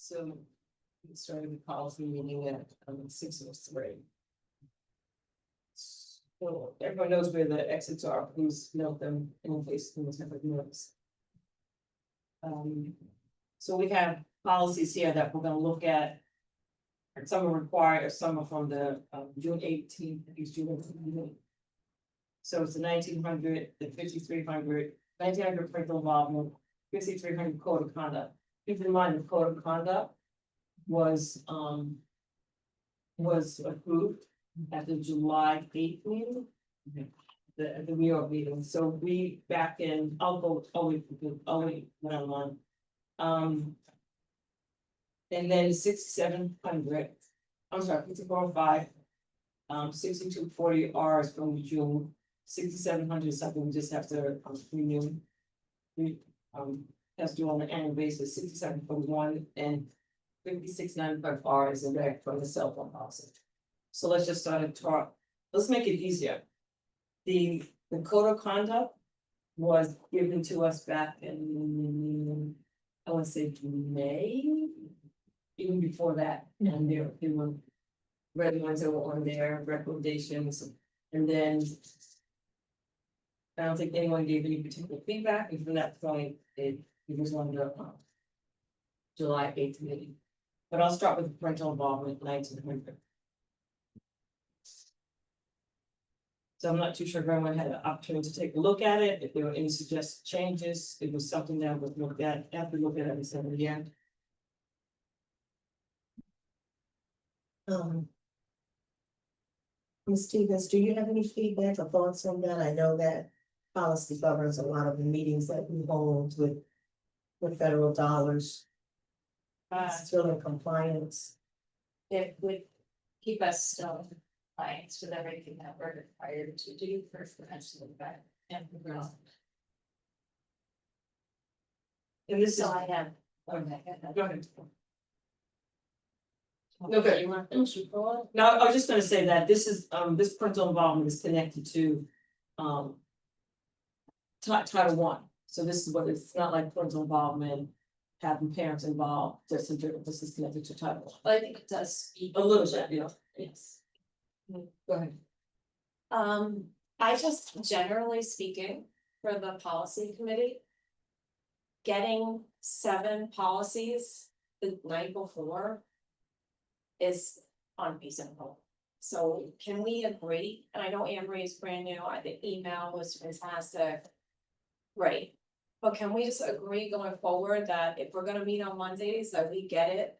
So we started the policy meeting at 6:03. So everyone knows where the exits are, please note them in case things have notes. So we have policies here that we're gonna look at. And some are required, some are from the June 18th, June 18th. So it's the 1900, the 5300, 1900 parental involvement, 5300 code of conduct. Keep in mind, the code of conduct was approved at the July 8th meeting. The New York meeting, so we back in, I'll wait, when I'm on. And then 6700, I'm sorry, 5405. 6240 R is from June, 6700 is something we just have to renew. We has to do on an annual basis, 6741 and 5695 R is in there from the cell phone policy. So let's just start a talk. Let's make it easier. The code of conduct was given to us back in, I want to say May, even before that, and there were red ones that were on their recommendations, and then I don't think anyone gave any particular feedback, and from that point, it was on the July 8th meeting. But I'll start with parental involvement, 1900. So I'm not too sure if everyone had an opportunity to take a look at it, if there were any suggested changes, it was something that was looked at, after look at every single year. Ms. Stevens, do you have any feedback or thoughts on that? I know that policy governs a lot of the meetings that we hold with federal dollars. Still in compliance. It would keep us still in compliance with everything that we're required to do for financial impact and growth. And this is, So I have. go ahead. Okay, you want to finish your thought? No, I was just gonna say that this is, this parental involvement is connected to, Title I. So this is what it's not like parental involvement, having parents involved, this is connected to Title I. Well, I think it does speak. A little bit, yeah. Yes. Go ahead. I just generally speaking, for the policy committee. Getting 7 policies the night before. Is unreasonable. So can we agree, and I know Anne Marie is brand new, the email was fantastic. Right, but can we just agree going forward that if we're gonna meet on Mondays, that we get it?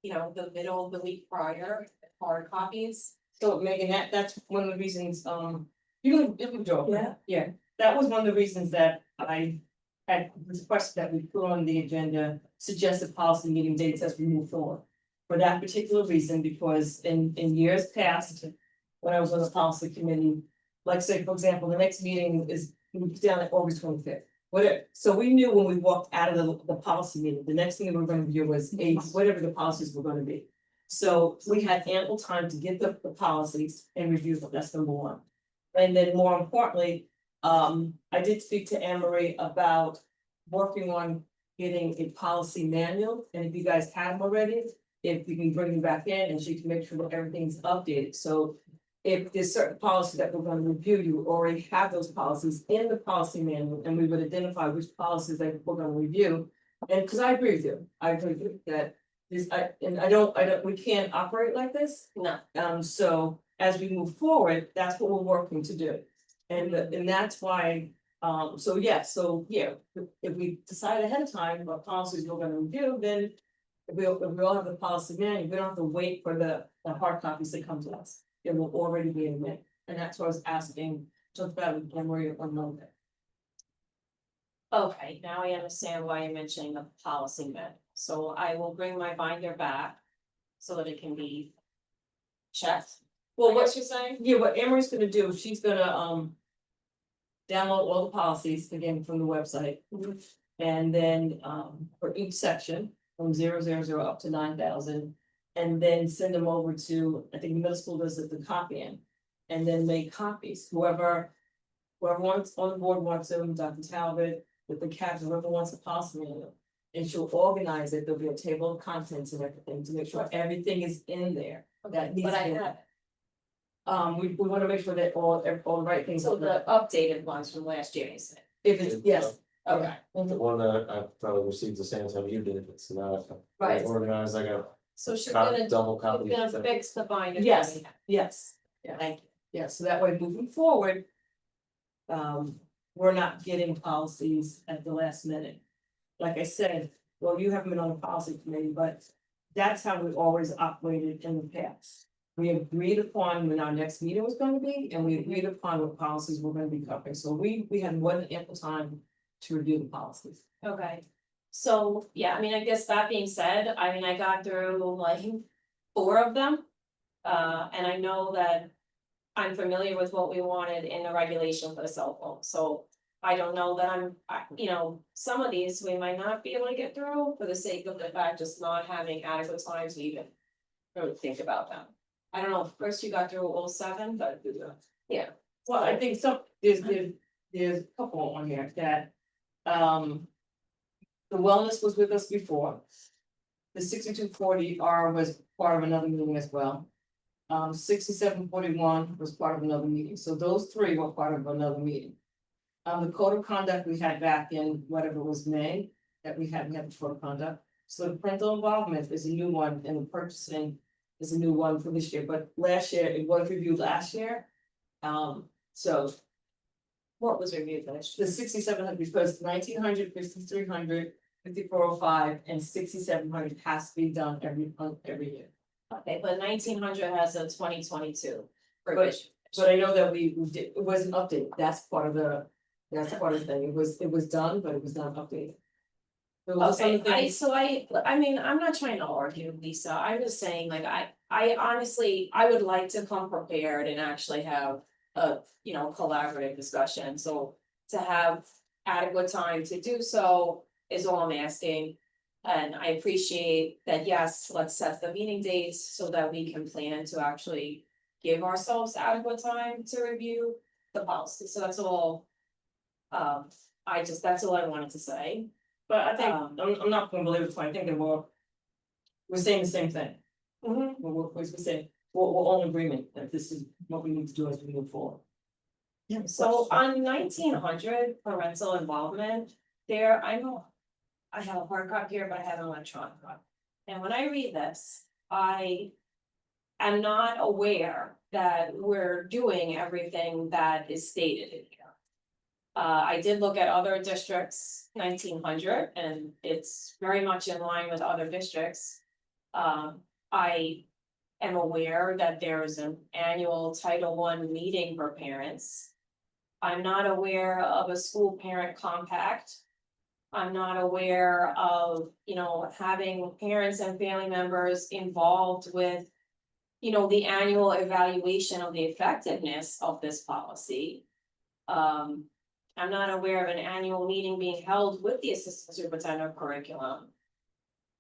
You know, the middle of the week prior, hard copies. So Megan, that's one of the reasons, you can draw. Yeah, that was one of the reasons that I had requested that we put on the agenda, suggested policy meeting dates as we move forward. For that particular reason, because in years past, when I was on the policy committee, like say, for example, the next meeting is down at August 25th. Whatever, so we knew when we walked out of the policy meeting, the next thing we were gonna review was whatever the policies were gonna be. So we had ample time to get the policies and review them, that's number one. And then more importantly, I did speak to Anne Marie about working on getting a policy manual, and if you guys have them already, if we can bring them back in and she can make sure that everything's updated, so. If there's certain policies that we're gonna review, you already have those policies in the policy manual, and we would identify which policies that we're gonna review. And because I agree with you, I agree with you that this, I don't, we can't operate like this. No. So as we move forward, that's what we're working to do. And that's why, so yeah, if we decide ahead of time what policies we're gonna review, then. If we all have the policy manual, we don't have to wait for the hard copies to come to us. It will already be in there, and that's what I was asking, talk about with Emery or no. Okay, now I understand why you're mentioning the policy met, so I will bring my binder back. So that it can be checked. Well, what you're saying? Yeah, what Emery's gonna do, she's gonna download all the policies again from the website. And then for each section, from 000 up to 9,000. And then send them over to, I think the middle school does it, the copying. And then make copies, whoever wants on the board wants them, Dr. Talbot, with the captain, whoever wants a policy manual. And she'll organize it, there'll be a table of contents and everything to make sure everything is in there. That needs But to I be. have, We wanna make sure that all the right things. so the updated ones from last year, you said, If it's, yes. okay, The one that I probably received the same time you did, it's not. Right. Organized, I got so she's cop, gonna, double she's copy. gonna fix the binder. Yes. Yes, Thank you. yes, so that way moving forward. We're not getting policies at the last minute. Like I said, well, you haven't been on the policy committee, but that's how we always operated in the past. We agreed upon when our next meeting was gonna be, and we agreed upon what policies we're gonna be covering, so we had more than ample time to review the policies. Okay, so, yeah, I mean, I guess that being said, I mean, I got through like 4 of them. And I know that I'm familiar with what we wanted in the regulation for the cell phone, so. I don't know that you know, some of these we might not be able to get through for the sake of the fact just not having adequate time to even. Really think about them. I don't know, first you got through 07, but yeah. Well, I think there's a couple on here that, the wellness was with us before. The 6240R was part of another meeting as well. 6741 was part of another meeting, so those 3 were part of another meeting. The code of conduct we had back in whatever was May, that we had the code of conduct. So the parental involvement is a new one, and the purchasing is a new one for this year, but last year, it was reviewed last year. So What was reviewed last year? the 6700, because 1900, 5300, 5405, and 6700 has to be done every year. Okay, but 1900 has a 2022 provision. But I know that we did, it wasn't updated, that's part of the thing, it was done, but it was not updated. There was some Okay, things- I mean, I'm not trying to argue, Lisa, I'm just saying, like, I honestly, I would like to come prepared and actually have a, you know, collaborative discussion, so. To have adequate time to do so is all I'm asking. And I appreciate that, yes, let's set the meeting dates so that we can plan to actually give ourselves adequate time to review the policy, so that's all. That's all I wanted to say. But I think, I'm not gonna believe it, I think that we're saying the same thing. We're saying, we're all in agreement that this is what we need to do as we move forward. Yeah, So on 1900 parental involvement, I have a hard copy here, but I have an electronic copy. And when I read this, I am not aware that we're doing everything that is stated in here. I did look at other districts, 1900, and it's very much in line with other districts. I am aware that there is an annual Title I meeting for parents. I'm not aware of a school parent compact. I'm not aware of, you know, having parents and family members involved with, you know, the annual evaluation of the effectiveness of this policy. I'm not aware of an annual meeting being held with the assistant superintendent of curriculum.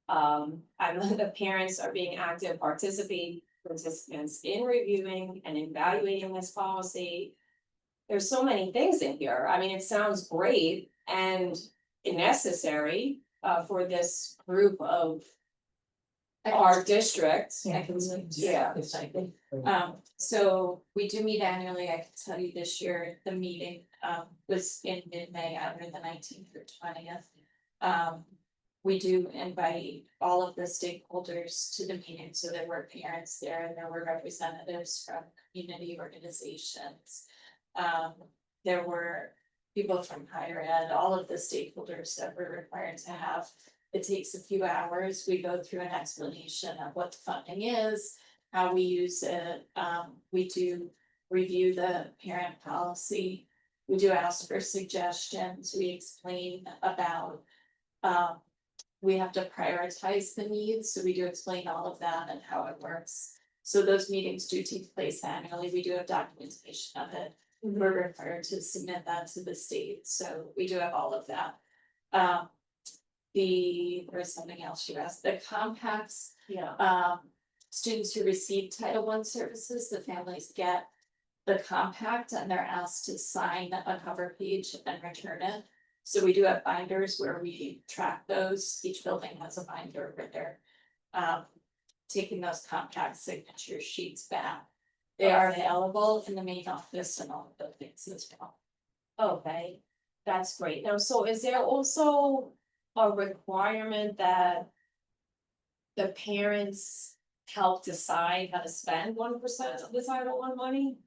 The parents are being active participants in reviewing and evaluating this policy. There's so many things in here. I mean, it sounds great and necessary for this group of our district. Yeah. So we do meet annually, I can tell you this year, the meeting, was in mid-May, either the 19th or 20th. We do invite all of the stakeholders to the meeting, so there were parents there and there were representatives from community organizations. There were people from higher ed, all of the stakeholders that we're required to have. It takes a few hours. We go through an explanation of what the funding is, how we use it. We do review the parent policy. We do ask for suggestions. We explain about, we have to prioritize the needs, so we do explain all of that and how it works. So those meetings do take place annually. We do have documentation of it. We're required to submit that to the state, so we do have all of that. There's something else you asked, the compacts, students who receive Title I services, the families get the compact and they're asked to sign a cover page and return it. So we do have binders where we track those, each building has a binder where they're taking those compact signature sheets back. They are available in the main office and all the buildings as well. Okay, that's great. Now, so is there also a requirement that the parents help decide how to spend 1% of the Title I money?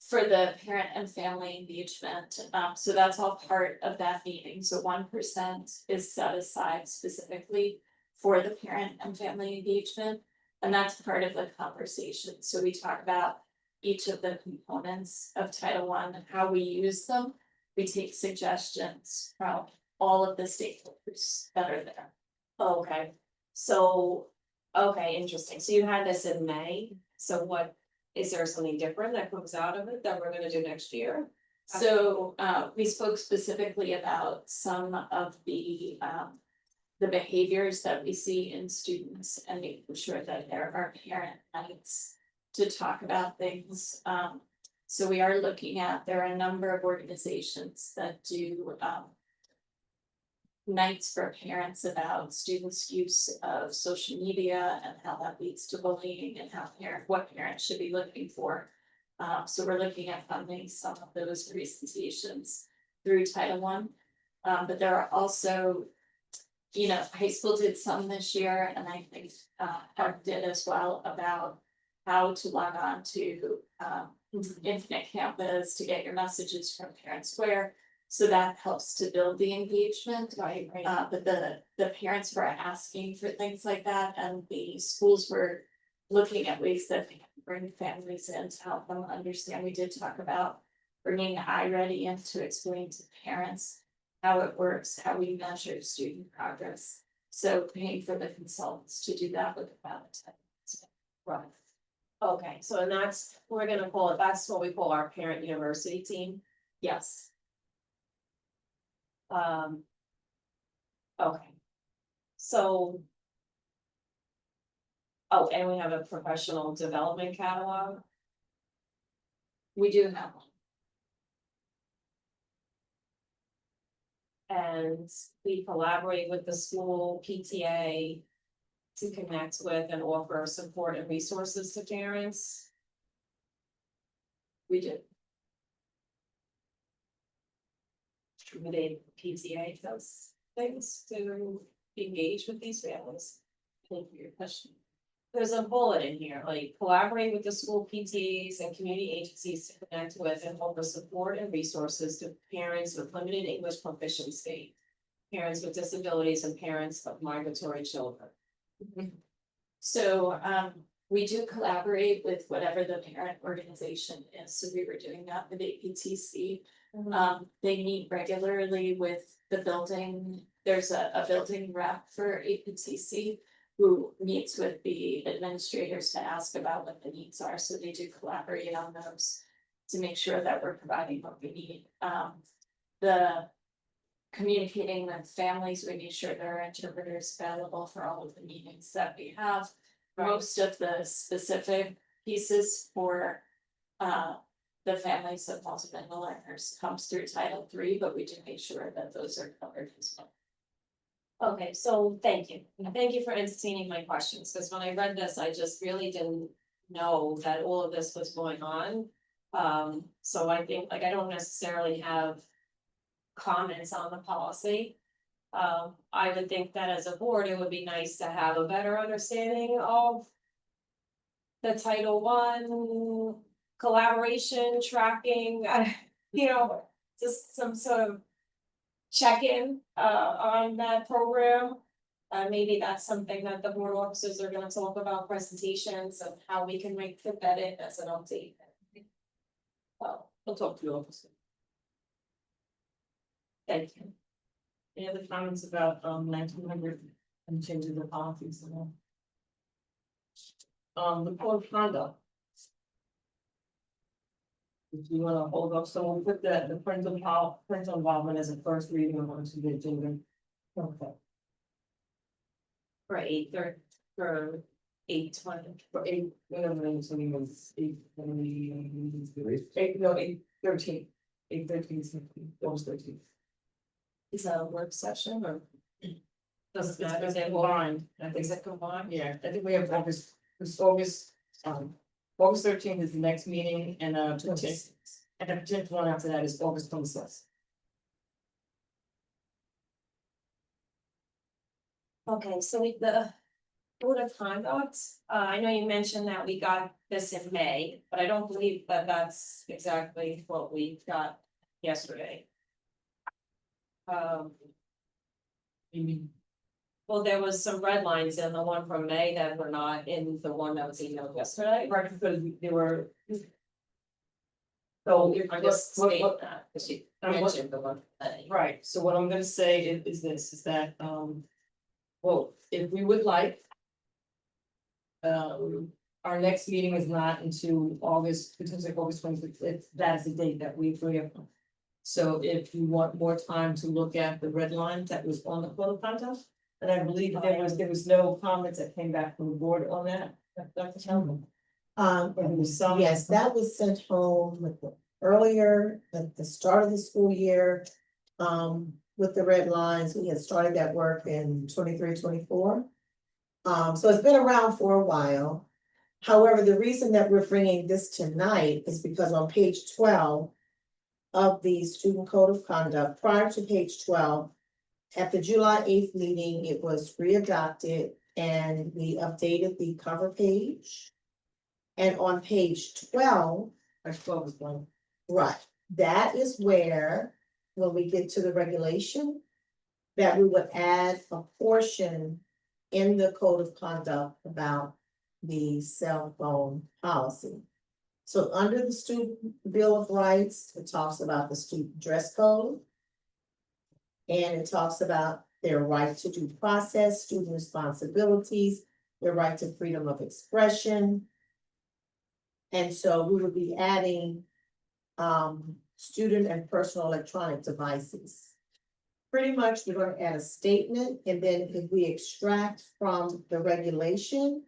For the parent and family engagement, so that's all part of that meeting, so 1% is set aside specifically for the parent and family engagement. And that's part of the conversation, so we talk about each of the components of Title I and how we use them. We take suggestions from all of the stakeholders that are there. Okay, so, okay, interesting. So you had this in May, so what, is there something different that comes out of it that we're gonna do next year? So we spoke specifically about some of the behaviors that we see in students and making sure that there are parent nights to talk about things. So we are looking at, there are a number of organizations that do nights for parents about students' use of social media and how that leads to bullying and what parents should be looking for. So we're looking at funding some of those presentations through Title I. But there are also, high school did some this year, and I think Harvard did as well, about how to log on to Infinite Campus to get your messages from Parent Square. So that helps to build the engagement. Right. But the parents were asking for things like that, and the schools were looking at ways that they can bring families in to help them understand. We did talk about bringing iReady in to explain to parents how it works, how we measure student progress. So paying for the consultants to do that with about 10. Right. Okay, so and that's, we're gonna call it, that's what we call our parent university team. Yes. Okay. So. Oh, and we have a professional development catalog. We do have one. And we collaborate with the school PTA. To connect with and offer support and resources to parents. We do. The PTA does things to engage with these families. Thank you for your question. There's a bullet in here, like collaborate with the school PTAs and community agencies to connect with and offer support and resources to parents with limited English proficiency. Parents with disabilities and parents of migratory children. So we do collaborate with whatever the parent organization is, so we were doing that with APTC. They meet regularly with the building, there's a building rep for APTC. Who meets with the administrators to ask about what the needs are, so they do collaborate on those. To make sure that we're providing what we need. The communicating with families, we make sure there are interpreters available for all of the meetings that we have. Right. Most of the specific pieces for the families of multilingual learners comes through Title III, but we do make sure that those are covered as well. Okay, so thank you. Thank you for entertaining my questions, because when I read this, I just really didn't know that all of this was going on. So I think, like, I don't necessarily have comments on the policy. I would think that as a board, it would be nice to have a better understanding of the Title I collaboration, tracking, just some sort of check-in on that program. Maybe that's something that the board officers are gonna talk about, presentations of how we can fit that in as an update. I'll talk to the officer. Thank you. Any other comments about 1900 and changing the policies and all? The code of conduct. If you wanna hold up, so we'll put the parental involvement as a first reading onto the agenda. Okay. For 8/3, for 8/20. For 8, whatever it is, I mean, it's 8, 8, no, 8/13. 8/13, 16, almost 13. Is that a work session or? Doesn't matter, It's they will, combined, I think, is it combined? yeah, I think we have August, August 13th is the next meeting, and the 10th one after that is August 26th. Okay, so the Board of Conduct, I know you mentioned that we got this in May, but I don't believe that that's exactly what we got yesterday. You mean, Well, there was some red lines in the one from May that were not in the one that was emailed yesterday. right, because they were. So, I just state what, that, because you what- mentioned the one. right, so what I'm gonna say is this, is that, well, if we would like. Our next meeting is not until August, between like August 26th, that's the date that we agree upon. So if you want more time to look at the red line that was on the code of conduct, and I believe there was no comments that came back from the board on that, Dr. Sheldon. Or there was some. Yes, that was sent home earlier, at the start of the school year. With the red lines, we had started that work in 23-24. So it's been around for a while. However, the reason that we're bringing this tonight is because on page 12 of the student code of conduct, prior to page 12, at the July 8th meeting, it was readopted and we updated the cover page. And on page 12, I suppose was one. right, that is where, when we get to the regulation, that we would add a portion in the code of conduct about the cell phone policy. So under the student bill of rights, it talks about the student dress code. And it talks about their right to due process, student responsibilities, their right to freedom of expression. And so we would be adding student and personal electronic devices. Pretty much, we're going to add a statement, and then if we extract from the regulation,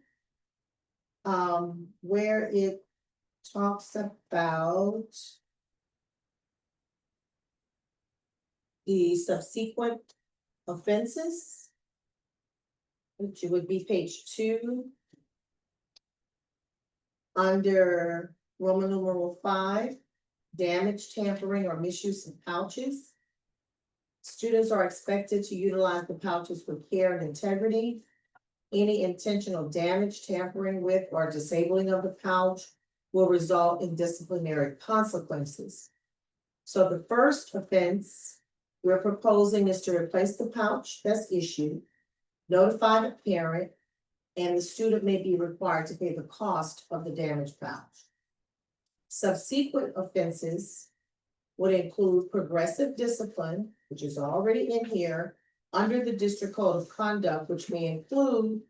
where it talks about the subsequent offenses, which would be page 2, under Roman numeral 5, damage, tampering, or misuse of pouches. Students are expected to utilize the pouches with care and integrity. Any intentional damage, tampering with, or disabling of the pouch will result in disciplinary consequences. So the first offense we're proposing is to replace the pouch that's issued, notify the parent, and the student may be required to pay the cost of the damaged pouch. Subsequent offenses would include progressive discipline, which is already in here, under the district code of conduct, which may include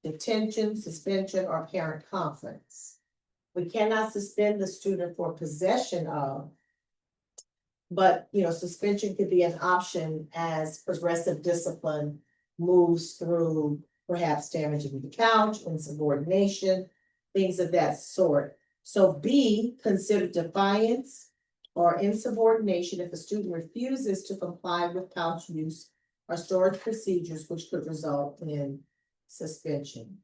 detention, suspension, or parent conference. We cannot suspend the student for possession of, but, suspension could be an option as progressive discipline moves through perhaps damaging the couch, insubordination, things of that sort. So B, consider defiance or insubordination if a student refuses to comply with pouch use or storage procedures, which could result in suspension.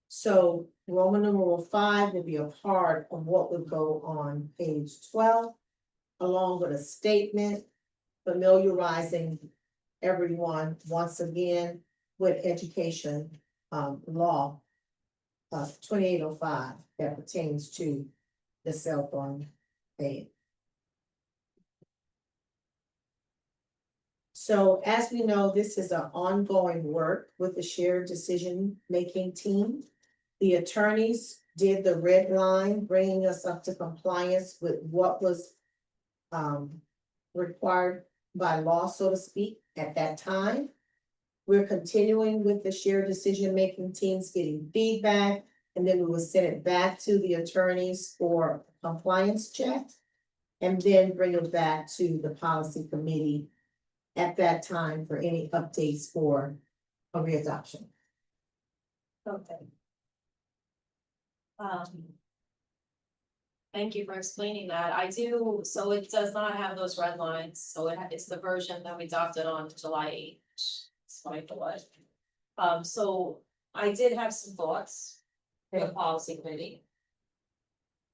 So Roman numeral 5 would be a part of what would go on page 12, along with a statement familiarizing everyone once again with education law 2805 that pertains to the cell phone ban. So as we know, this is an ongoing work with the shared decision-making team. The attorneys did the red line, bringing us up to compliance with what was required by law, so to speak, at that time. We're continuing with the shared decision-making teams, getting feedback, and then we will send it back to the attorneys for compliance check. And then bring it back to the policy committee at that time for any updates for a readoption. Okay. Thank you for explaining that. I do, so it does not have those red lines, so it's the version that we adopted on July 8th. That's what I thought. So I did have some thoughts for the policy committee.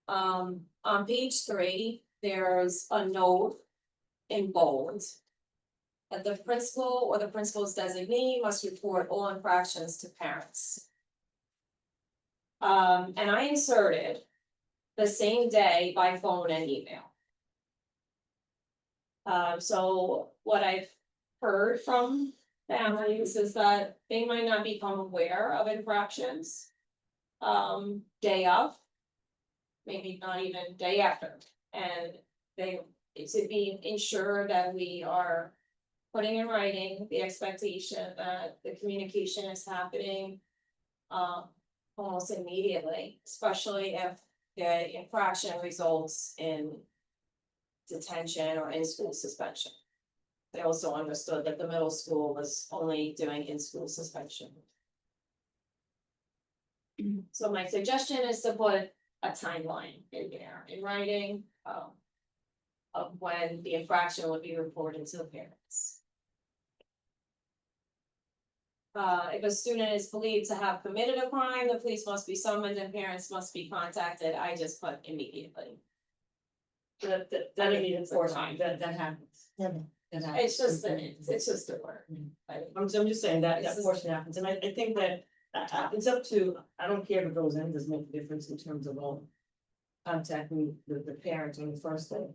On page 3, there's a note in bold that the principal or the principal's designee must report all infractions to parents. And I inserted the same day by phone and email. So what I've heard from families is that they might not become aware of infractions. Day of. Maybe not even day after, and to be ensured that we are putting in writing the expectation that the communication is happening. Almost immediately, especially if the infraction results in detention or in-school suspension. They also understood that the middle school was only doing in-school suspension. So my suggestion is to put a timeline in there, in writing, of when the infraction would be reported to the parents. If a student is believed to have committed a crime, the police must be summoned and parents must be contacted. I just put immediately. That I mean, means it's for a time, that happens. Yeah. That happens. It's just a word. I'm just saying that This is- portion happens, and I think that it's up to, I don't care if it goes in, it doesn't make a difference in terms of contacting the parents on the first day.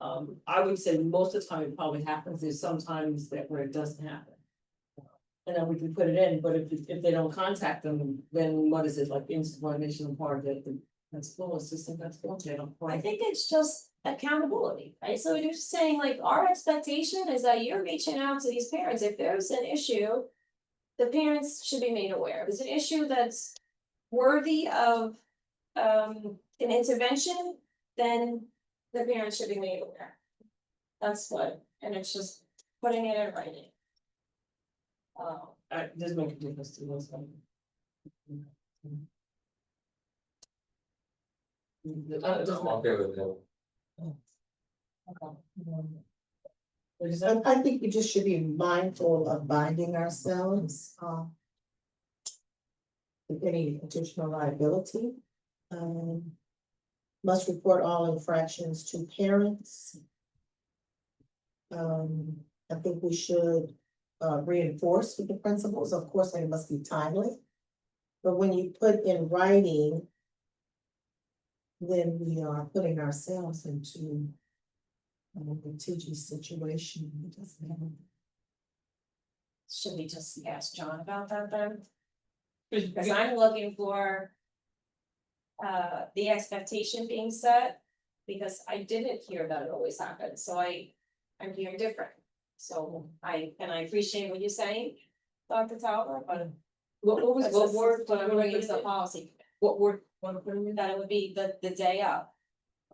I would say most of the time it probably happens, there's sometimes that where it doesn't happen. And then we can put it in, but if they don't contact them, then what is it, like insubordination part of it, the principal, assistant principal, they don't. I think it's just accountability, right? So you're just saying like, our expectation is that you're reaching out to these parents. If there's an issue, the parents should be made aware. If there's an issue that's worthy of an intervention, then the parents should be made aware. That's what, and it's just putting it in writing. It does make a difference to us. I'm okay with that. I think we just should be mindful of binding ourselves, with any additional liability. Must report all infractions to parents. I think we should, reinforce with the principals, of course, they must be timely. But when you put in writing, then we are putting ourselves into a litigious situation. It doesn't have. Should we just ask John about that then? Because I'm looking for. The expectation being set, because I didn't hear that it always happens, so I'm hearing different. So I appreciate what you're saying, Dr. Talbot, but. What word? But I'm bringing to the policy, What word? that it would be the day up.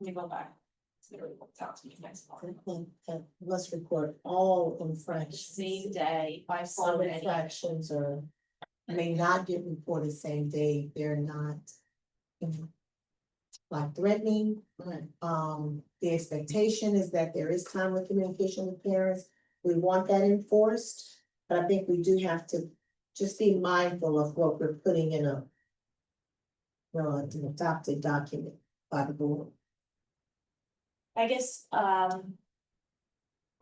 Let me go back. It's literally what tells me next I part. think that must report all infractions. Same day by Some phone and infractions are, may not get reported same day, they're not. Like threatening, the expectation is that there is timely communication with parents. We want that enforced, but I think we do have to just be mindful of what we're putting in a. Well, an adopted document by the board, I guess, and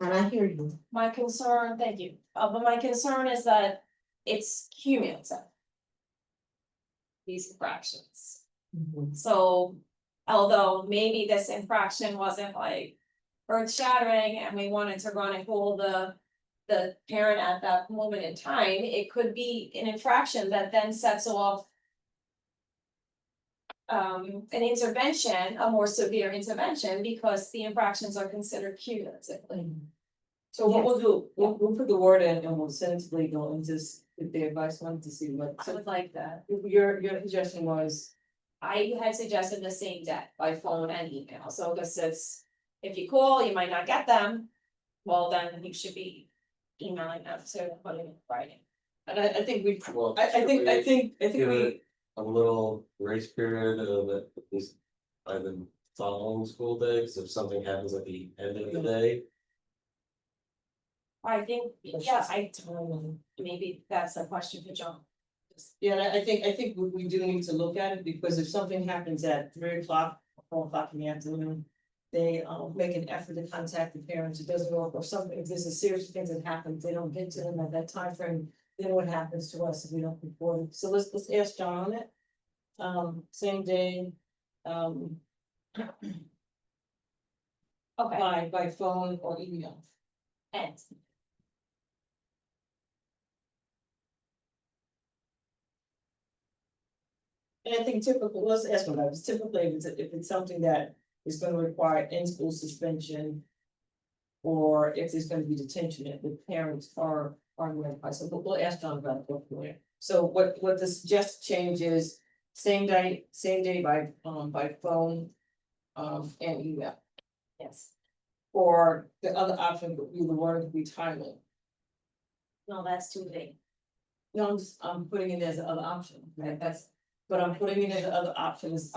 I hear you. my concern, thank you, but my concern is that it's cumulative. These infractions. So, although maybe this infraction wasn't like earth shattering and we wanted to run and hold the parent at that moment in time, it could be an infraction that then sets off an intervention, a more severe intervention, because the infractions are considered cumulatively. So what we'll do, we'll put the word in and we'll send it to legal and just, if the advice wanted to see what. I would like that. Your suggestion was, I had suggested the same day by phone and email, so this is, if you call, you might not get them. Well, then you should be emailing them to put it in writing. and I think we, Well, I think give we, it a little grace period of at least by the following school day, because if something happens at the end of the day. I think, yeah, maybe that's a question for John. Yeah, and I think we do need to look at it, because if something happens at 3 o'clock, 4 o'clock in the afternoon. They make an effort to contact the parents, it doesn't work, or something, if there's a serious thing that happens, they don't get to them at that time frame. Then what happens to us if we don't report it? So let's ask John on it. Same day, Okay, by phone or email. and And I think typical, let's ask them about it, typically, if it's something that is gonna require in-school suspension. Or if there's gonna be detention, if the parents are notified, so we'll ask John about it. So what the suggested change is, same day by phone. And email, yes, or the other option would be the word would be timely. no, that's too big. No, I'm putting it as the other option, right, but I'm putting it as the other option is.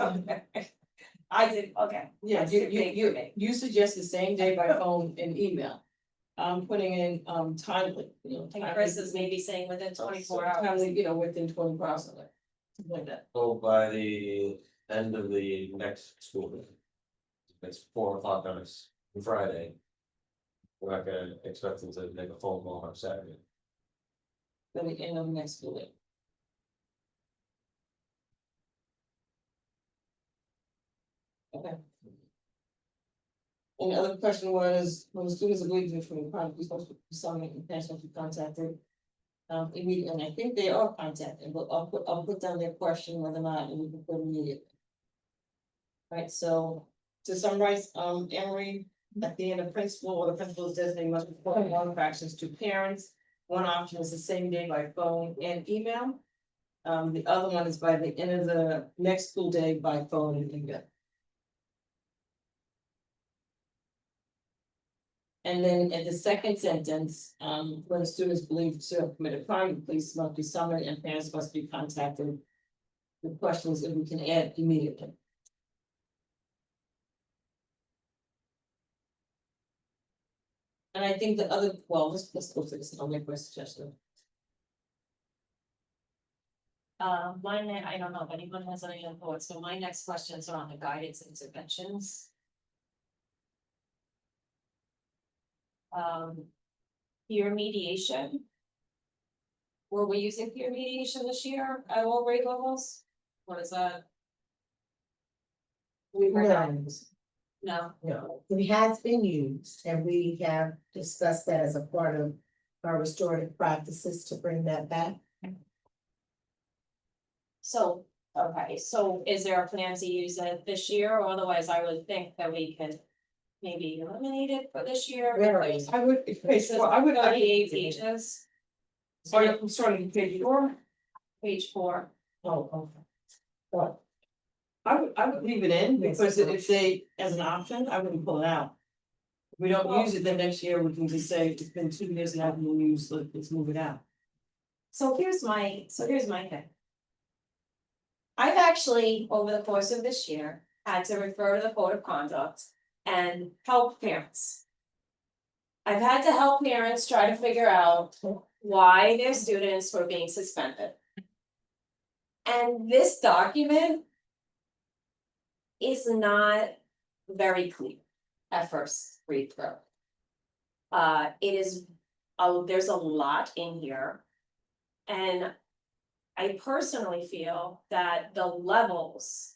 I did, okay. Yeah, That's too big for me. you suggest the same day by phone and email. I'm putting in timely, And Chris is maybe saying within 24 hours. Timely, within 24 hours, something like that. Oh, by the end of the next school day. It's 4 o'clock on Friday. We're not gonna expect them to make a phone call on Saturday. By the end of next school day. Okay. And the other question was, when the students are leaving from the private, we're supposed to be summoning and parents supposed to be contacted. Immediately, and I think they are contacted, but I'll put down their question whether or not, and we can put immediately. Right, so to summarize, Emery, at the end of principal or the principal's designate must report all infractions to parents. One option is the same day by phone and email. The other one is by the end of the next school day by phone and email. And then in the second sentence, when the student is believed to have committed a crime, the police must be summoned and parents must be contacted. The question is if we can add immediately. And I think the other, well, let's go for this, I'll make my suggestion. I don't know if anyone has any input, so my next questions are on the guidance interventions. Peer mediation. Were we using peer mediation this year at all grade levels? What is that? We were not, no, No, it has been used, and we have discussed that as a part of our restorative practices to bring that back. so, okay, so is there a plan to use it this year, or otherwise I would think that we could. Maybe eliminate it for this year. Right. I would, I would, 38 pages, sorry, I'm starting page 4. page 4. Oh, okay. But I would leave it in, because if they, as an option, I wouldn't pull it out. If we don't use it, then next year we can just say, it's been 2 years and I haven't used, let's move it out. So here's my thing. I've actually, over the course of this year, had to refer to the code of conduct and help parents. I've had to help parents try to figure out why their students were being suspended. And this document is not very clear at first read through. It is, there's a lot in here. And I personally feel that the levels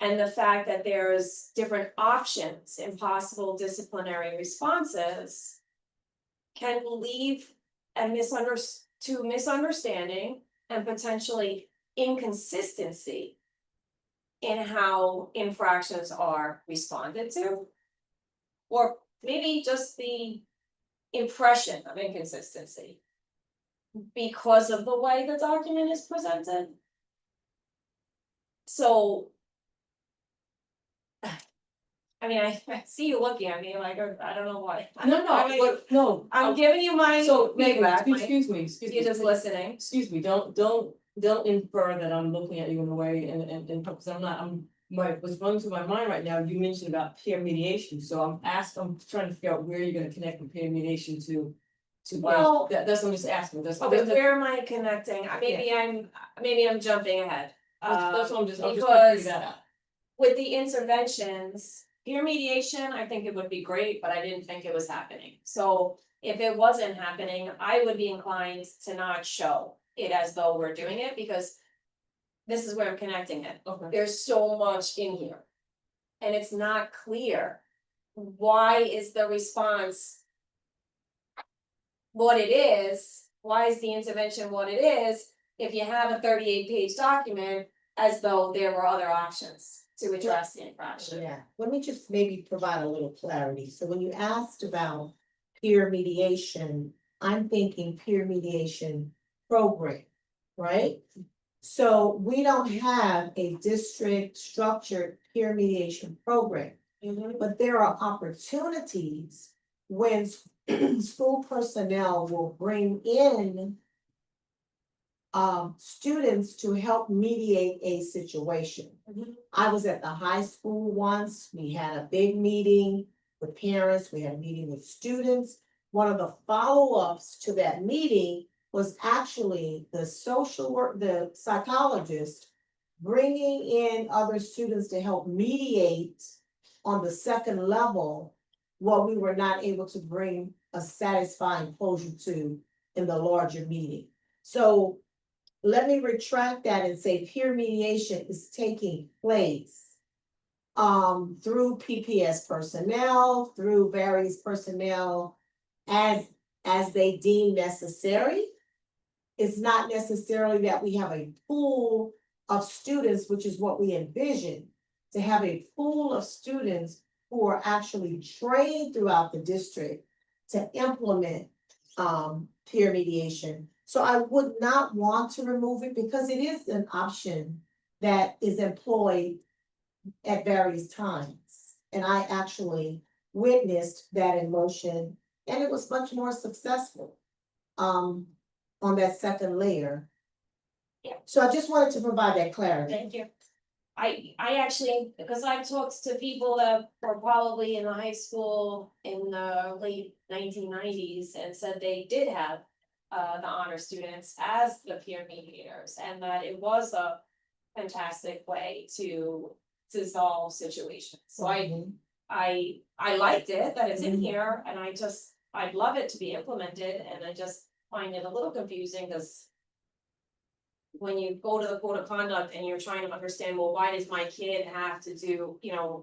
and the fact that there's different options in possible disciplinary responses can lead to misunderstanding and potentially inconsistency in how infractions are responded to, or maybe just the impression of inconsistency because of the way the document is presented. So I mean, I see you looking at me like, I don't know why. No, I'm giving you my so maybe, feedback, excuse me, you're just listening. excuse me, don't infer that I'm looking at you in a way and because I'm not, I'm what's running through my mind right now, you mentioned about peer mediation, so I'm trying to figure out where you're gonna connect with peer mediation to. Well- That's what I'm just asking, Okay, where am I connecting? Maybe I'm jumping ahead. That's what I'm just trying to Because figure that out. with the interventions, peer mediation, I think it would be great, but I didn't think it was happening. So if it wasn't happening, I would be inclined to not show it as though we're doing it, because this is where I'm connecting it. Okay. There's so much in here. And it's not clear, why is the response what it is? Why is the intervention what it is, if you have a 38-page document, as though there were other options to address the infraction? Yeah, let me just maybe provide a little clarity. So when you asked about peer mediation, I'm thinking peer mediation program, right? So we don't have a district structured peer mediation program, but there are opportunities when school personnel will bring in students to help mediate a situation. I was at the high school once, we had a big meeting with parents, we had a meeting with students. One of the follow-ups to that meeting was actually the the psychologist bringing in other students to help mediate on the second level what we were not able to bring a satisfying closure to in the larger meeting. So let me retract that and say peer mediation is taking place through PPS personnel, through various personnel as they deem necessary. It's not necessarily that we have a pool of students, which is what we envision, to have a pool of students who are actually trained throughout the district to implement peer mediation. So I would not want to remove it because it is an option that is employed at various times. And I actually witnessed that in motion, and it was much more successful on that second layer. Yeah. So I just wanted to provide that clarity. Thank you. I actually, because I talked to people that were probably in the high school in the late 1990s and said they did have the honor students as the peer mediators, and that it was a fantastic way to solve situations. So I liked it that it's in here, and I'd love it to be implemented, and I just find it a little confusing because when you go to the code of conduct and you're trying to understand, well, why does my kid have to do,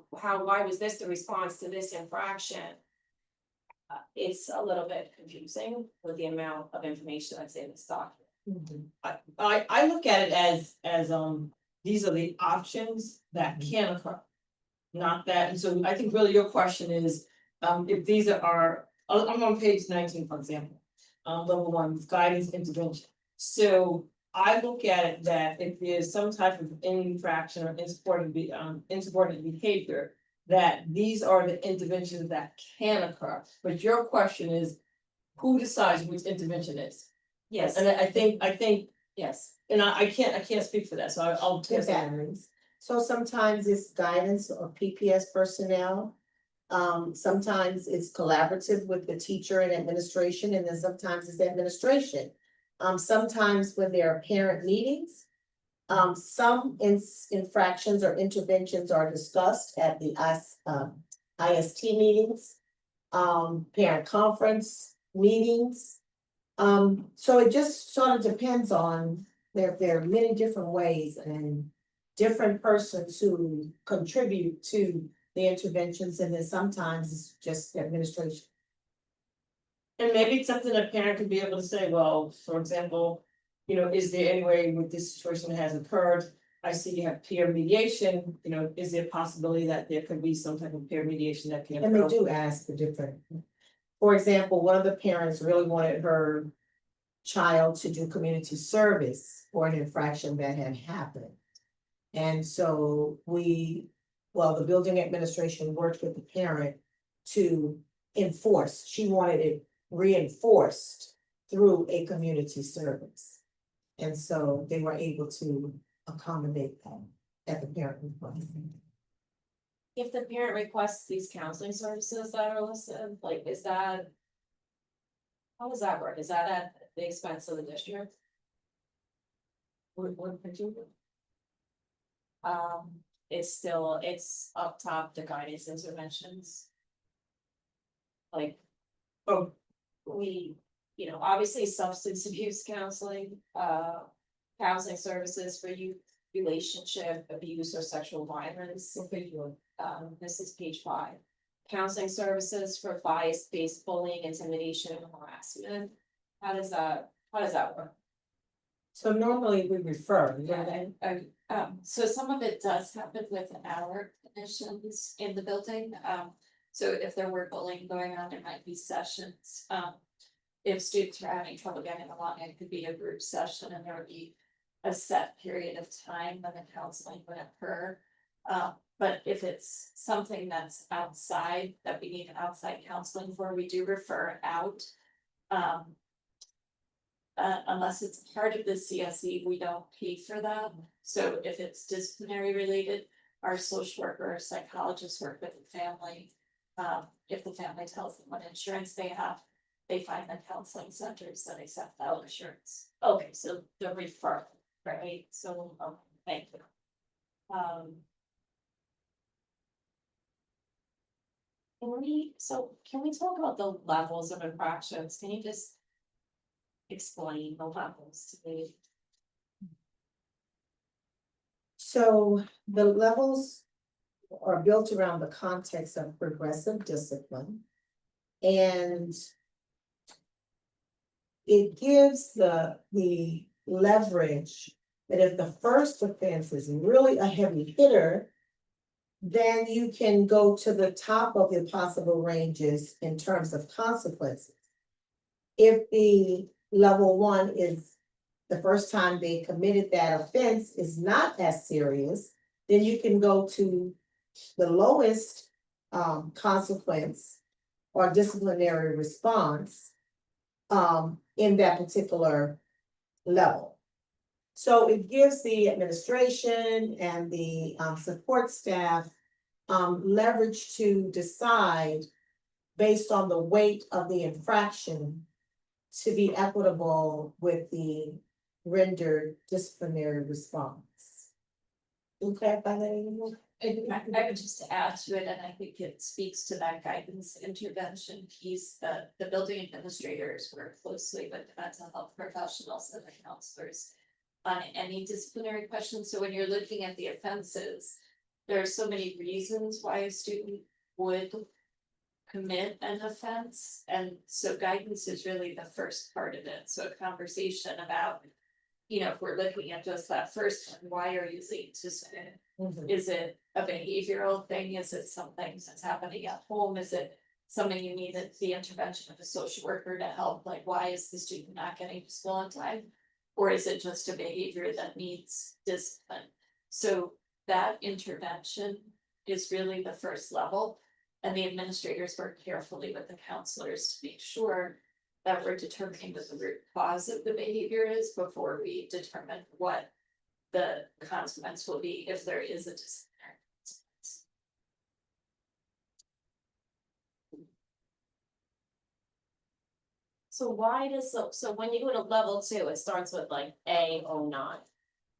why was this the response to this infraction? It's a little bit confusing with the amount of information that's in this document. I look at it as these are the options that can occur. Not that, and so I think really your question is, if these are, I'm on page 19, for example. Level 1, guidance intervention. So I look at it that if there's some type of infraction or insubordinate behavior, that these are the interventions that can occur. But your question is, who decides which intervention is? Yes, And I think, yes. and I can't speak for that, so I'll It test that. varies. So sometimes it's guidance or PPS personnel. Sometimes it's collaborative with the teacher and administration, and then sometimes it's administration. Sometimes when there are parent meetings, some infractions or interventions are discussed at the IST meetings, parent conference meetings. So it just sort of depends on, there are many different ways and different persons who contribute to the interventions, and then sometimes it's just administration. And maybe it's something a parent could be able to say, well, for example, is there any way with this situation that has occurred? I see you have peer mediation, is there a possibility that there could be some type of peer mediation that can occur? And they do ask for different. For example, one of the parents really wanted her child to do community service for an infraction that had happened. And so the building administration worked with the parent to enforce, she wanted it reinforced through a community service. And so they were able to accommodate that at the parent request. if the parent requests these counseling services that are listed, like, is that? How does that work? Is that at the expense of the district? What picture? It's up top, the guidance interventions. Like, Oh, we, obviously substance abuse counseling, housing services for youth, relationship abuse or sexual violence. This is page 5. Counseling services for bias-based bullying, intimidation, and harassment. How does that work? So normally we refer, So some of it does happen with our clinicians in the building, so if there were bullying going on, there might be sessions. If students are having trouble getting along, it could be a group session and there would be a set period of time when the counseling would occur. But if it's something that's outside, that we need outside counseling for, we do refer out. Unless it's part of the CSE, we don't pay for that. So if it's disciplinary related, our social worker or psychologist work with the family. If the family tells them what insurance they have, they find the counseling centers that accept that insurance. Okay, so the referral, right? So, thank you. Can we talk about the levels of infractions? Can you just explain the levels to me? so the levels are built around the context of progressive discipline. And it gives the leverage that if the first offense is really a heavy hitter, then you can go to the top of the possible ranges in terms of consequences. If the level 1 is the first time they committed that offense is not as serious, then you can go to the lowest consequence or disciplinary response in that particular level. So it gives the administration and the support staff leverage to decide based on the weight of the infraction to be equitable with the rendered disciplinary response. Can you clarify that anymore? I would just add to it, and I think it speaks to that guidance intervention piece that the building administrators work closely with the mental health professionals and the counselors on any disciplinary questions. So when you're looking at the offenses, there are so many reasons why a student would commit an offense, and so guidance is really the first part of it. So a conversation about, if we're looking at just that first one, why are you late to school? Is it a behavioral thing? Is it something that's happening at home? Is it something you need the intervention of a social worker to help? Like, why is the student not getting to school on time? Or is it just a behavior that needs discipline? So that intervention is really the first level. And the administrators work carefully with the counselors to make sure that we're determining what the root cause of the behavior is before we determine what the consequence will be if there is a disciplinary consequence. So why does, so when you go to level 2, it starts with like A09.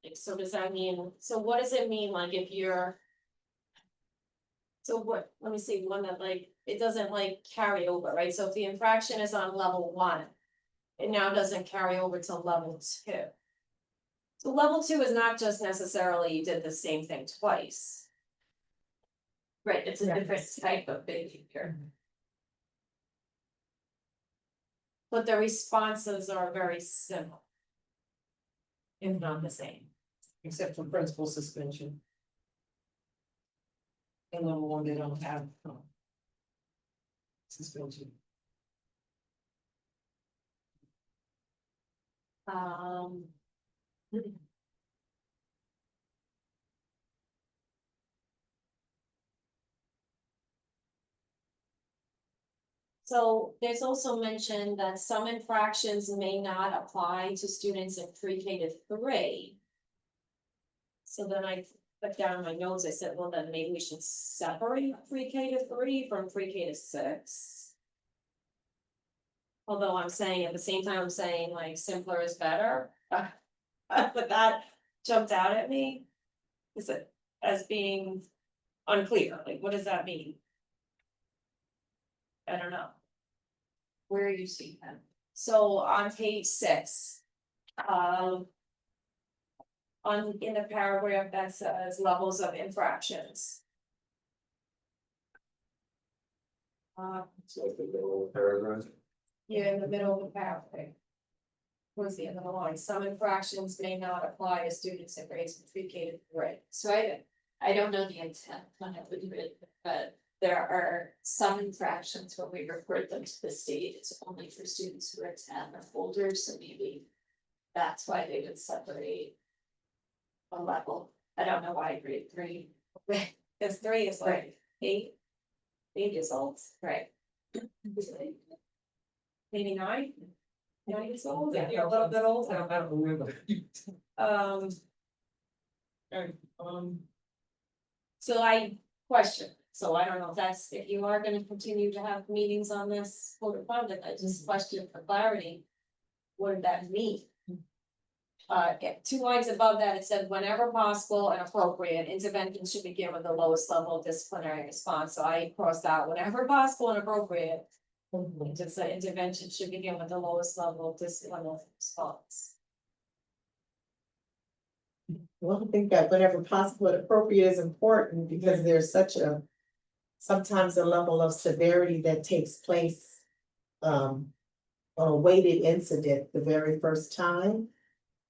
Like, so does that mean, so what does it mean, like, if you're. So what, let me see, one that like, it doesn't like carry over, right? So if the infraction is on level 1, it now doesn't carry over to level 2. So level 2 is not just necessarily you did the same thing twice. Right, it's a Yeah. different type of behavior. But the responses are very similar. If not the same. except for principal suspension. And level 1, they don't have suspension. So there's also mentioned that some infractions may not apply to students in pre-K to 3. So then But down my nose, I said, well, then maybe we should separate pre-K to 3 from pre-K to 6. Although I'm saying, at the same time, I'm saying like simpler is better. But that jumped out at me. Is it as being unclear, like, what does that mean? I don't know. Where are you seeing that? So on page 6. In the paragraph that says levels of infractions. It's like the middle of the paragraph. Yeah, in the middle of the paragraph. Towards the end of the line, some infractions may not apply to students in grades from pre-K to 3. So I don't know the intent when it was written, but there are some infractions when we report them to the state, it's only for students who are 10 or older, so maybe. That's why they would separate. A level, I don't know why grade 3, Because 3 is like 8 years old, right? maybe 9 years old, if you're a little bit older. I don't remember. Alright, so I question, so I don't know if that's, if you are gonna continue to have meetings on this code of conduct, I just question for clarity. What did that mean? 2 lines above that, it said whenever possible and appropriate, intervention should be given the lowest level of disciplinary response, so I crossed out whenever possible and appropriate. It just said intervention should be given the lowest level of disciplinary response. Well, I think that whenever possible and appropriate is important because there's such a. Sometimes a level of severity that takes place. On a weighted incident the very first time.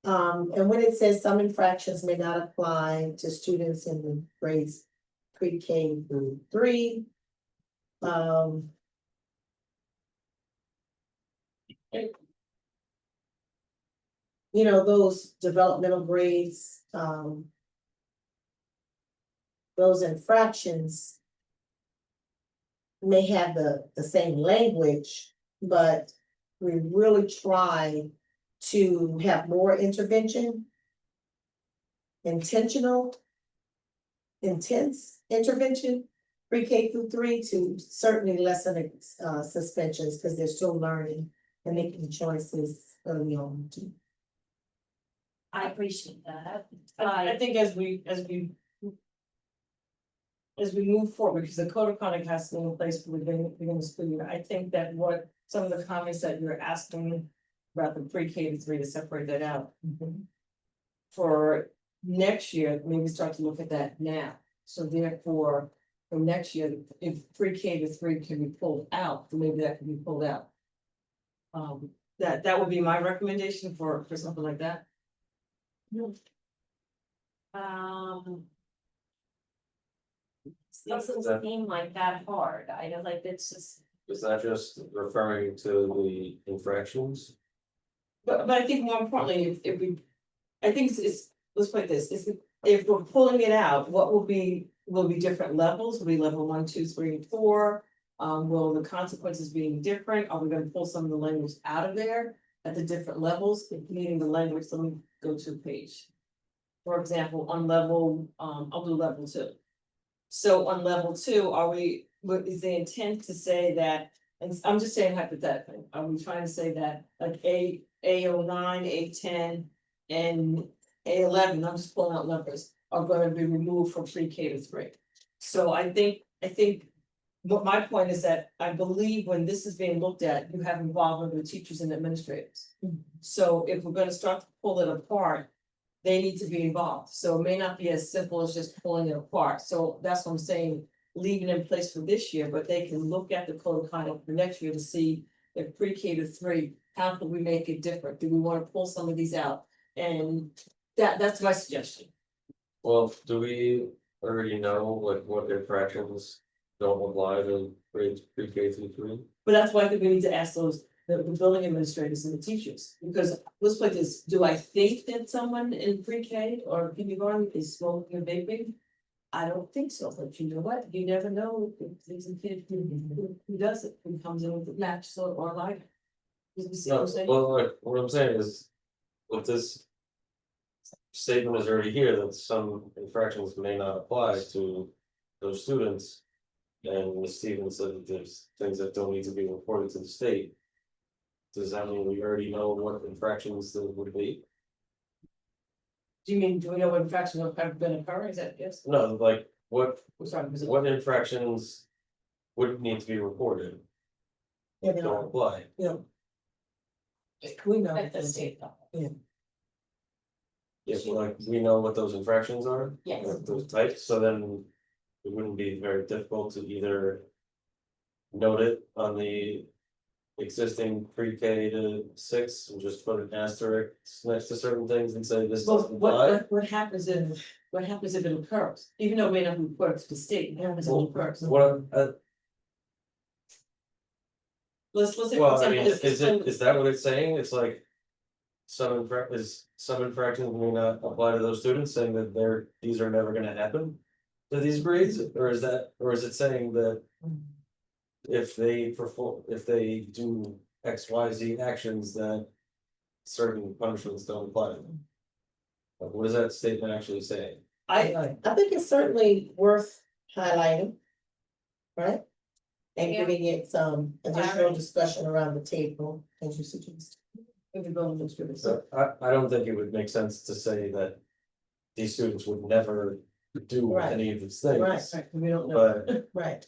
And when it says some infractions may not apply to students in the grades pre-K through 3. You know, those developmental grades, those infractions. May have the same language, but we really try to have more intervention. Intentional. Intense intervention, pre-K through 3 to certainly lessen suspensions, because they're still learning and making choices early on. I appreciate that. I think as we move forward, because the code of conduct has to be in place for the beginning of the school year, I think that what some of the comments that you're asking about the pre-K to 3 to separate that out. For next year, maybe start to look at that now, so therefore, for next year, if pre-K to 3 can be pulled out, then maybe that can be pulled out. That would be my recommendation for something like that. Doesn't seem like that hard, I know, like, it's just, Is that just referring to the infractions? But I think more importantly, if we, I think it's, let's put it this, if we're pulling it out, what will be different levels, will be level 1, 2, 3, and 4. Will the consequences being different, are we gonna pull some of the language out of there at the different levels, meaning the language, let me go to a page. For example, on level, I'll do level 2. So on level 2, what is the intent to say that, and I'm just saying hypothetically, are we trying to say that like A09, A10, and A11, I'm just pulling out numbers, are gonna be removed from pre-K to 3? So I think what my point is that I believe when this is being looked at, you have involvement with teachers and administrators. So if we're gonna start to pull it apart, they need to be involved, so it may not be as simple as just pulling it apart, so that's what I'm saying. Leave it in place for this year, but they can look at the code of conduct for next year to see if pre-K to 3, how can we make it different, do we wanna pull some of these out? And that's my suggestion. Well, do we already know like what infractions don't apply to grades pre-K through 3? But that's why I think we need to ask the building administrators and the teachers, because let's put this, do I think that someone in pre-K or kindergarten is smoking or vaping? I don't think so, but you know what, you never know, if there's a kid who does it, who comes in with a match or lighter. You see what No, I'm saying? well, like, what I'm saying is, with this. statement is already here that some infractions may not apply to those students. And Ms. Stevens said that there's things that don't need to be reported to the state. Does that mean we already know what infractions there would be? Do you mean, do we know what infractions have been occurring, is that, yes? No, like, what Sorry, was it- infractions would need to be reported, Yeah, they don't are. apply? We know. At the state level. Yeah, but like, we know what those infractions are? Yes. Like those types, so then it wouldn't be very difficult to either. Note it on the existing pre-K to 6 and just put an asterisk next to certain things and say this Well, doesn't apply. what happens if it occurs, even though it may not be reported to the state, what happens if it Well, occurs? What, Let's say, for well, I mean, example, is that what it's saying? It's like. Some infractions may not apply to those students, saying that these are never gonna happen. To these grades, or is it saying that? If they do X, Y, Z actions that. Certain punishments don't apply to them. Like, what is that statement actually saying? I think it's certainly worth highlighting. Right? And Yeah. giving it some additional discussion around the table, as you suggest. if we go into this, So I don't think it would make sense to say that. These students would never do Right. any of these things. Right. we don't know. But Right.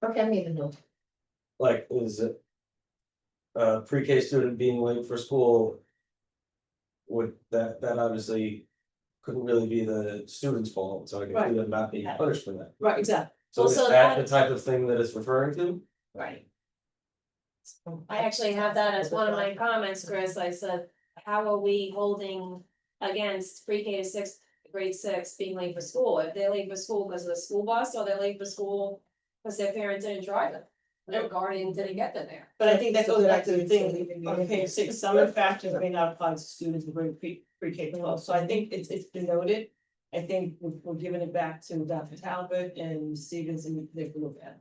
Okay, I need to know. like, is it? A pre-K student being late for school. Would that obviously couldn't really be the student's fault, so I can Right. see them not being punished for that. Right, exactly. So Well, is so that that- the type of thing that it's referring to? Right. I actually have that as one of my comments, Chris, I said, how are we holding against pre-K to 6th, grade 6 being late for school? If they're late for school because of the school bus, or they're late for school because their parent didn't drive them, their guardian didn't get them there. But I think that So goes good back to the idea, thing, so leaving on it page in. 6, some infractions may not apply to students in grade pre-K 12, so I think it's been noted. I think we're giving it back to Dr. Talbot and Stevens, and they can look at it.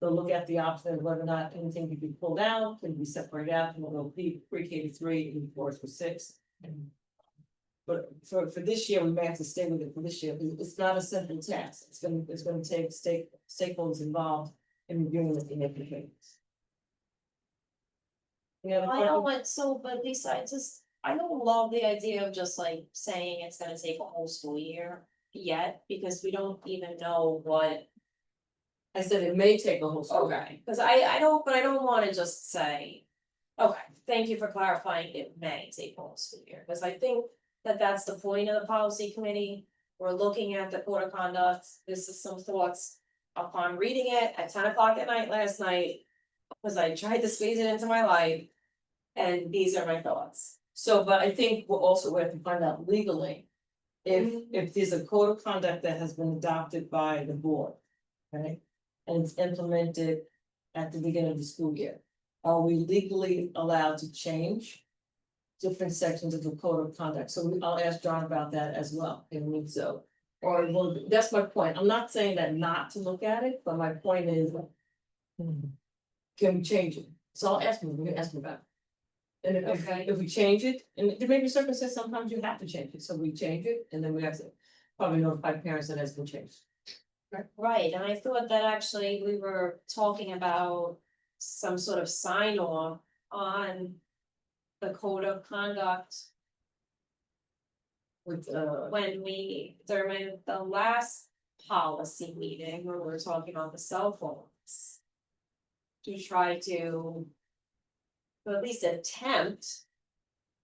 They'll look at the option of whether or not anything can be pulled out, can be separated out, and it'll be pre-K to 3 and 4 for 6. But for this year, we may have to stay with it for this year, because it's not a simple task, it's gonna take stakeholders involved in reviewing the implications. Any other I don't questions? want, so, but Lisa, I don't love the idea of just like saying it's gonna take a whole school year yet, because we don't even know what. I said it may take a whole. school year. Okay, cause I don't wanna just say, okay, thank you for clarifying, it may take a whole school year, cause I think that that's the point of the policy committee. We're looking at the code of conduct, this is some thoughts upon reading it at 10 o'clock at night last night. Cause I tried to squeeze it into my life, and these are my thoughts. So, but I think we'll also have to find out legally. Mhm. If there's a code of conduct that has been adopted by the board, right? And it's implemented at the beginning of the school year. Are we legally allowed to change? Different sections of the code of conduct, so I'll ask John about that as well, if we need so. Or, well, that's my point, I'm not saying that not to look at it, but my point is. Can we change it? So I'll ask him, we can ask him about it. And Okay. if we change it, and there may be circumstances, sometimes you have to change it, so we change it, and then we have to probably notify parents that it's been changed. Right, and I thought that actually we were talking about some sort of sign off on the code of conduct With during the last policy meeting where we were talking about the cell phones. To try to at least attempt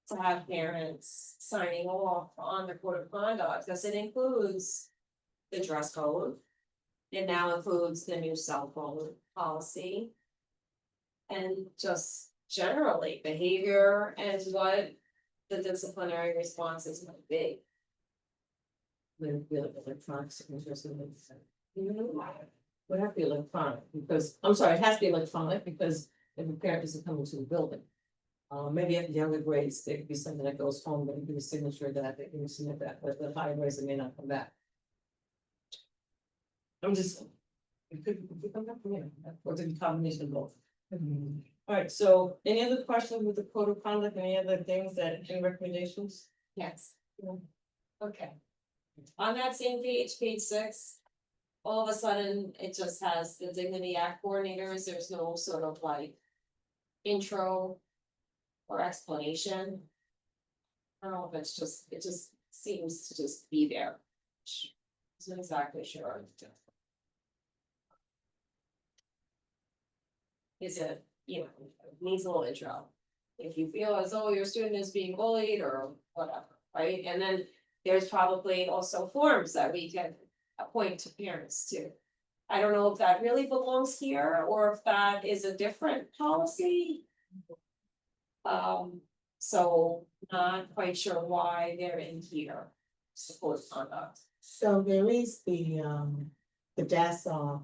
to have parents signing off on the code of conduct, because it includes the dress code. It now includes the new cell phone policy. And just generally behavior and what the disciplinary responses might be. Would be like electronic signatures and would have to be electronic, because, I'm sorry, it has to be electronic, because if a parent isn't coming to the building. Maybe at the younger grades, there could be something that goes home, but you give a signature that they can submit that, but the higher grades, it may not come back. I'm just, it could come back from here, or the combination of both. Alright, so any other questions with the code of conduct, any other things that, any recommendations? Yes. Okay. On that same page 6. All of a sudden, it just has the Dignity Act coordinators, there's no sort of like. Intro. Or explanation. I don't know if it's just, it just seems to just be there. Isn't exactly sure. Is it, needs a little intro. If you feel as though your student is being bullied or whatever, right? And then there's probably also forms that we can appoint to parents too. I don't know if that really belongs here or if that is a different policy. So not quite sure why they're in here. Support conduct. So there is the DASSA.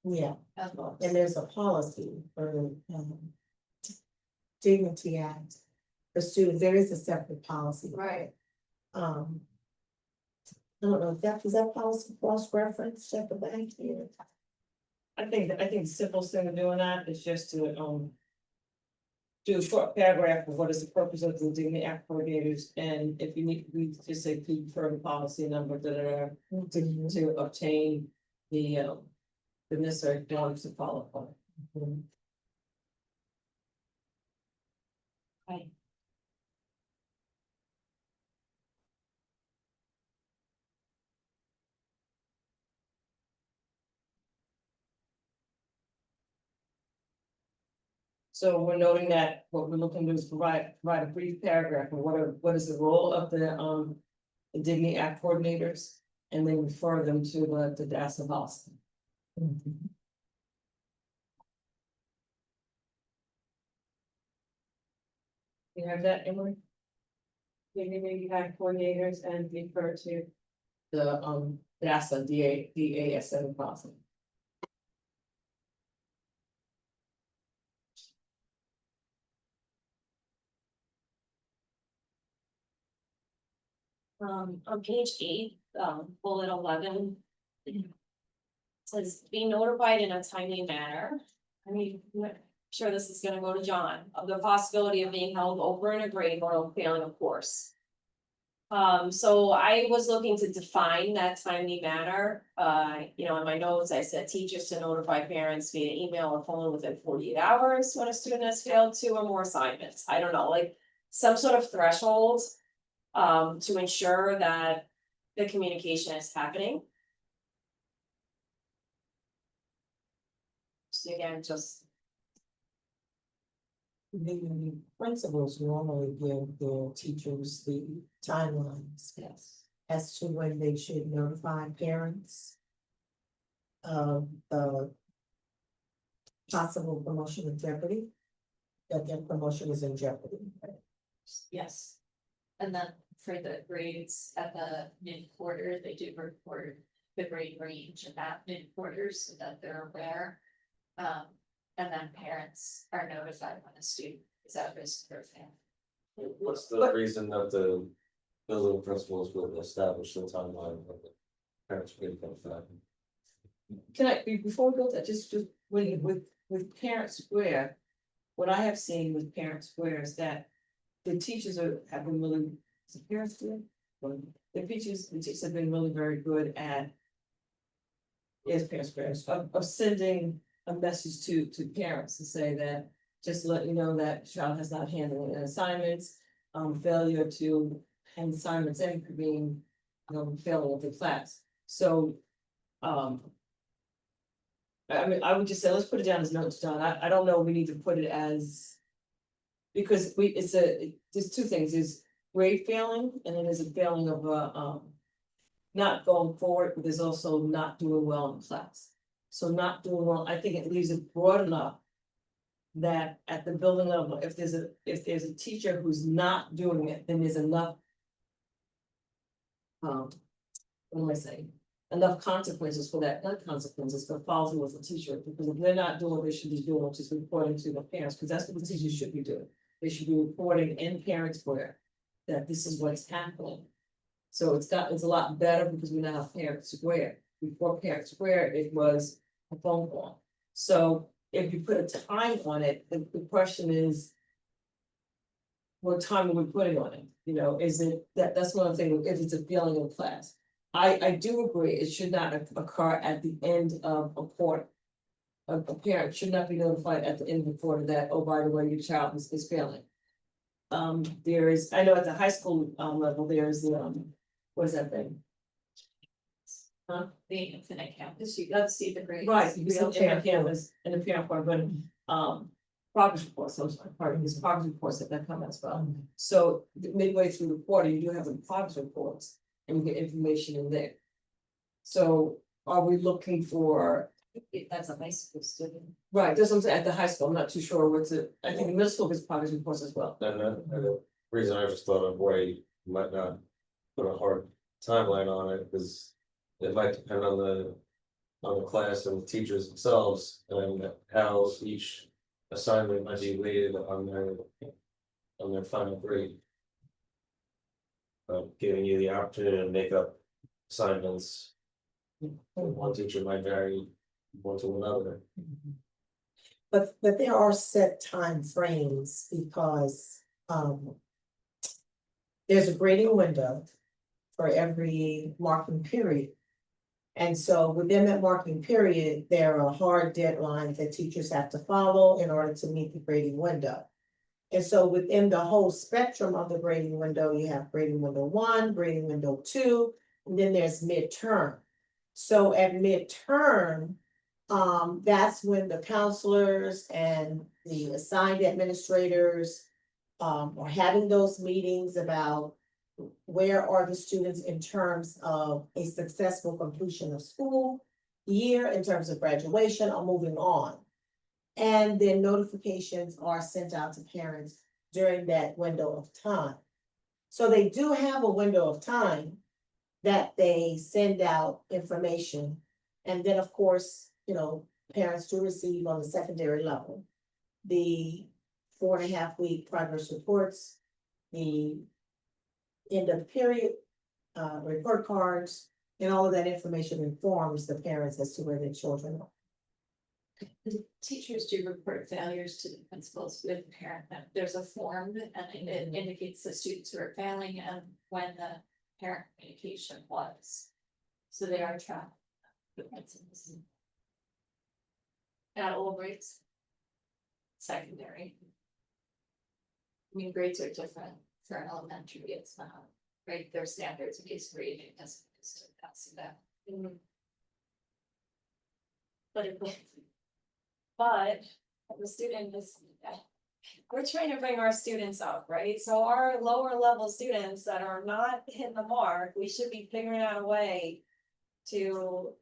Yeah, and there's a policy for Dignity Act. For students, there is a separate policy. Right. I don't know if that, is that policy cross-reference, check the bank here. I think the simplest thing of doing that is just to, do a short paragraph of what is the purpose of the Dignity Act coordinators, and if you need, we just say please refer to policy number, to obtain the necessary forms to follow upon. So we're noting that what we're looking to do is provide a brief paragraph of what is the role of the Dignity Act coordinators, and then refer them to the DASSA policy. You have that, Emily? Dignity Act coordinators and refer to the DASSA, DASM policy. On page 8, bullet 11. Says be notified in a timely manner. I mean, I'm sure this is gonna go to John, of the possibility of being held over in a grade or failing a course. So I was looking to define that timely manner, in my notes, I said teachers to notify parents via email or phone within 48 hours when a student has failed 2 or more assignments, I don't know, like. Some sort of threshold, to ensure that the communication is happening. So again, just, The principals normally give the teachers the timelines yes, as to when they should notify parents of the possible promotion of jeopardy, that their promotion is in jeopardy. Yes. And then for the grades at the mid-quarter, they do report the grade range at that mid-quarter so that they're aware. And then parents are notified when a student is at risk for fail. What's the reason that the building principals would establish the timeline of the parents being notified? Can I, before we go to that, just with Parent Square, what I have seen with Parent Square is that the teachers have been really, is it Parent Square? Well, the teachers have been really very good at. Yes, Parent Square, of sending a message to parents to say that, just to let you know that child has not handled an assignments, failure to hand assignments in for being, failing of the class, so. I mean, I would just say, let's put it down as notes, John, I don't know, we need to put it as. Because there's 2 things, there's grade failing, and then there's a failing of not going forward, but there's also not doing well in class. So not doing well, I think it leaves it broad enough. That at the building level, if there's a teacher who's not doing it, then there's enough. What am I saying? Enough consequences for that, not consequences, but follow with the teacher, because if they're not doing what they should be doing, which is reporting to the parents, because that's what the teachers should be doing. They should be reporting in Parent Square that this is what's happening. So it's a lot better because we now have Parent Square. Before Parent Square, it was a phone call. So if you put a time on it, the question is. What time are we putting on it, you know, is it, that's one thing, if it's a failing of class. I do agree, it should not occur at the end of a quarter. A parent should not be notified at the end of the quarter that, oh, by the way, your child is failing. There is, I know at the high school level, there's what is that thing? The infinite campus, you got to see the grades. Right, you Real see in the parent campus, in the parent part, but progress reports, those are part of these progress reports that come as well. So midway through the quarter, you do have the progress reports and you get information in there. So are we looking for, That's a high school student. right, that's what I'm saying, at the high school, I'm not too sure what's it, I think the middle school gets progress reports as well. And the reason I just thought of why you might not put a hard timeline on it, because it might depend on the class and the teachers themselves, and how each assignment might be weighted on their final grade. Giving you the opportunity to make up assignments. One teacher might vary one to another. But there are set time frames because, there's a grading window for every marking period. And so within that marking period, there are hard deadlines that teachers have to follow in order to meet the grading window. And so within the whole spectrum of the grading window, you have grading window 1, grading window 2, and then there's midterm. So at midterm, that's when the counselors and the assigned administrators are having those meetings about where are the students in terms of a successful completion of school year, in terms of graduation or moving on. And then notifications are sent out to parents during that window of time. So they do have a window of time that they send out information. And then, of course, you know, parents do receive on the secondary level the 4.5-week progress reports, the end of period report cards, and all of that information informs the parents as to where their children are. The teachers do report failures to the principals with parent, there's a form and it indicates the students who are failing and when the parent communication was. So they are tracked. The principals. At all grades. Secondary. I mean, grades are different for an elementary, it's not, right, their standards against grading as opposed to passing that. But the student is, we're trying to bring our students up, right? So our lower level students that are not hitting the mark, we should be figuring out a way to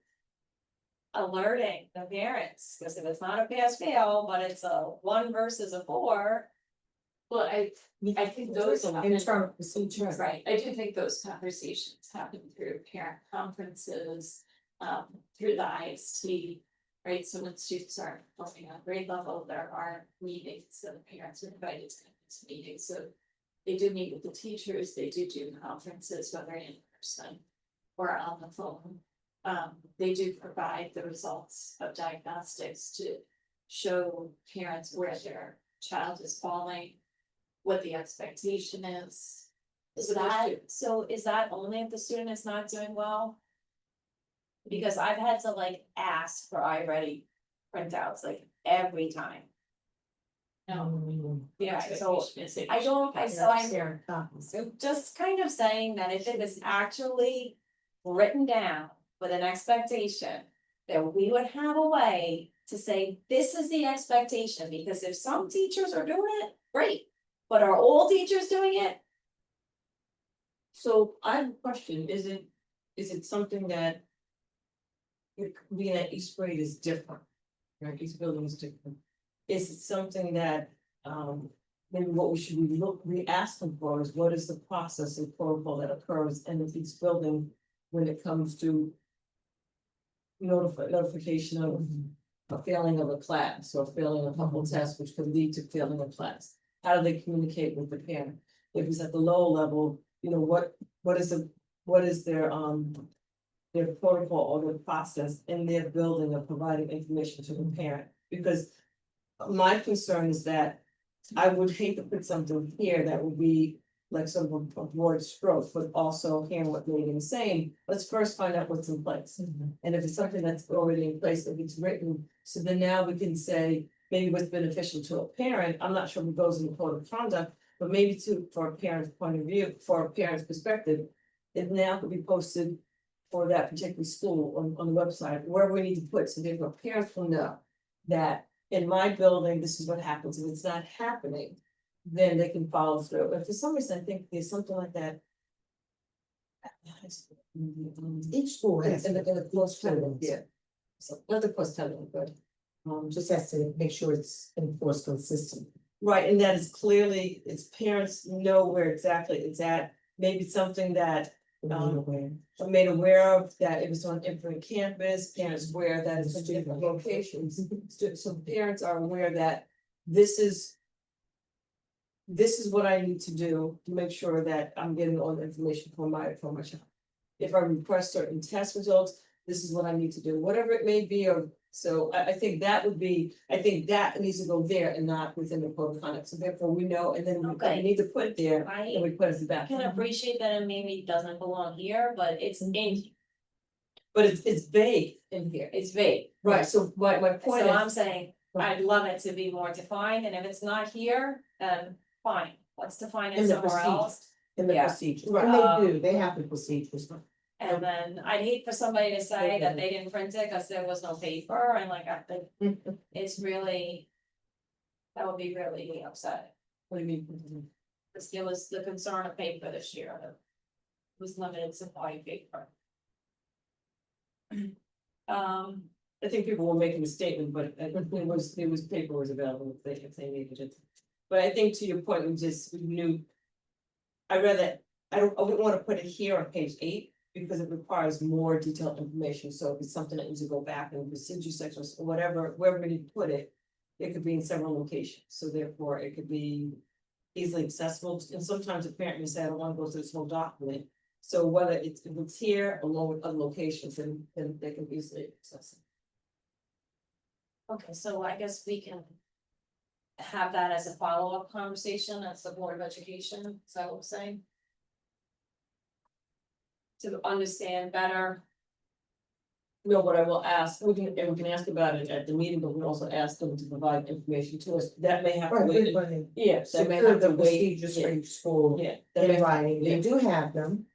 alerting the parents, because if it's not a pass fail, but it's a 1 versus a 4. Well, I think those internal procedures. right, I do think those conversations happen through parent conferences, through the IST. Right, so when students aren't performing on grade level, there are meetings, so the parents are invited to these meetings, so. They do meet with the teachers, they do conferences, whether in person or on the phone. They do provide the results of diagnostics to show parents where their child is falling. What the expectation is. Is that only if the student is not doing well? Because I've had to like ask for iReady printouts like every time. No, yeah, so I don't, so just kind of saying that if it was actually written down with an expectation. That we would have a way to say, this is the expectation, because if some teachers are doing it, great, but are all teachers doing it? So I have a question, is it something that? Being at each grade is different, right, each building is different. Is it something that, maybe what we should be asking for is what is the process and protocol that occurs in each building when it comes to. Notification of a failing of a class or failing a couple tests, which could lead to failing a class. How do they communicate with the parent? If it's at the lower level, you know, what is their their protocol or their process in their building of providing information to the parent, because. My concern is that I would hate to put something here that would be like sort of a broad stroke, but also hearing what Megan's saying, let's first find out what's in place. And if it's something that's already in place, if it's written, so then now we can say, maybe what's beneficial to a parent, I'm not sure what goes in the code of conduct. But maybe for a parent's point of view, for a parent's perspective, it now could be posted for that particular school on the website, where we need to put, so therefore parents will know that in my building, this is what happens. If it's not happening, then they can follow through. But for some reason, I think there's something like that. Each school has. In the close codes. yeah. So, not the close but, Just has to make sure it's enforced consistently. right, and that is clearly, its parents know where exactly it's at. Maybe something that are made aware of, that it was on different campus, parents aware that it's in different locations. So parents are aware that this is. This is what I need to do to make sure that I'm getting all the information for my child. If I request certain test results, this is what I need to do, whatever it may be, or, so I think that would be, I think that needs to go there and not within the code of conduct, so therefore we know, and then we Okay. need to put it there, and I we put it back. can appreciate that it maybe doesn't belong here, but it's in, But it's vague in here, it's vague. right, so my point So I'm is, saying, I'd love it to be more defined, and if it's not here, then fine, let's define it In the somewhere else. In the Yeah. procedures, Right. and they do, they have the procedures. And then I'd hate for somebody to say that they didn't print it because there was no paper, and like, I think it's really. That would be really upsetting, what do you mean? because there was the concern of paper this year, that was limited supply of paper. I think people were making a statement, but I think there was paper was available if they needed it. But I think to your point, we knew. I wouldn't wanna put it here on page 8, because it requires more detailed information, so if it's something that needs to go back in the procedure sections, or whatever, wherever we need to put it. It could be in several locations, so therefore it could be easily accessible, and sometimes a parent may say, I don't wanna go through this whole document. So whether if it's here along with other locations, then they can be easily accessible. Okay, so I guess we can. Have that as a follow-up conversation as the Board of Education, is that what I'm saying? To understand better, No, but I will ask, we can ask about it at the meeting, but we also ask them to provide information to us, that may have to wait. Yeah, that may Secure have to the wait, procedures for each school yeah, that may in have- writing, yeah. they do have them.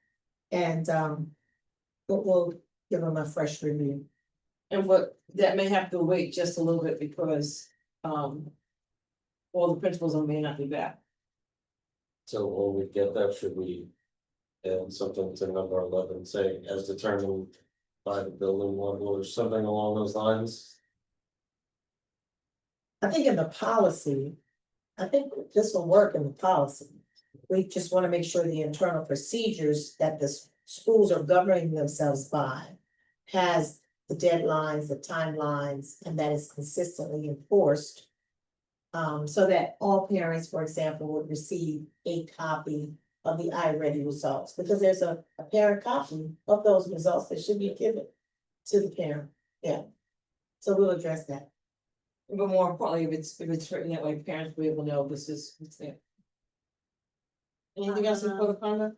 And but we'll give them a fresh review. And what, that may have to wait just a little bit because, all the principals may not be back. So when we get that, should we add something to number 11, saying as determined by the building level or something along those lines? I think in the policy, I think this will work in the policy. We just wanna make sure the internal procedures that the schools are governing themselves by. Has the deadlines, the timelines, and that is consistently enforced. So that all parents, for example, would receive a copy of the iReady results, because there's a parent copy of those results that should be given to the parent, yeah. So we'll address that. But more importantly, if it's written that way, parents will be able to know this is, what's there. Anything else in code of conduct?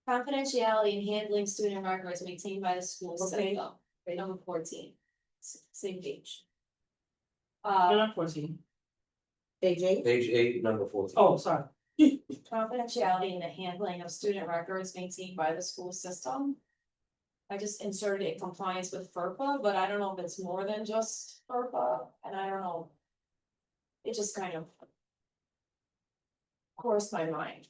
confidentiality in handling student records maintained by the school Okay. system, number 14, same page. Not 14. Page 8? Page 8, number 14. Oh, sorry. Confidentiality in the handling of student records maintained by the school system. I just inserted it compliance with FERPA, but I don't know if it's more than just FERPA, and I don't know. It just kind of. Crossed my mind,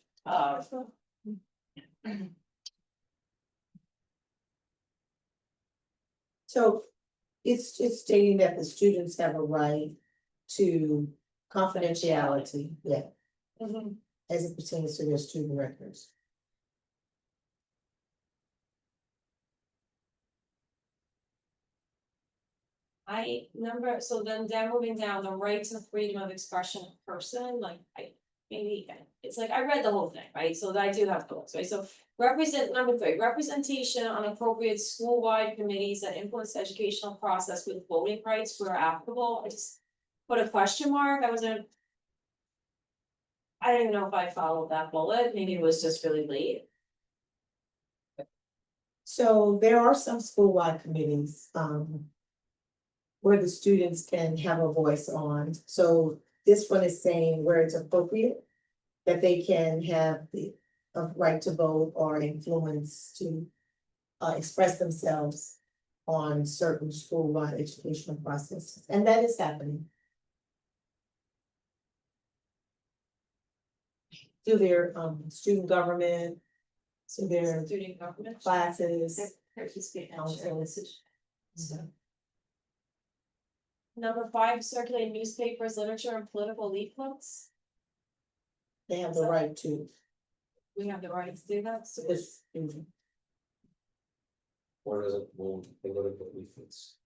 So it's stating that the students have a right to confidentiality, yeah, as it pertains to their student records. so then moving down, the right to freedom of expression of person, like, maybe, it's like, I read the whole thing, right, so I do have thoughts, right, so. Number 3, representation on appropriate school-wide committees that influence the educational process with voting rights where applicable, I just put a question mark, I wasn't. I don't even know if I followed that bullet, maybe it was just really late. So there are some school-wide committees, where the students can have a voice on, so this one is saying where it's appropriate. That they can have the, right to vote or influence to, express themselves on certain school-wide educational processes, and that is happening. Through their, student government, so their Student government. classes. Participate in councils. sharing decisions. Mhm. Number 5, circulate newspapers, literature, and political leaflets. They have the right to, We have the right to do that, so this, Or does it move political leaflets?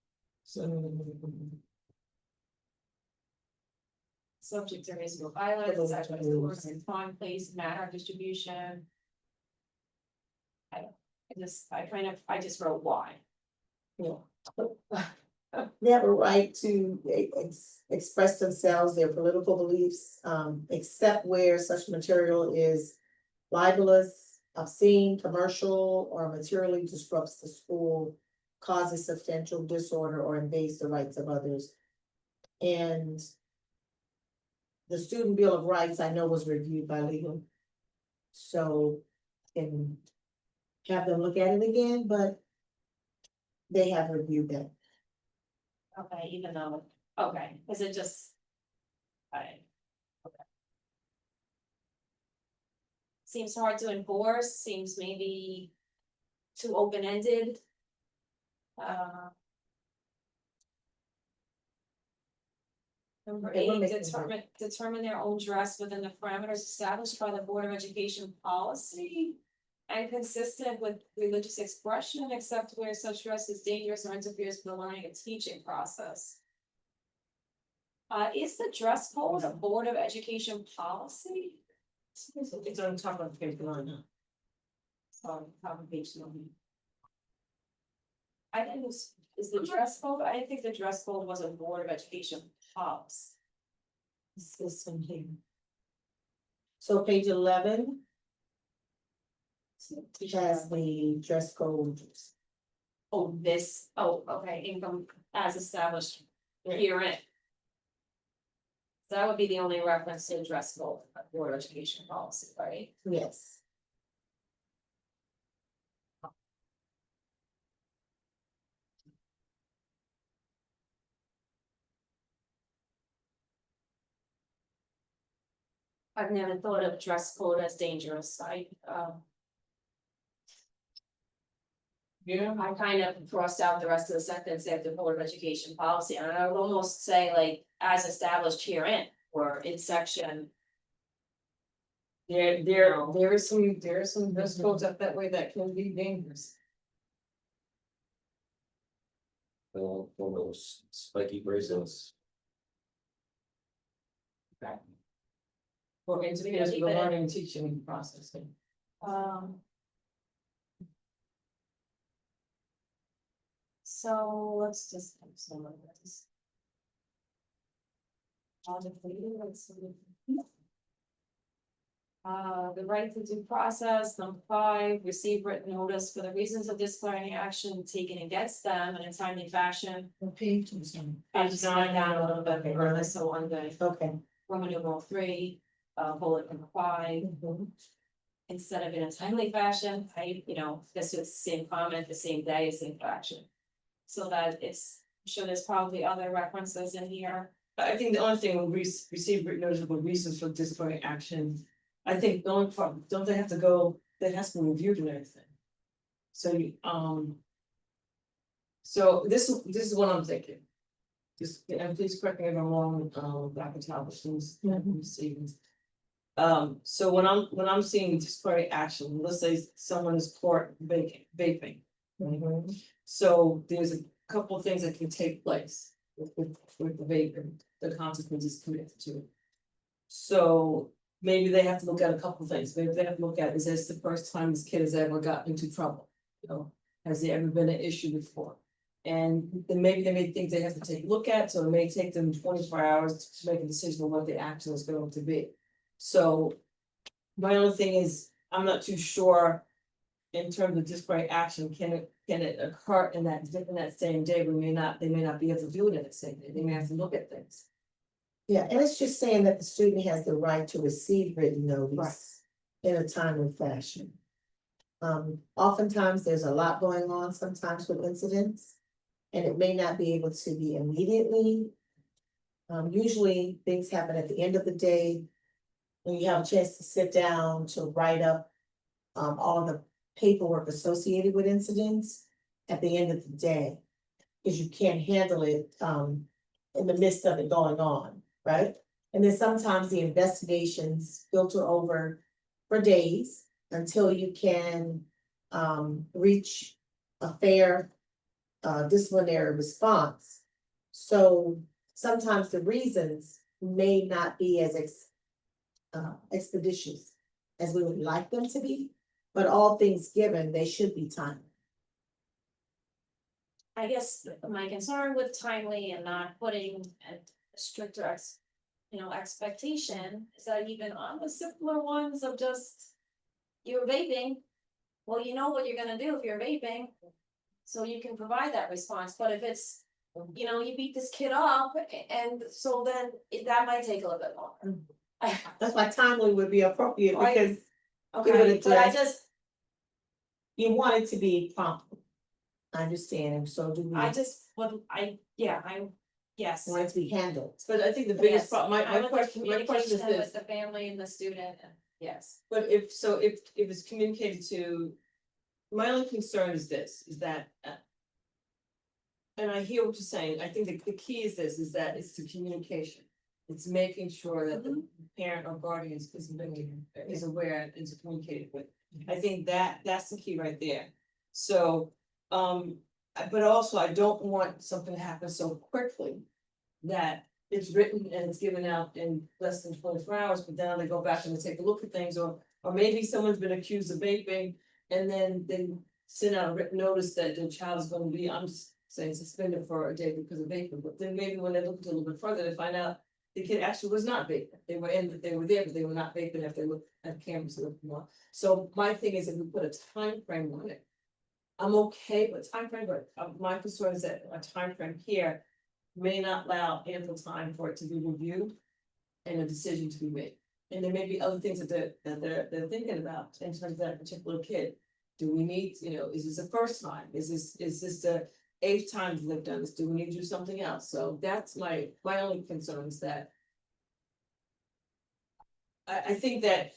subject to reasonable violence, such as course and time, place, matter, distribution. I just wrote why. they have a right to express themselves, their political beliefs, except where such material is libelous, obscene, commercial, or materially disrupts the school, causes substantial disorder, or invades the rights of others. And the Student Bill of Rights, I know, was reviewed by legal. So, can have them look at it again, but they have reviewed that. Okay, even though, okay, is it just? I. Okay. Seems hard to enforce, seems maybe too open-ended. Number Okay, we're 8, making determine their own dress within the parameters established by the Board of Education policy. And consistent with religious expression, except where such dress is dangerous or interferes with the learning and teaching process. Is the dress code a Board of Education policy? It's on top of page 9. Top of page 9. I didn't, is the dress code, I didn't think the dress code was a Board of Education policy. This one here. So page 11 has the dress code. Oh, this, oh, okay, income as established herein. So that would be the only reference to dress code, Board of Education policy, right? Yes. I've never thought of dress code as dangerous, Yeah. I kind of crossed out the rest of the sentence after Board of Education policy, and I would almost say like, as established herein, or in section. There is some dress codes up that way that can be dangerous. One of those spiky bracelets. Or interferes with the learning and teaching process. So let's just have some of this. The right to due process, number 5, receive written notice for the reasons of disciplinary action taken against them in a timely fashion. Page. I just slide down a little bit, or so on the Okay. Roman numeral 3, bullet number 5. Instead of in a timely fashion, this is the same comment, the same day, same action. So that it's, I'm sure there's probably other references in here. I think the only thing will receive written notice of reasons for disciplinary action. I think don't they have to go, that has to be reviewed and everything. So so this is what I'm thinking. Just, and please correct me if I'm wrong, Dr. Talbot, Stevens. So when I'm seeing disciplinary action, let's say someone is caught vaping. So there's a couple of things that can take place with the vaping, the consequences connected to it. So maybe they have to look at a couple things, maybe they have to look at, is this the first time this kid has ever gotten into trouble? You know, has there ever been an issue before? And then maybe they may think they have to take a look at, so it may take them 24 hours to make a decision on what the action is going to be. So. My only thing is, I'm not too sure. In terms of disparate action, can it occur in that same day, they may not be able to do it in the same day, they may have to look at things. Yeah, and it's just saying that the student has the right to receive written notice in a timely fashion. Oftentimes, there's a lot going on sometimes with incidents, and it may not be able to be immediately. Usually, things happen at the end of the day, when you have a chance to sit down to write up all the paperwork associated with incidents at the end of the day. Because you can't handle it in the midst of it going on, right? And then sometimes the investigations filter over for days until you can reach a fair disciplinary response. So sometimes the reasons may not be as expeditious as we would like them to be, but all things given, they should be timely. I guess my concern with timely and not putting a stricter expectation is that even on the simpler ones of just. You're vaping, well, you know what you're gonna do if you're vaping. So you can provide that response, but if it's, you beat this kid up, and so then that might take a little bit longer. That's why timely would be appropriate, Right. because Okay, but I address- just, you want it to be prompt. I understand, and so do we. yes. Want it to be handled. But I think the biggest Yes, problem, I my would question like is communication this, with the family and the student, and yes. but if it's communicated to. My only concern is this, is that. And I hear what you're saying, I think the key is this, is that it's the communication. It's making sure that the parent or guardian is aware and is communicated with. I think that's the key right there. So, but also I don't want something to happen so quickly. That it's written and it's given out in less than 24 hours, but then they go back and they take a look at things, or maybe someone's been accused of vaping. And then they send out a written notice that the child is gonna be, I'm just saying, suspended for a day because of vaping, but then maybe when they look a little bit further, they find out. The kid actually was not vaping, they were there, but they were not vaping if they looked at cameras a little more. So my thing is, if we put a time frame on it. I'm okay with time frame, but my concern is that a time frame here may not allow ample time for it to be reviewed. And a decision to be made, and there may be other things that they're thinking about in terms of that particular kid. Do we need, is this the first time, is this the 8th time they've done this, do we need to do something else, so that's my only concern is that. I think that.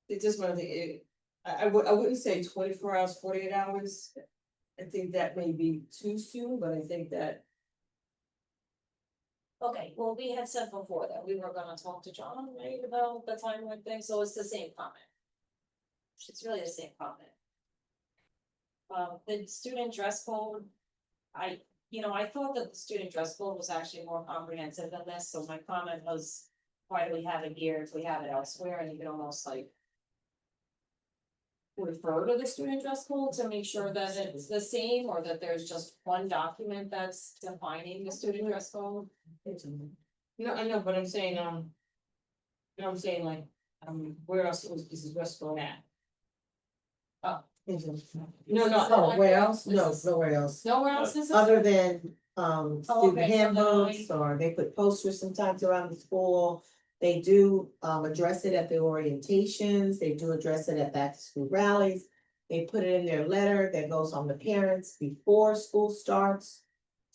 It just one of the, I wouldn't say 24 hours, 48 hours. I think that may be too soon, but I think that. Okay, well, we had said before that we were gonna talk to John, right, about the timeline thing, so it's the same comment. It's really the same comment. The student dress code. I thought that the student dress code was actually more comprehensive than this, so my comment was, why do we have it here if we have it elsewhere, and you can almost like. Refer to the student dress code to make sure that it's the same, or that there's just one document that's defining the student dress code. No, I know, but I'm saying, I'm saying like, where else is this restaurant at? No, Oh, where else? No, nowhere else. Nowhere else is it? Other than okay, student so then handbooks, or they put posters sometimes around the school. They do address it at the orientations, they do address it at back to school rallies. They put it in their letter that goes on the parents before school starts.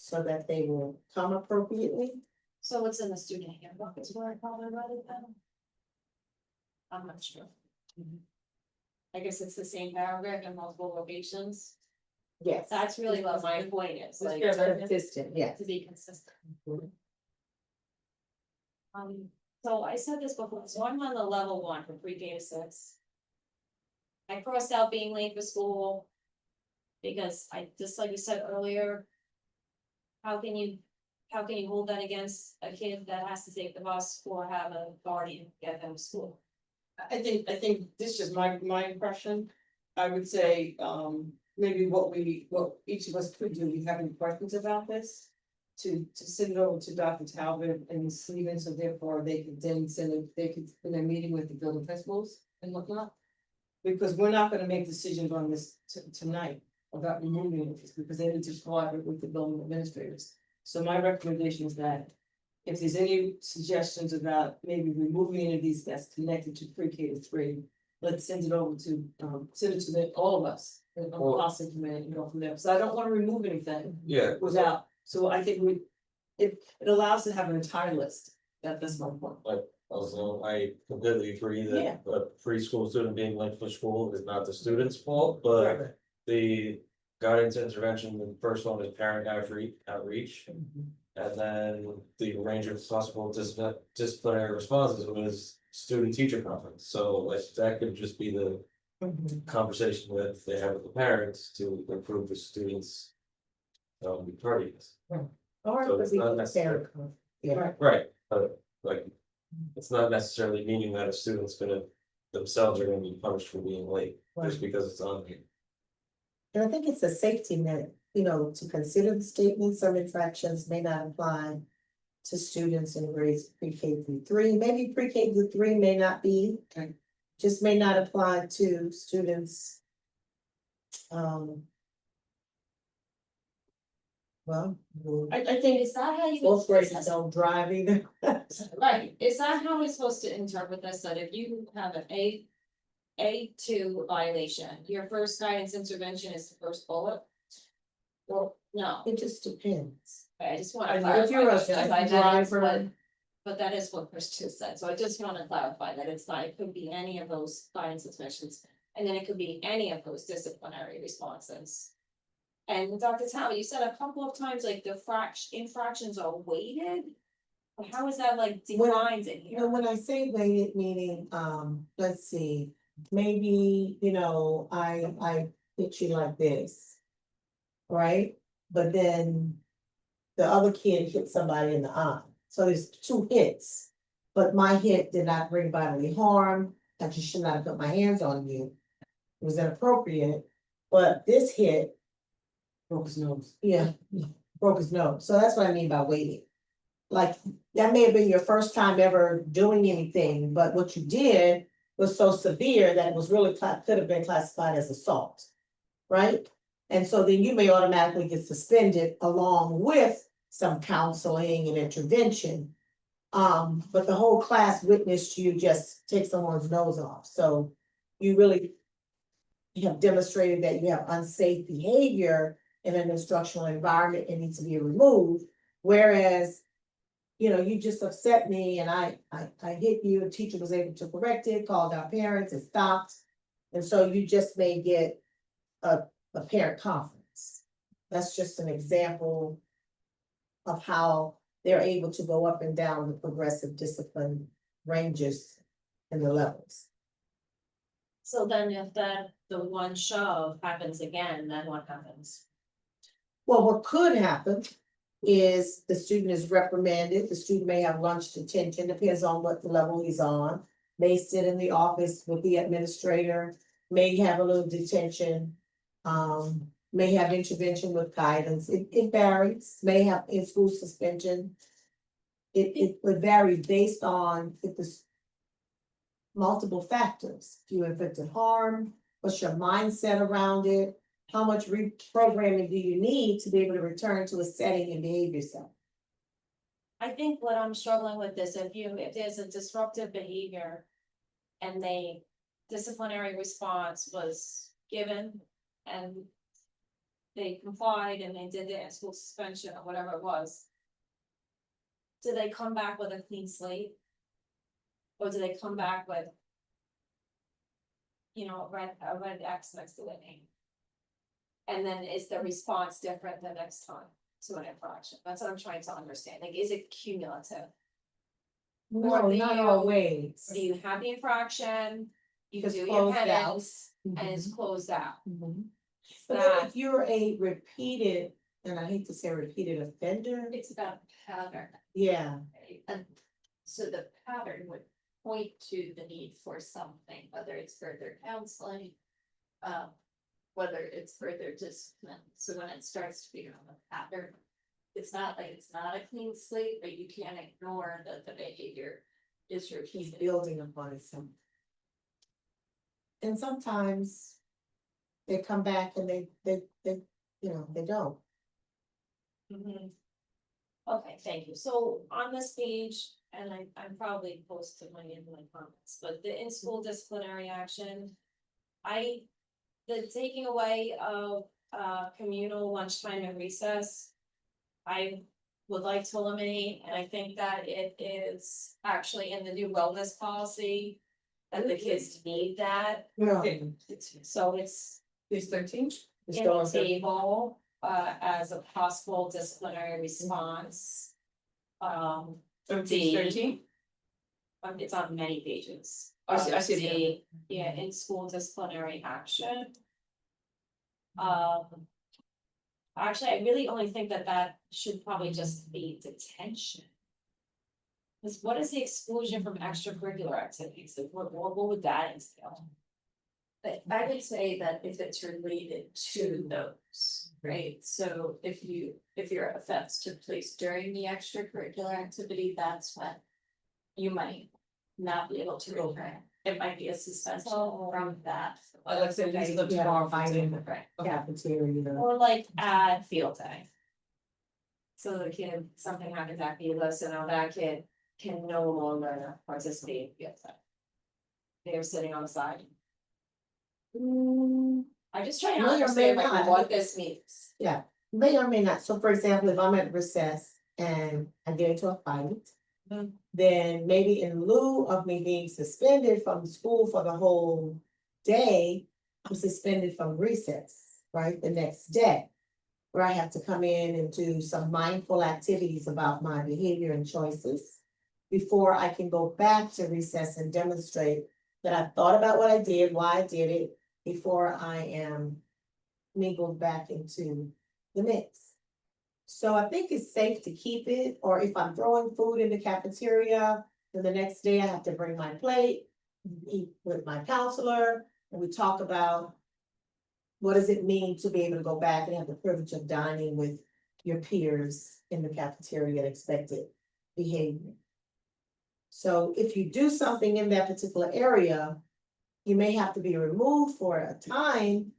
So that they will come appropriately. So it's in the student handbook is where I probably read it then. I'm not sure. I guess it's the same paragraph in multiple locations. Yes. That's really what my point is, like, Consistent, yes. to be consistent. So I said this before, so I'm on the level 1 for pre-K to 6. I crossed out being late for school. Because just like we said earlier. How can you how can you hold that against a kid that has to take the bus or have a guardian get them to school? I think this is my impression. I would say, maybe what each of us could do, we have any questions about this? To send it over to Dr. Talbot and Stephen, so therefore they could then send it, they could, in their meeting with the building principals and whatnot. Because we're not gonna make decisions on this tonight about removing it, because they need to collaborate with the building administrators. So my recommendation is that if there's any suggestions about maybe removing any of these that's connected to pre-K to 3, let's send it over to, all of us. And Well- policy committee and go from there, so I don't wanna remove anything Yeah, without, so I think it allows to have an entire list, that's my point. also, I completely agree Yeah. that a preschool student being late for school is not the student's fault, but Right. the guidance intervention, the first one is parent outreach. Mhm. And then the range of possible disciplinary responses was student teacher conference, so like that could just be the Mhm. conversation that they have with the parents to improve the students. Tardiness, Or So it it's could be not a necessary. parent con- yeah, Right. right, but like. It's not necessarily meaning that a student's gonna, themselves are gonna be punished for being late, just because it's on here. and I think it's a safety net, you know, to consider the statement, some infractions may not apply. To students in grades pre-K through 3, maybe pre-K through 3 may not be. Okay. Just may not apply to students. Well, I think Is that how you? both grades don't drive either. Right, is that how we're supposed to interpret this, that if you have an A2 violation, your first guidance intervention is the first bullet? Well, no, It just depends. I just wanna If clarify. you're a because student that is driver- what- But that is what Chris just said, so I just wanna clarify that it's not, it could be any of those guidance interventions, and then it could be any of those disciplinary responses. And Dr. Talbot, you said a couple of times, like the infractions are weighted? How is that like When- defined in You know, here? when I say weighted, meaning, let's see, maybe, you know, I hit you like this. Right, but then the other kid hit somebody in the eye, so there's 2 hits. But my hit did not bring bodily harm, I just should not have put my hands on you. It was inappropriate, but this hit, broke his nose. yeah, broke his nose, so that's what I mean by weighted. Like, that may have been your first time ever doing anything, but what you did was so severe that it was really could have been classified as assault. Right? And so then you may automatically get suspended along with some counseling and intervention. But the whole class witnessed you just take someone's nose off, so you really. You have demonstrated that you have unsafe behavior in an instructional environment and needs to be removed, whereas. You know, you just upset me and I hit you, a teacher was able to correct it, called our parents, it stopped. And so you just may get a parent conference. That's just an example of how they're able to go up and down the progressive discipline ranges and the levels. So then if the one shove happens again, then what happens? Well, what could happen is the student is reprimanded, the student may have lunch detention, depends on what the level he's on. May sit in the office with the administrator, may have a little detention. May have intervention with guidance, it varies, may have in-school suspension. It would vary based on if there's multiple factors, if you inflicted harm, what's your mindset around it? How much reprogramming do you need to be able to return to a setting and behave yourself? I think what I'm struggling with is if there's a disruptive behavior. And disciplinary response was given and. They complied and they did their school suspension or whatever it was. Do they come back with a clean slate? Or do they come back with? You know, a red X next to their name? And then is the response different the next time to an infraction? That's what I'm trying to understand, like, is it cumulative? No, Or do not you- always. Or do you have the infraction? You It's do your closed out. penance and it's closed out. Mhm. But then That- if you're a repeated and I hate to say repeated offender, It's about pattern, yeah, right? And so the pattern would point to the need for something, whether it's further counseling. Whether it's further discipline, so when it starts to become a pattern. It's not like it's not a clean slate, but you can't ignore that the behavior is he's repeated. building upon itself. And sometimes they come back and they, you know, they don't. Mhm. Okay, thank you. So on this page, and I'm probably close to my comments, but the in-school disciplinary action. The taking away of communal lunchtime and recess. I would like to eliminate, and I think that it is actually in the new wellness policy. That the kids need that, Yeah. so it's Page 13? It's in going the to- table, as a possible disciplinary response. Page D. 13? It's on many pages. I see it, D, yeah, in school disciplinary action. Actually, I really only think that should probably just be detention. Cause what is the exclusion from extracurricular activities? Like, what would that entail? But I would say that if it's related to those, right, so if your offense took place during the extracurricular activity, that's when. You might not be able to return, it might be a suspension from that. I like saying these are the Yeah, tomorrow fighting. fighting. Right. Cafeteria. Or like at field day. So the kid, something happens at field day, so now that kid can no longer participate in field day. They're sitting on the side. I just try to May or may understand like not. what this means. May or may not, so for example, if I'm at recess and I get into a fight. Mhm. Then maybe in lieu of me being suspended from school for the whole day, I'm suspended from recess, right, the next day. Where I have to come in and do some mindful activities about my behavior and choices. Before I can go back to recess and demonstrate that I've thought about what I did, why I did it, before I am mingled back into the mix. So I think it's safe to keep it, or if I'm throwing food in the cafeteria, then the next day I have to bring my plate, eat with my counselor, and we talk about what does it mean to be able to go back and have the privilege of dining with your peers in the cafeteria and expected behavior. So if you do something in that particular area, you may have to be removed for a time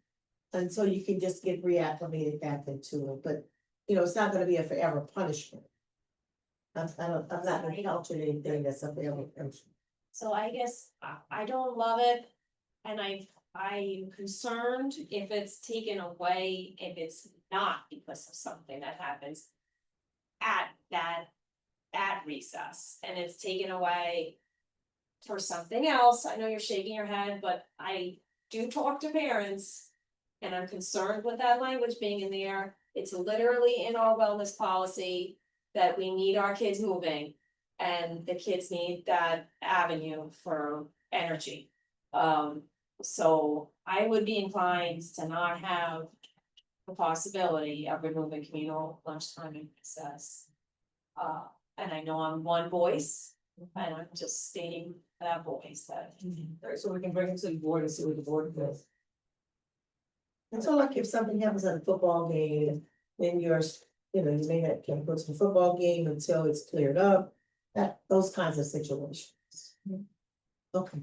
until you can just get reacclimated back into it, but you know, it's not gonna be a forever punishment. I'm not encountering anything that's a forever punishment. So I guess I don't love it, and I'm concerned if it's taken away, if it's not because of something that happens. At recess, and it's taken away. For something else, I know you're shaking your head, but I do talk to parents. And I'm concerned with that language being in there, it's literally in our wellness policy that we need our kids moving. And the kids need that avenue for energy. So I would be inclined to not have the possibility of removing communal lunchtime and recess. And I know I'm one voice, and I'm just stating that voice that. Alright, so we can bring it to the board and see what the board does. And so like if something happens at a football game, then you're, you know, you may not can't go to the football game until it's cleared up. Those kinds of situations. Okay.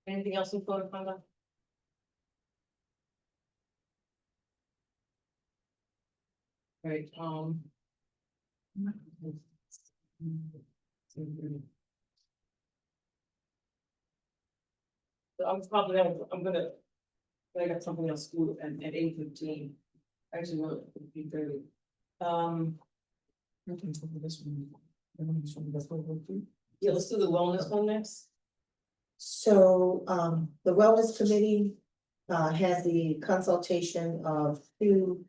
Anything else in code of conduct? Right, So I got something else school at 8:15. Actually, no, it'd be 30. I can tell you this one. This one, that's one, too. Yeah, let's do the wellness one next. So, the wellness committee, had the consultation of two,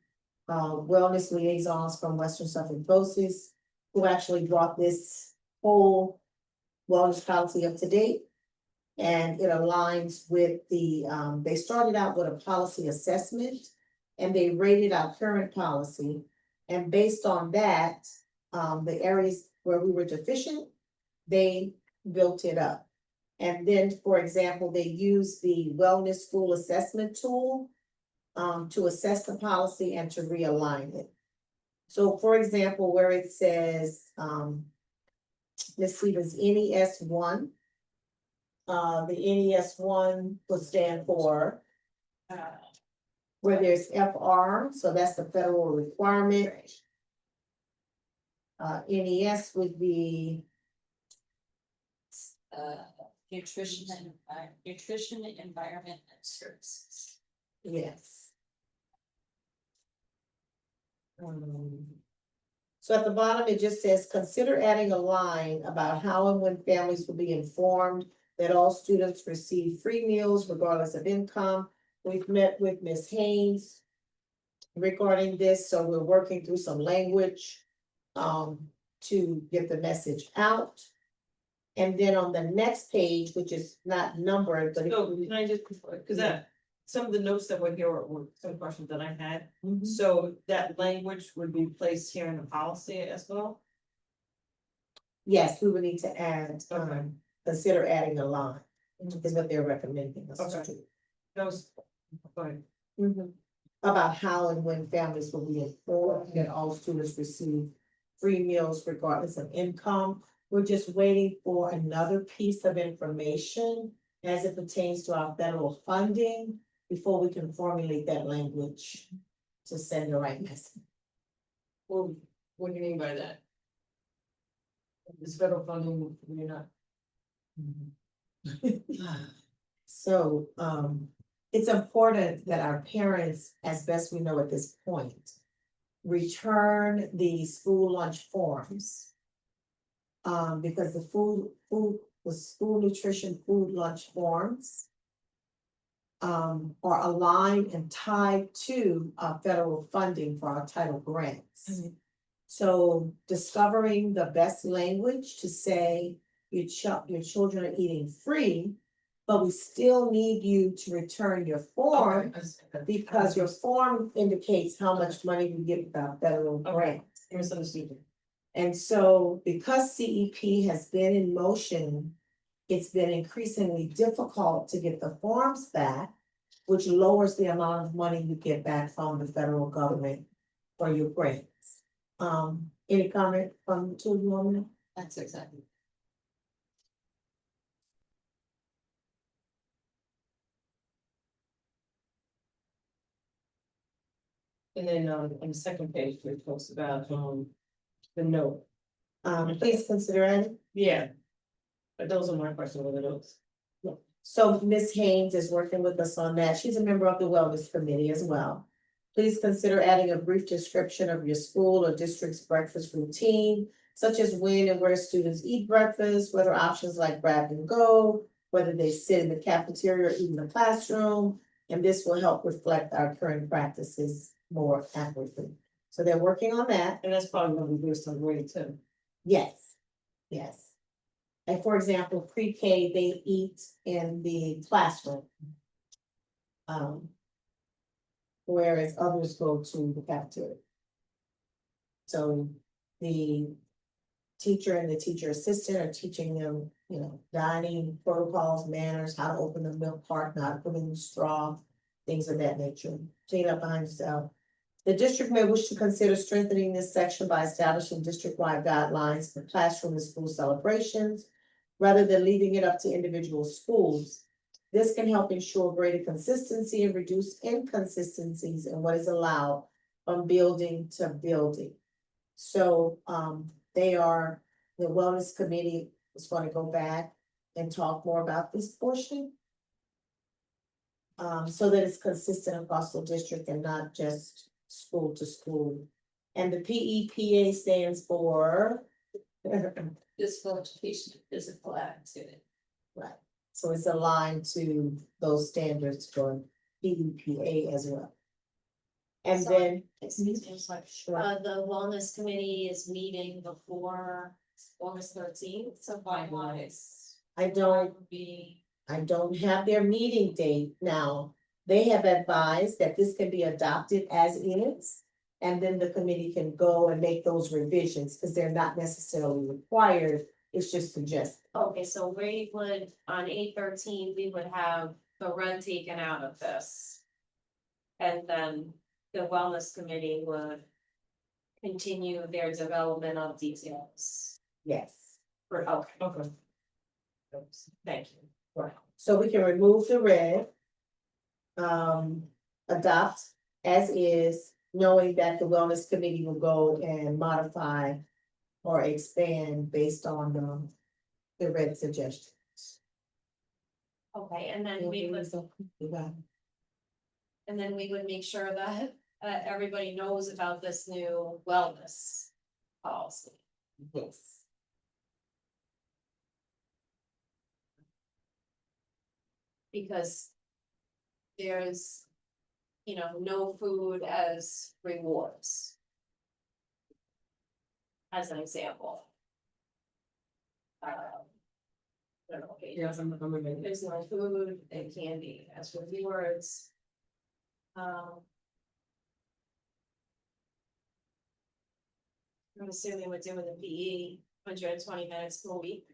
wellness liaisons from Western Suffolk BOCES, who actually brought this whole wellness policy up to date. And it aligns with the, they started out with a policy assessment, and they rated our current policy. And based on that, the areas where we were deficient, they built it up. And then, for example, they use the wellness school assessment tool to assess the policy and to realign it. So for example, where it says, let's see, there's NES one. The NES one would stand for, where there's FR, so that's the federal requirement. NES would be, Nutrition and environment and services. yes. So at the bottom, it just says, consider adding a line about how and when families will be informed that all students receive free meals regardless of income. We've met with Ms. Haynes regarding this, so we're working through some language to get the message out. And then on the next page, which is not numbered, but. So can I just, because that, some of the notes that were here were some questions that I had. Mhm. So that language would be placed here in the policy as well? Yes, we would need to add, Okay. consider adding a line, is what they're recommending us to Okay. do. Those, go ahead. About how and when families will be informed that all students receive free meals regardless of income. We're just waiting for another piece of information as it pertains to our federal funding before we can formulate that language to send the right message. Well, what do you mean by that? This federal funding, you're not. So, it's important that our parents, as best we know at this point, return the school lunch forms. Because the the school nutrition food lunch forms are aligned and tied to federal funding for our title grants. So discovering the best language to say your children are eating free, but we still need you to return your form because your form indicates how much money you get about federal grant. Misunderstood. And so because CEP has been in motion, it's been increasingly difficult to get the forms back, which lowers the amount of money you get back from the federal government for your grants. Any comment from the two of you on that? That's exactly. And then on the second page, it talks about the note. Please consider it. Yeah. But those are my questions with the notes. So Ms. Haynes is working with us on that. She's a member of the Wellness Committee as well. Please consider adding a brief description of your school or district's breakfast routine, such as when and where students eat breakfast, whether options like grab and go, whether they sit in the cafeteria or eat in the classroom, and this will help reflect our current practices more accurately. So they're working on that. And that's probably gonna be based on grade too. Yes, yes. Like, for example, pre-K, they eat in the classroom. Whereas others go to the cafeteria. So the teacher and the teacher assistant are teaching them, dining protocols, manners, how to open the milk carton, how to put in the straw, things of that nature. Clean up behind yourself. The district may wish to consider strengthening this section by establishing district-wide guidelines for classroom and school celebrations, rather than leaving it up to individual schools. This can help ensure greater consistency and reduce inconsistencies in what is allowed from building to building. So, the wellness committee is going to go back and talk more about this portion. So that it's consistent across the district and not just school to school. And the PEPA stands for. Physical education and physical activity. Right, So it's aligned to those standards for PDPA as well. And So- then, Excuse me, I'm sorry. The wellness committee is meeting before August 13th, so by wise. I don't Be, have their meeting date now. They have advised that this can be adopted as is. And then the committee can go and make those revisions, because they're not necessarily required, it's just suggested. okay, so we would, on 8/13, we would have the red taken out of this. And then the wellness committee would continue their development of details. Yes. For, okay, Okay. thank you. Right, so we can remove the red. Adopt as is, knowing that the wellness committee will go and modify. Or expand based on the red suggestions. Okay, and then we would, and then we would make sure that everybody knows about this new wellness policy. Yes. Because there's, no food as rewards. As an example. I don't know, Yes, I'm remembering. there's no food and candy as rewards. I'm assuming we're doing the PE 120 minutes per week.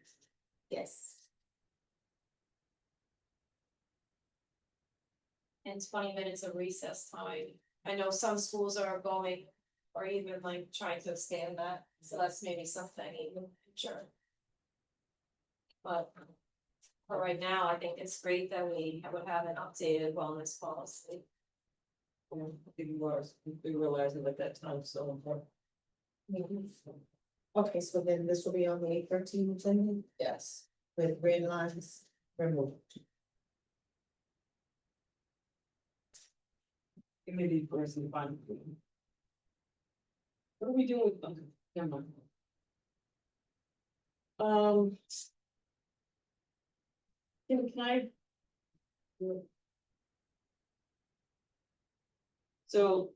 Yes. And 20 minutes of recess time. I know some schools are going, or even like trying to expand that, so that's maybe something even future. But for right now, I think it's great that we would have an updated wellness policy. We realized it at that time, so important. Okay, so then this will be on the 8/13 agenda Yes. with red lines removed. Committee person fund. What are we doing with them? Never mind. Can I? So.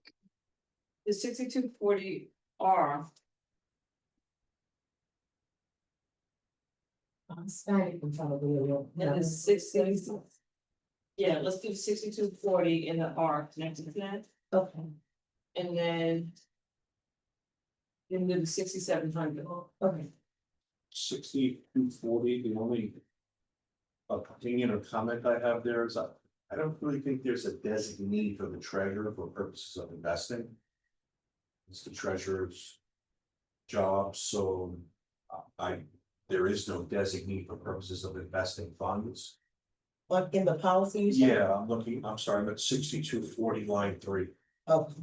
The 6240R, Static and probably a little. and the 60. Yeah, let's do 6240 in the R connected to that, Okay, and then. And then 6700. okay, 6240, the only opinion or comment I have there is I don't really think there's a designee for the treasurer for purposes of investing. It's the treasurer's job, so there is no designee for purposes of investing funds. but in the policy you said? Yeah, I'm sorry, but 6240 line 3. Okay.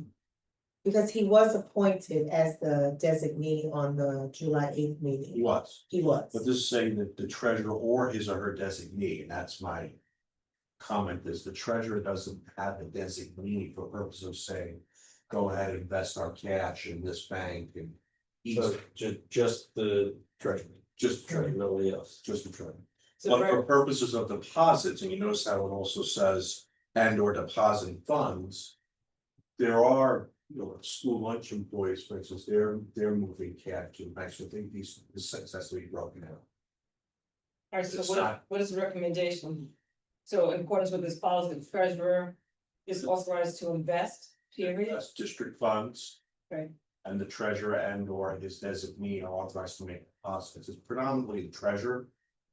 Because he was appointed as the designee on the July 8th meeting. He was, He was. but this is saying that the treasurer or his or her designee, and that's my comment, is the treasurer doesn't have a designee for purpose of saying, go ahead and invest our cash in this bank and So just the treasurer, just the treasurer, nobody else. just the treasurer. So But right, for purposes of deposits, and you notice how it also says and or depositing funds. There are, school lunch employees, for instance, they're moving cash to the bank, so I think this has to be broken out. alright, so It's what not- what is the recommendation? So in accordance with this policy, the treasurer is authorized to invest, period. That's district funds. Right. And the treasurer and or his designee are authorized to make deposits. It's predominantly the treasurer,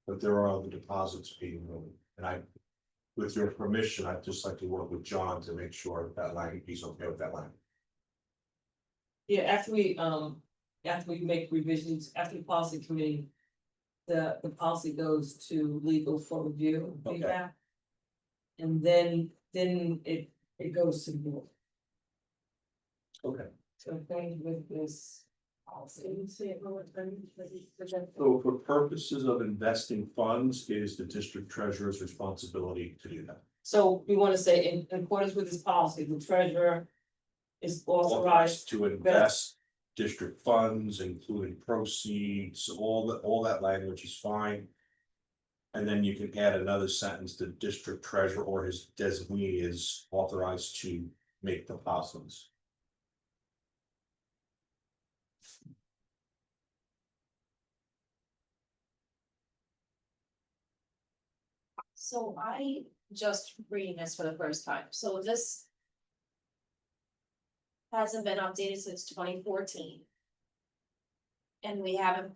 but there are other deposits being made. And with your permission, I'd just like to work with John to make sure that language, he's okay with that language. Yeah, after we make revisions, after the policy committee. The policy goes to legal for review and Okay. feedback. And then it goes to the board. Okay. So thank you with this policy. So for purposes of investing funds, it is the district treasurer's responsibility to do that. So we wanna say in accordance with this policy, the treasurer is authorized. Authorized to invest district funds, including proceeds, all that language is fine. And then you can add another sentence, the district treasurer or his designee is authorized to make deposits. So I just reading this for the first time, so this. Hasn't been updated since 2014. And we haven't.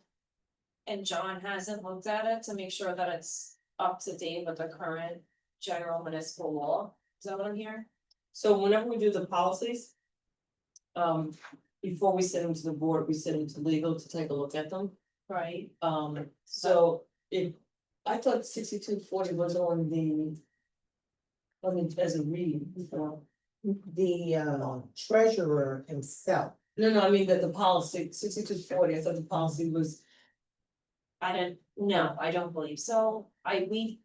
And John hasn't looked at it to make sure that it's up to date with the current general municipal law, is that what I'm hearing? So whenever we do the policies. Before we send them to the board, we send them to legal to take a look at them. Right. So if, I thought 6240 was on the. On the, as a read before. The treasurer himself, No, I mean that the policy, 6240, I thought the policy was. I didn't, no, I don't believe so, we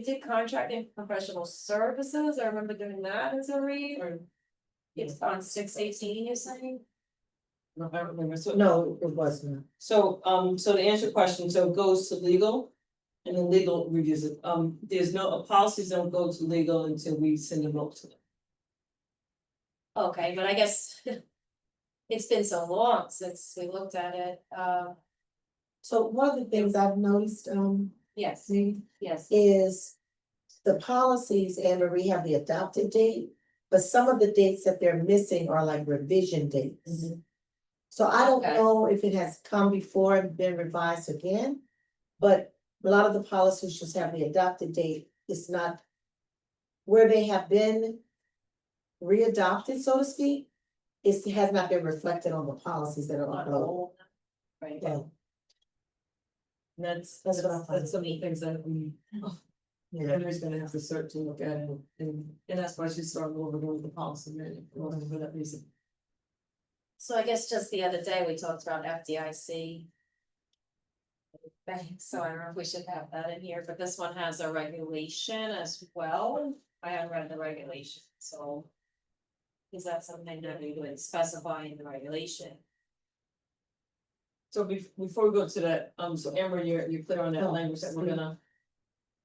did contracting professional services, I remember doing that as a read, or. It's on 618, you're saying? No, I don't remember, so. no, it wasn't. So, so to answer your question, so it goes to legal. And then legal reviews it, there's no, policies don't go to legal until we send them up to them. Okay, but I guess. It's been so long since we looked at it, So one of the things I've noticed, yes, yes, is the policies, Anne Marie, have the adopted date, but some of the dates that they're missing are like revision dates. So I don't Okay. know if it has come before and been revised again, but a lot of the policies just have the adopted date, it's not where they have been readopted, so to speak, it has not been reflected on the policies that are on uploaded. hold. Right. Yeah, And that's That's what I find. that's some of the things that we, yeah. Henry's gonna have to search to look at it, and that's why she's starting over with the policy, manual, for that reason. So I guess just the other day, we talked about FDIC. Banks, so I don't know if we should have that in here, but this one has a regulation as well, I haven't read the regulation, so. Is that something that we would specify in the regulation? So before we go to that, so Amber, you're clear on that Oh, language that we're gonna.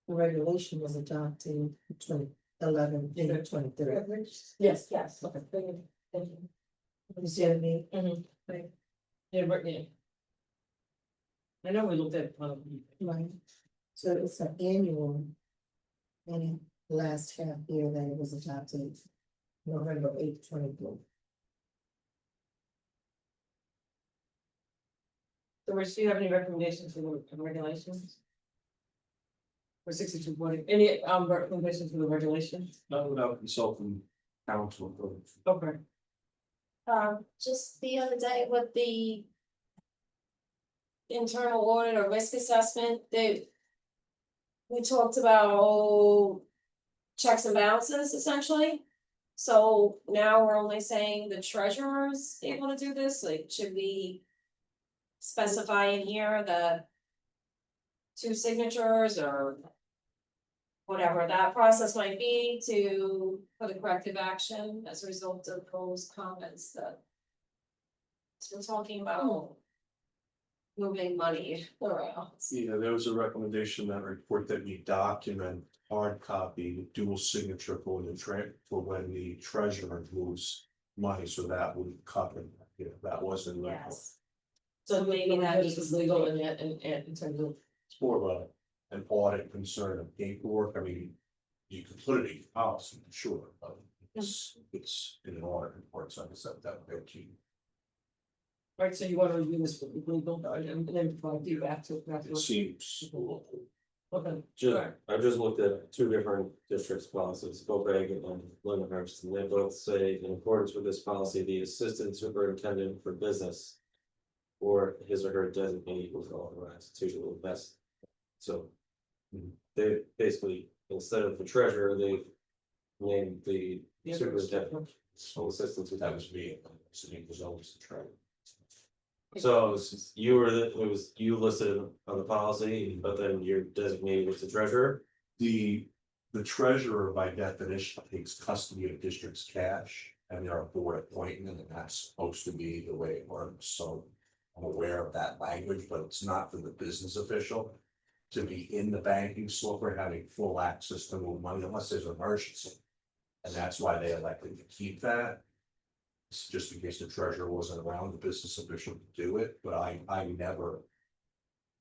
The regulation was adopted in 2011, in 23. Yes. Yes. Okay, thank you. Thank you. You see what I mean? Yeah, but yeah. I know we looked at, Right. So it's an annual. And last half year that it was adopted, November 8th, 24. so Rich, do you have any recommendations for the regulations? For 6240, any recommendations for the regulations? Not without consulting counsel. Okay. Just the other day with the. Internal audit or risk assessment, we talked about. Checks and balances essentially. So now we're only saying the treasurer's able to do this, like, should we? Specify in here the. 2 signatures or. Whatever that process might be to put a corrective action as a result of those comments that. We're talking about. Moving money around. Yeah, there was a recommendation in that report that you document hard copy, dual signature for for when the treasurer moves money, so that would cover, that wasn't. legal. Yes. So maybe maybe that that needs is to legal be- and in terms of. It's more of an audit concern of paperwork, I mean, you could put it in policy, sure, but it's in an audit report, so I guess that would be. Right, so you want to review this with legal, and then provide feedback to. It seems. Okay. Just, I've just looked at 2 different districts' policies, Bowbag and Lindenhurst, and they both say, in accordance with this policy, the assistant superintendent for business. Or his or her designee was authorized to invest. So. They basically, instead of the treasurer, they named the superintendent. So assistance, that was me, so he was always the treasurer. So it was, you were it was you listed on the policy, but then your designee was the treasurer. The treasurer by definition takes custody of district's cash and they are board appointment, and that's supposed to be the way it works, so. I'm aware of that language, but it's not for the business official. to be in the banking software, having full access to move money unless there's an emergency. And that's why they elected to keep that. It's just in case the treasurer wasn't around, the business official to do it, but I never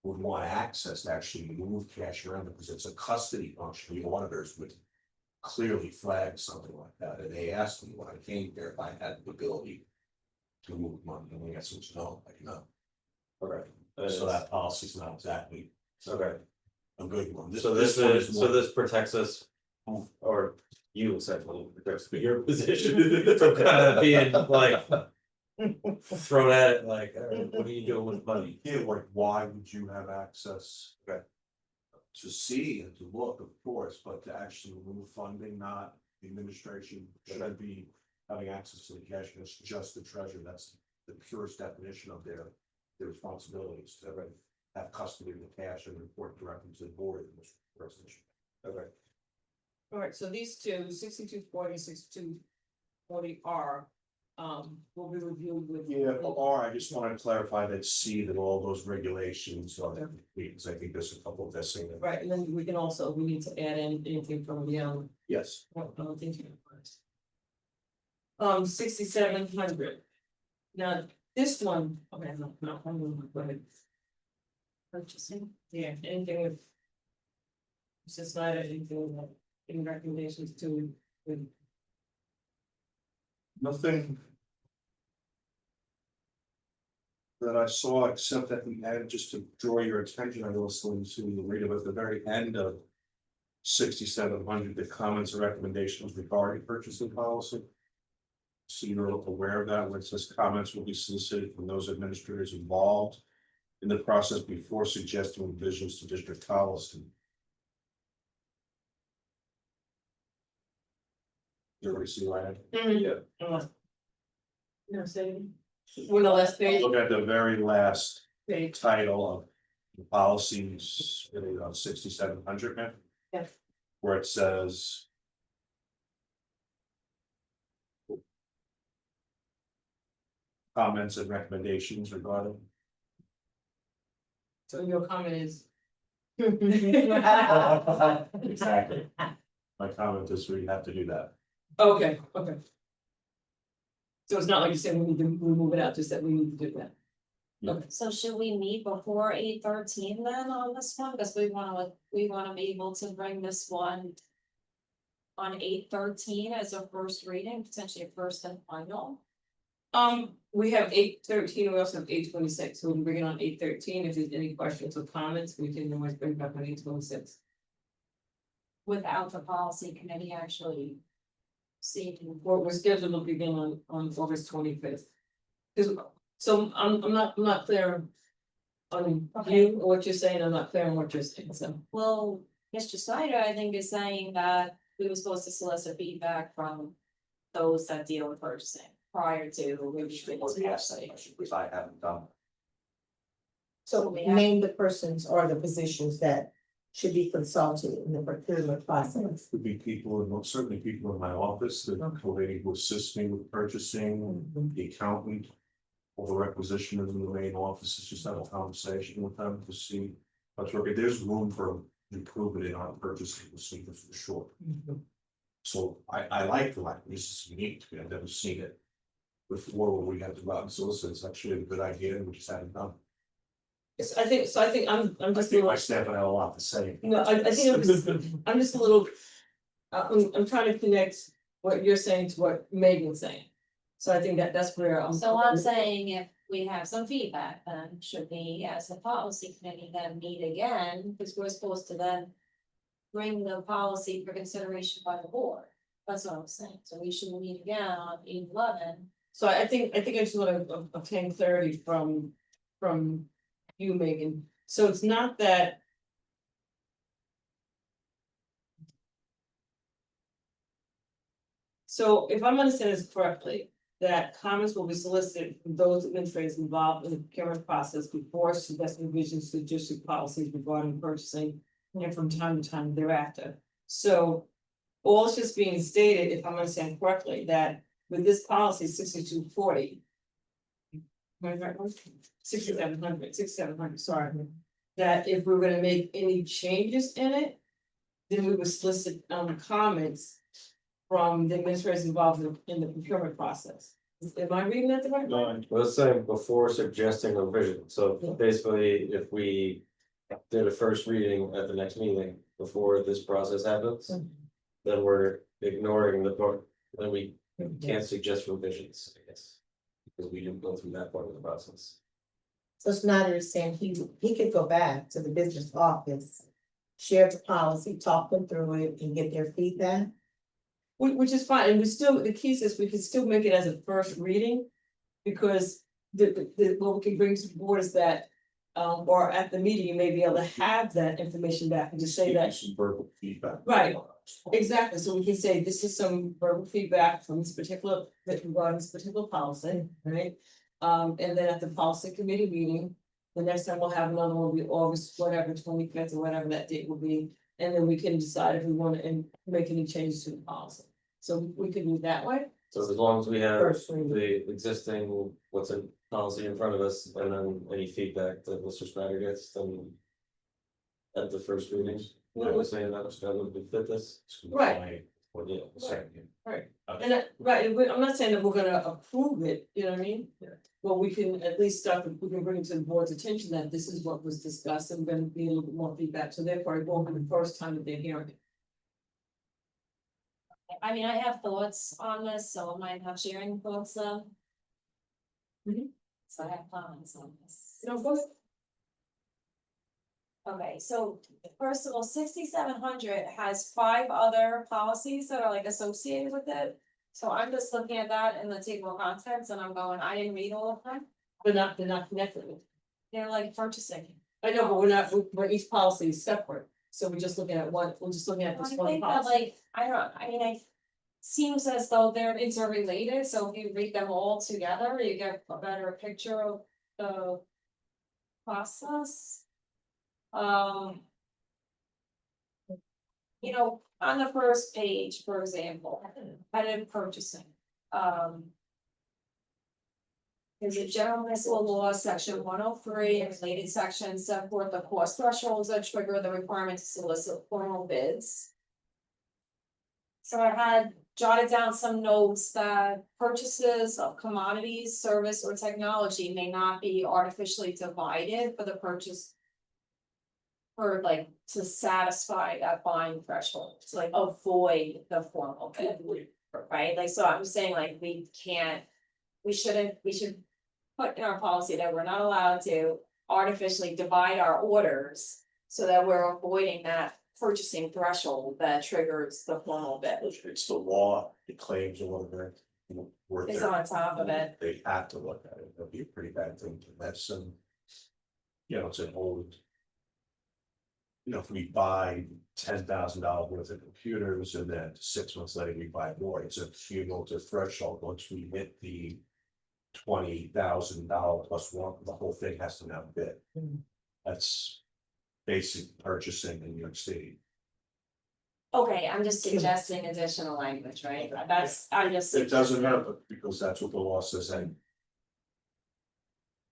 would want access to actually move cash around because it's a custody function. The auditors would clearly flag something like that, and they asked me when I came here if I had the ability to move money, and the answer was no, I do not. Okay. So that policy's not exactly Okay, a good one. so this one is, so more- this protects us, or you essentially protects your position from kind of being like. Thrown at it like, all right, what are you doing with money? Yeah, like, why would you have access? Okay. To see and to look, of course, but to actually remove funding, not the administration should be having access to the cash, it's just the treasurer, that's the purest definition of their responsibilities to have custody of the cash and report directly to the board in this resolution. Okay. Alright, so these two, 6240, 6240 are, will be reviewed with. Yeah, or I just wanted to clarify that C, that all those regulations are complete, because I think there's a couple of missing. Right, and then we can also, we need to add in anything from the, Yes. I'm thinking. 6700. Now, this one, okay, no, I'm gonna go ahead. Purchasing, yeah, anything with. It's just not anything like, any recommendations to, with, Nothing. That I saw, except at the end, just to draw your attention, I was listening to the read at the very end of. 6700, the comments and recommendations regarding purchasing policy. So you're aware of that, where it says comments will be solicited from those administrators involved. In the process before suggesting revisions to district policy. You already see why yeah. No, say, we're the last page, look at the very last page, title of the policies, really on 6700, man. Yes. Where it says. Comments and recommendations regarding. so your comment is. Exactly. My comment is we have to do that. Okay, okay. So it's not like you said we need to remove it out, just that we need to do that. So should we meet before 8:13 then on this one, because we wanna be able to bring this one. On 8:13 as a first reading, potentially a first and final. We have 8:13, we also have 8:26, so we can bring it on 8:13, if there's any questions or comments, we can always bring it up on 8:26. Without the policy committee actually. Seeing. We're scheduled to begin on August 25th. So I'm not clear. On Okay. you, or what you're saying, I'm not clear on what you're saying, so. Well, Mr. Snyder, I think, is saying that we were supposed to solicit feedback from those that deal with purchasing prior to. Which I haven't done. So name the persons or the positions that should be consulted in the procurement process. Could be people, and certainly people in my office, the lady who assists me with purchasing, the accountant. Or the requisitioners in the main offices, just have a conversation with them to see. But there's room for improvement in our purchasing procedures for sure. So I like the language, this is unique to me, I've never seen it. Before when we had to go out and solicit, it's actually a good idea, and we just haven't done. Yes, I think I'm I just a think my little, staff and I have a lot to say. no, I think I'm just a little. I'm trying to connect what you're saying to what Megan's saying. So I think that's where I'm. So I'm saying if we have some feedback, then should we, as a policy committee, then meet again, because we're supposed to then. Bring the policy for consideration by the board, that's what I'm saying, so we should meet again on 8/11. So I think I just wanna obtain clarity from you, Megan, so it's not that. So if I'm understanding this correctly, that comments will be solicited from those administrators involved in the procurement process before suggesting revisions to district policies regarding purchasing. And from time to time thereafter, so. All is just being stated, if I'm understanding correctly, that with this policy 6240. 6700, sorry. that if we we're gonna make any changes in it, then we would solicit comments from the administrators involved in the procurement process. Am I reading that the right way? Let's say before suggesting a revision, so basically, if we did a first reading at the next meeting before this process happens. Then we're ignoring the part, then we can't suggest revisions, I guess. Because we didn't go through that part of the process. So Snyder is saying he could go back to the business office, share the policy, talk them through it and get their feedback. Which is fine, and we still, the key is we can still make it as a first reading. Because what we can bring to the board is that, or at the meeting, you may be able to have that information back and just say that. Some verbal feedback. Right. Exactly, so we can say this is some verbal feedback from this particular, that regarding this particular policy, right? And then at the policy committee meeting, the next time we'll have another one will be August, whatever, 25th or whatever that date will be. And then we can decide if we want to make any changes to the policy. So we could do it that way. So as long as we have First reading. the existing, what's in policy in front of us, and then any feedback that Mr. Snyder gets, then. At the first reading, I was saying that would fit this. Right. Or the second. Right. Okay. And I'm not saying that we're gonna approve it, you know what I mean? Yeah. Well, we can at least we can bring it to the board's attention that this is what was discussed and gonna be a little bit more feedback, so therefore it won't be the first time that they're hearing it. I mean, I have thoughts on this, so am I not sharing thoughts though? Mhm. So I have comments on this. You know, both, Okay, so first of all, 6700 has 5 other policies that are like associated with it. So I'm just looking at that in the table of contents and I'm going, I didn't read all of them. they're not connected with. They're like purchasing. I know, but we're not, but each policy is separate, so we're just looking at one, we're just looking at I this one think that policy. like, I seems as though they're interrelated, so if you read them all together, you get a better picture of the process. You know, on the first page, for example, competitive purchasing, There's a general municipal law, section 103, and related sections set forth the cost thresholds that trigger the requirement to solicit formal bids. So I had jotted down some notes that purchases of commodities, service, or technology may not be artificially divided for the purchase. For like, to satisfy that buying threshold, to like avoid the formal bid, right? Like, so I'm saying like, we should put in our policy that we're not allowed to artificially divide our orders. So that we're avoiding that purchasing threshold that triggers the formal bid. It's the law, the claims or whatever. Worth Is their- on top of it. They have to look at it, it'll be a pretty bad thing to let some. You know, it's an old. You know, if we buy $10,000 worth of computers and then 6 months later we buy more, it's a cumulative threshold, once we hit the. $20,000 plus one, the whole thing has to now bid. That's basic purchasing in New York City. Okay, I'm just suggesting additional language, right? I'm just. It doesn't suggesting- hurt, because that's what the law says,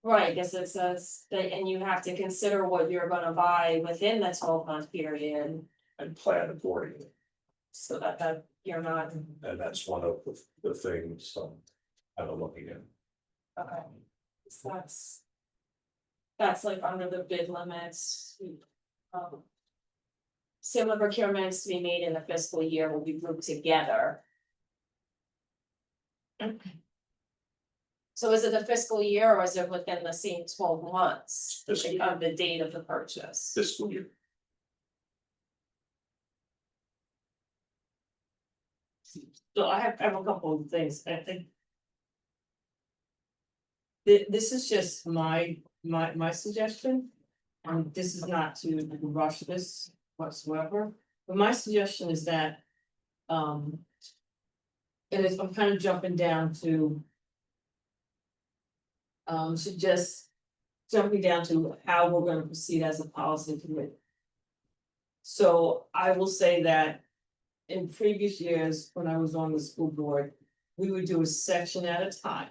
Right, because it says that, and you have to consider what you're gonna buy within the 12-month period, and plan accordingly, so that you're not, and that's one of the things I'm looking at. okay. So that's like under the bid limits. Similar procurements to be made in the fiscal year will be grouped together. So is it the fiscal year or is it within the same 12 months Fiscal year. of the date of the purchase? Fiscal year. So I have a couple of things, I think. This is just my suggestion, and this is not to rush this whatsoever, but my suggestion is that. And I'm kind of jumping down to. Jumping down to how we're gonna proceed as a policy committee. So I will say that. In previous years, when I was on the school board, we would do a section at a time.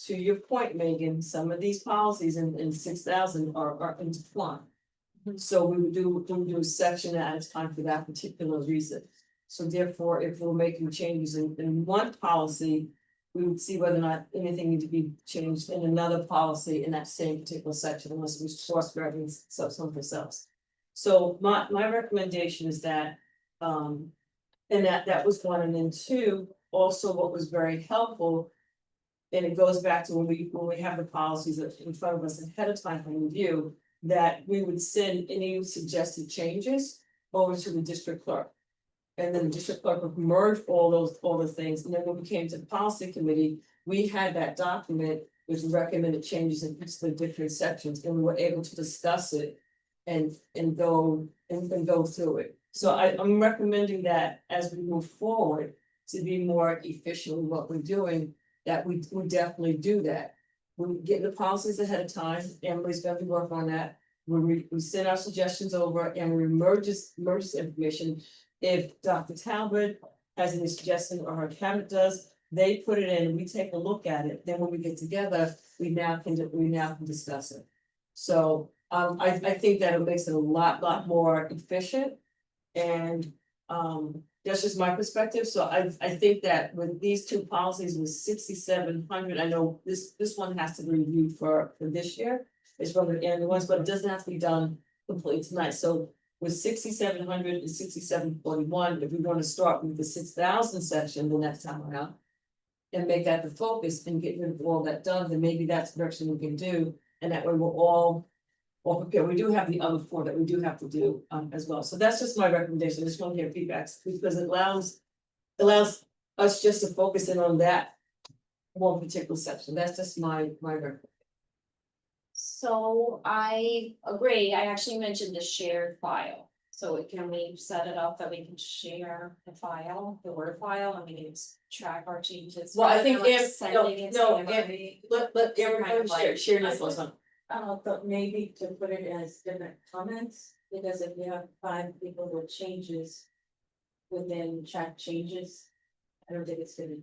to your point, Megan, some of these policies in 6,000 are intertwined. So we would do a section at a time for that particular reason. So therefore, if we're making changes in one policy, we would see whether or not anything needs to be changed in another policy in that same particular section, unless we cross reference someplace else. So my recommendation is that, and that was one, and then two, also what was very helpful. And it goes back to when we have the policies in front of us ahead of time for review, that we would send any suggested changes over to the district clerk. And then the district clerk would merge all the things, and then when we came to the policy committee, we had that document with recommended changes in each of the different sections, and we were able to discuss it. And go through it. So I'm recommending that as we move forward, to be more efficient in what we're doing, that we definitely do that. We get the policies ahead of time, Emily's going to work on that. We send our suggestions over and we merge information. If Dr. Talbot has any suggestion or her cabinet does, they put it in, we take a look at it, then when we get together, we now can discuss it. So I think that it makes it a lot more efficient. And that's just my perspective, so I think that with these two policies with 6,700, I know this one has to be reviewed for this year. It's one of the annual ones, but it doesn't have to be done completely tonight, so with 6,700 and 6,741, if we want to start with the 6,000 section the next time around. And make that the focus and get rid of all that done, then maybe that's the direction we can do, and that way we're all prepared. We do have the other four that we do have to do as well, so that's just my recommendation. I just want to hear feedbacks, because it allows us just to focus in on that one particular section. That's just my recommendation. So I agree, I actually mentioned the shared file. So can we set it up that we can share the file, the Word file, and we can track our changes? Well, I think rather than, like, if- sending it to no, everybody? Let everyone Like- share this one. But maybe to put it as different comments, because if you have 5 people with changes. Within track changes, I don't think it's gonna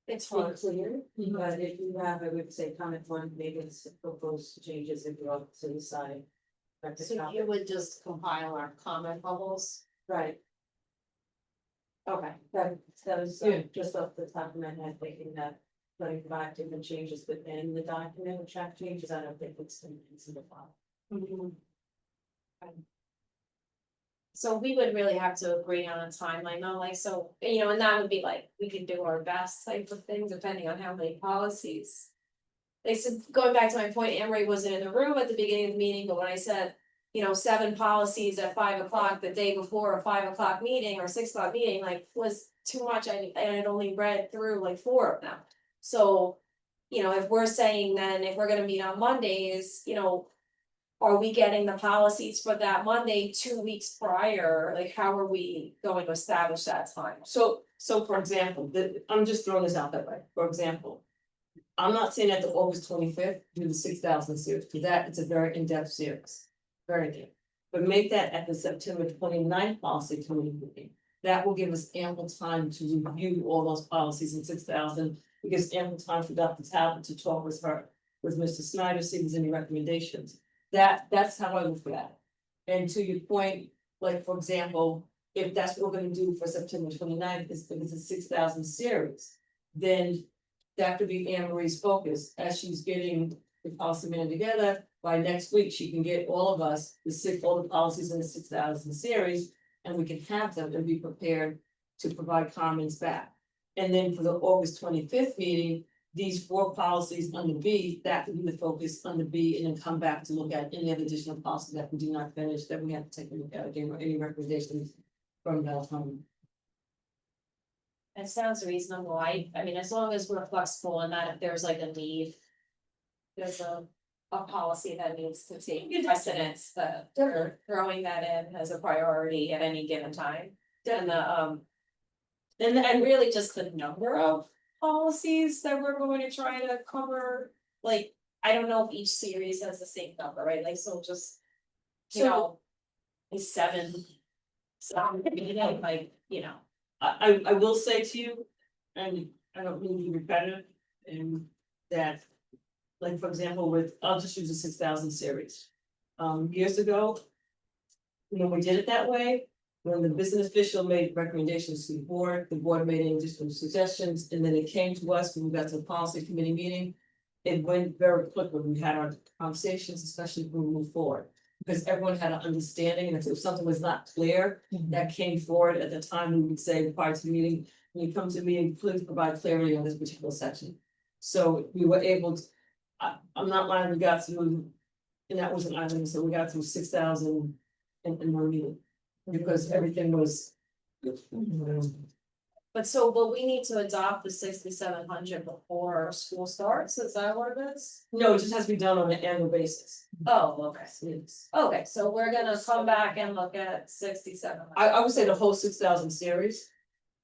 It's be hard. clear, but if you have, I would say comment 1, maybe it's proposed changes if you're off to the side. So you would just compile our comment bubbles? Right, Okay. that was Yeah. just off the top of my head thinking that. Putting 5 different changes within the document, track changes, I don't think it's in the file. So we would really have to agree on a timeline, though, like, so, you know, and that would be like, we could do our best type of thing, depending on how many policies. They said, going back to my point, Emery wasn't in the room at the beginning of the meeting, but when I said, you know, 7 policies at 5 o'clock the day before a 5 o'clock meeting or 6 o'clock meeting, like, was too much. I had only read through like 4 of them. So, you know, if we're saying then, if we're gonna meet on Mondays, you know. Are we getting the policies for that Monday 2 weeks prior? Like, how are we going to establish that time? So for example, I'm just throwing this out that way, for example. I'm not saying at the August 25th, do the 6,000 series, because that it's a very in-depth series, very in-depth. But make that at the September 29th policy committee meeting. That will give us ample time to review all those policies in 6,000. It gives ample time for Dr. Talbot to talk with Mr. Snyder, see if there's any recommendations. That's how I look at it. And to your point, like, for example, if that's what we're gonna do for September 29th, is because it's a 6,000 series. Then that could be Anne Marie's focus, as she's getting the policy man together, by next week, she can get all of us, all the policies in the 6,000 series. And we can have them and be prepared to provide comments back. And then for the August 25th meeting, these 4 policies under B, that could be the focus under B, and then come back to look at any other additional policies that we do not finish, that we have to take a look at again, or any recommendations from that. It sounds reasonable. I mean, as long as we're flexible in that if there's like a need. There's a policy that needs to take precedence, that we're throwing that in as a priority at any given time. And and really just the number of policies that we're going to try to cover, like, I don't know if each series has the same number, right? Like, so just. You So- know. Is 7. So, like, you know. I will say to you, and I don't mean to be repetitive, and that, like, for example, I'll just use the 6,000 series. Years ago, when we did it that way, when the business official made recommendations to the board made any additional suggestions, and then it came to us when we got to the policy committee meeting. It went very quickly, we had our conversations, especially when we moved forward, because everyone had an understanding, and if something was not clear. That came forward at the time, we would say prior to the meeting, when you come to me, please provide clarity on this particular section. So we were able to, I'm not lying, we got through, and that was an item, so we got through 6,000 in one meeting. Because everything was. But we need to adopt the 6,700 before school starts, is that what it is? No, it just has to be done on an annual basis. Oh, okay, Yes. okay, so we're gonna come back and look at 67. I would say the whole 6,000 series.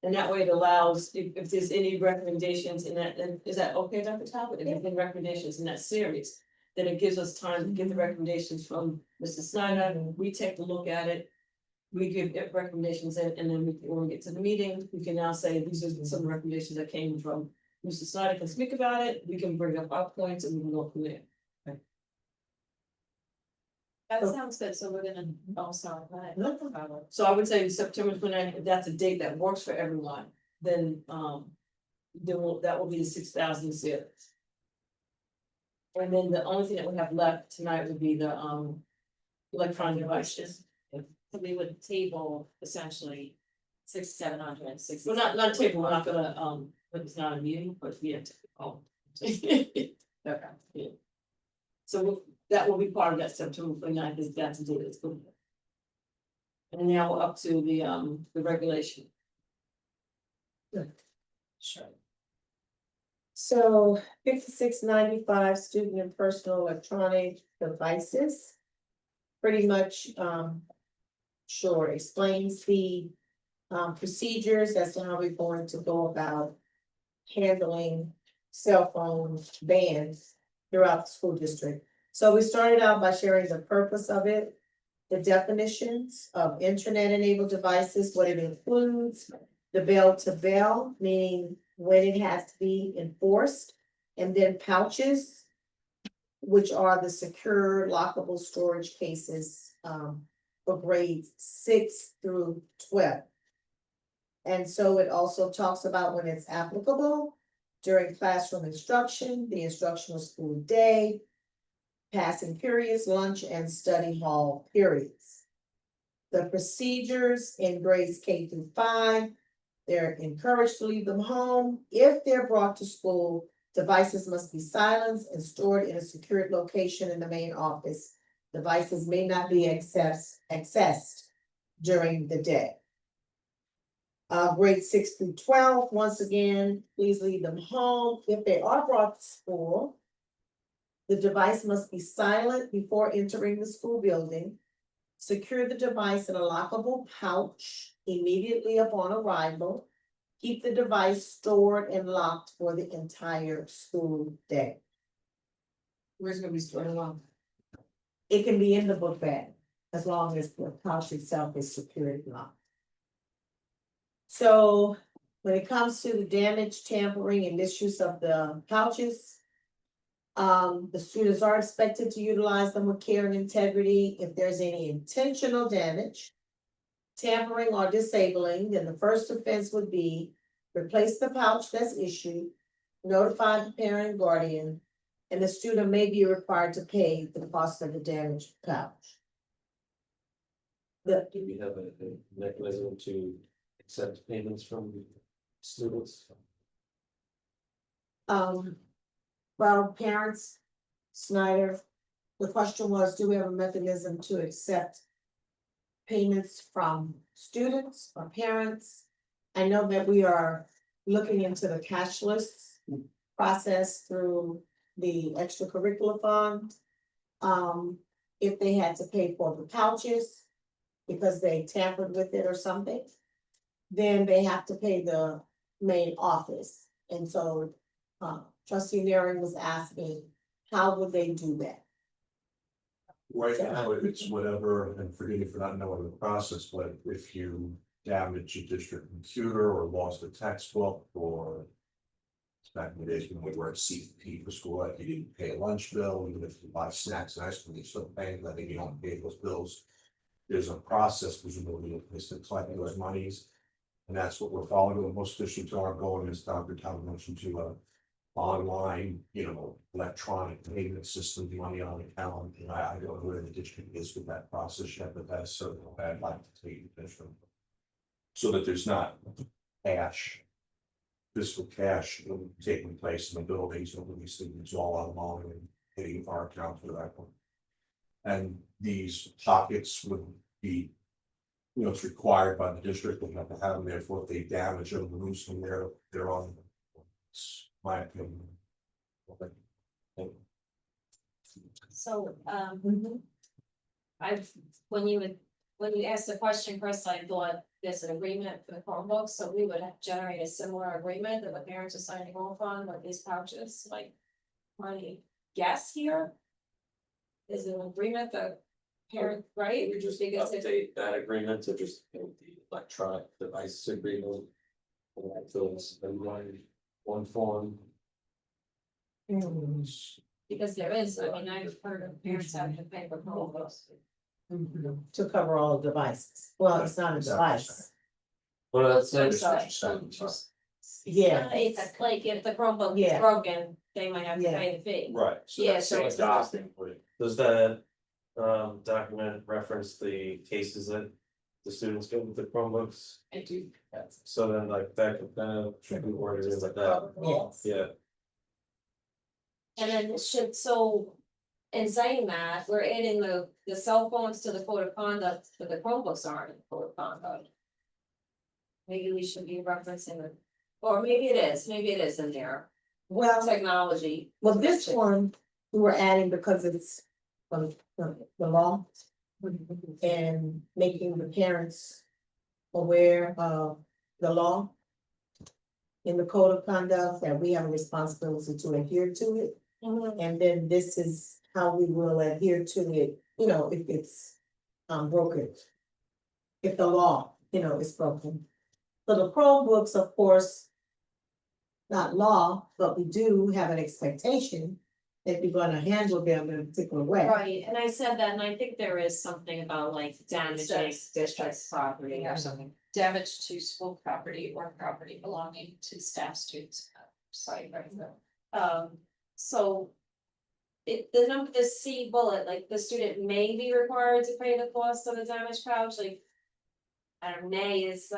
And that way it allows, if there's any recommendations in that, then is that okay, Dr. Talbot? If there's any recommendations in that series, then it gives us time to get the recommendations from Mr. Snyder, we take a look at it. We give it recommendations in, and then when we get to the meeting, we can now say, these are some recommendations that came from Mr. Snyder can speak about it, we can bring up our points and we can go from there. That sounds good, so we're gonna, oh, sorry, go ahead. So I would say September 29th, if that's a date that works for everyone, then that will be the 6,000 series. And then the only thing that we have left tonight would be the electronic devices. So we would table essentially 6,700 and 60. We're not table, we're not gonna but it's not a meeting, but we have to, okay, yeah. So that will be part of that September 29th, is that's the date it's good. And now we're up to the regulation. Sure. So 5695 student and personal electronic devices. Pretty much, sure, explains the procedures as to how we're going to go about handling cell phone bans throughout the school district. So we started out by sharing the purpose of it, the definitions of internet-enabled devices, what it includes, the bell-to-bell, meaning when it has to be enforced, and then pouches, which are the secure lockable storage cases for grades 6 through 12. And so it also talks about when it's applicable during classroom instruction, the instructional school day, passing periods, lunch, and study hall periods. The procedures in grades K through 5, they're encouraged to leave them home. If they're brought to school, devices must be silenced and stored in a secured location in the main office. Devices may not be accessed during the day. Grades 6 through 12, once again, please leave them home. If they are brought to school, the device must be silent before entering the school building. Secure the device in a lockable pouch immediately upon arrival. Keep the device stored and locked for the entire school day. Where's it gonna be stored along? It can be in the book bag, as long as the pouch itself is secured and locked. So when it comes to the damage, tampering, and misuse of the pouches, the students are expected to utilize them with care and integrity. If there's any intentional damage, tampering or disabling, then the first offense would be replace the pouch that's issued, notify the parent and guardian, and the student may be required to pay the cost of the damaged pouch. Do we have a mechanism to accept payments from students? Well, parents, Snyder, the question was, do we have a mechanism to accept payments from students or parents? I know that we are looking into the cashless process through the extracurricular fund. If they had to pay for the pouches because they tampered with it or something, then they have to pay the main office. And so, Trustee Neri was asking, how would they do that? Right now, it's whatever, and forgive me for not knowing the process, but if you damage a district computer or lost a textbook or Back in the days when we were at CP for school, like you didn't pay a lunch bill, even if you buy snacks and ice cream, you still paying, I think you don't pay those bills. There's a process presumably in place to collect those monies. And that's what we're following, most districts are going, as Dr. Town mentioned, to online, electronic payment system, money on account. And I don't know where the district is with that process yet, but that's certainly what I'd like to take addition. So that there's not cash. Physical cash taking place in the buildings, and these things all online and hitting our account for that one. And these pockets would be, it's required by the district, we have to have them there for if they damage or lose them, they're on. It's my opinion. Okay. So, when you asked the question, Chris, I thought there's an agreement for the Chromebooks, so we would have generate a similar agreement that the parents are signing off on with these pouches, like. My guess here. Is an agreement that parent, right? We just Because if- update that agreement to just make the electronic device agreement. So it's in one form. Because there is, I mean, I've heard of parents having to pay for Chromebooks. To cover all devices, well, it's not a device, Well, that's I'm like, sorry. yeah, It's like if the Chromebook is Yeah. broken, they might have to Yeah. pay the fee. Right. Yeah, that's so the it's- adopting, but does that document reference the cases that the students get with the Chromebooks? I do. So then like that could kind of should be worded in like that, yes. yeah. And then in saying that, we're adding the cell phones to the code of conduct, but the Chromebooks aren't in the code of conduct. Maybe we should be referencing it, or maybe it is in there, Well, technology. well, this one, we were adding because it's from the law. And making the parents aware of the law. In the code of conduct, that we have a responsibility to adhere to it. Mhm. And then this is how we will adhere to it, if it's broken. If the law, is broken. So the Chromebooks, of course. Not law, but we do have an expectation that we're gonna handle them in a particular way. Right, and I said that, and I think there is something about like damaging Says district property or something. Damage to school property or property belonging to staff, students, site, right? So. The C bullet, like the student may be required to pay the cost of the damaged pouch, like. I don't know, may is,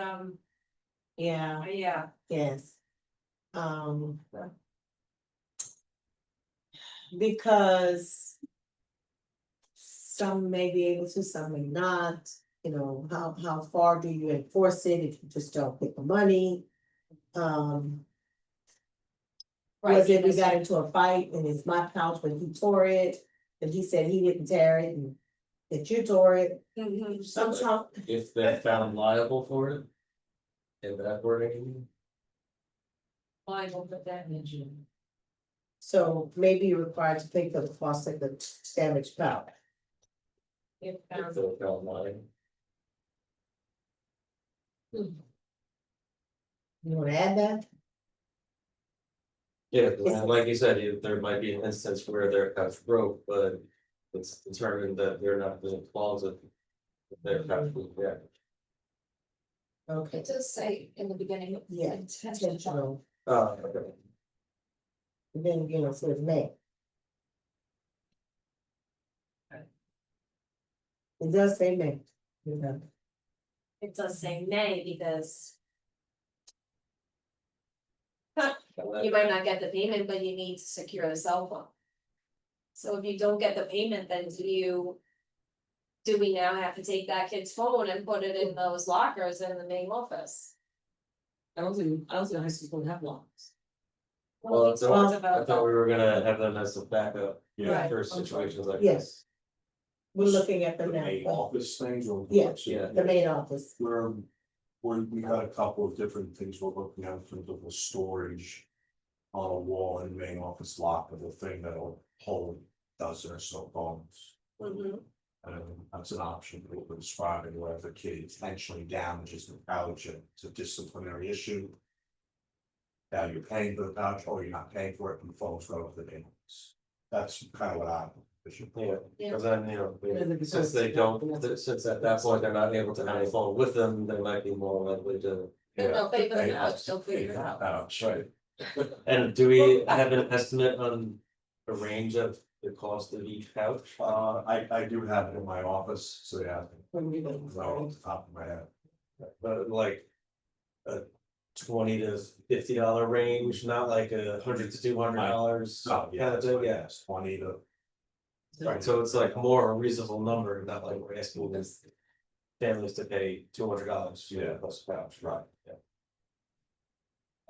Yeah, yeah, yes. Because. Some may be able to, some may not, how far do you enforce it if you just don't get the money? right, Was it, we because- got into a fight and it's my pouch when he tore it, and he said he didn't tear it and that you tore it. Mhm. Sometimes, If they're found liable for it. In that wording. Liable for damage. so maybe you're required to pay for the cost of the damaged pouch. If If found- they're found liable. You wanna add that? Yeah, like you said, there might be an instance where their couch broke, but it's determined that they're not in the closet. Their couch was wrecked. Okay, It does say in the beginning. yeah, intentional, Okay. and then, so it's may. It does say may. It does say nay because. You might not get the payment, but you need to secure the cell phone. So if you don't get the payment, then do we now have to take that kid's phone and put it in those lockers in the main office? I don't think high school have locks. Well, we it's talked I about thought we were gonna have them as a backup Right. for situations like Yes. this. We're looking at the them main now, office things or. Yeah. Yeah. the main office, We got a couple of different things we're looking at in terms of the storage. On a wall in the main office lockable thing that'll hold dozen or so phones. Mhm. That's an option that we're describing where if a kid intentionally damages the pouch, it's a disciplinary issue. Now you're paying for the pouch or you're not paying for it and the phones go to the invoice. That's kind of what I'm. Yeah, cause then, since they don't, since at that point they're not able to have a phone with them, they might be more likely to. They'll pay for the pouch, they'll figure it out. Pouch, right. And do we have an estimate on a range of the cost of each pouch? I do have it in my office, so yeah, well, off the top of my head. But like a $20 to $50 range, not like $100 to $200. Oh, yeah, kind of thing, yeah. yes, 20 to. Right, so it's like more a reasonable number, not like we're asking this families to pay $200. Yeah. Plus a pouch, Right. Yeah.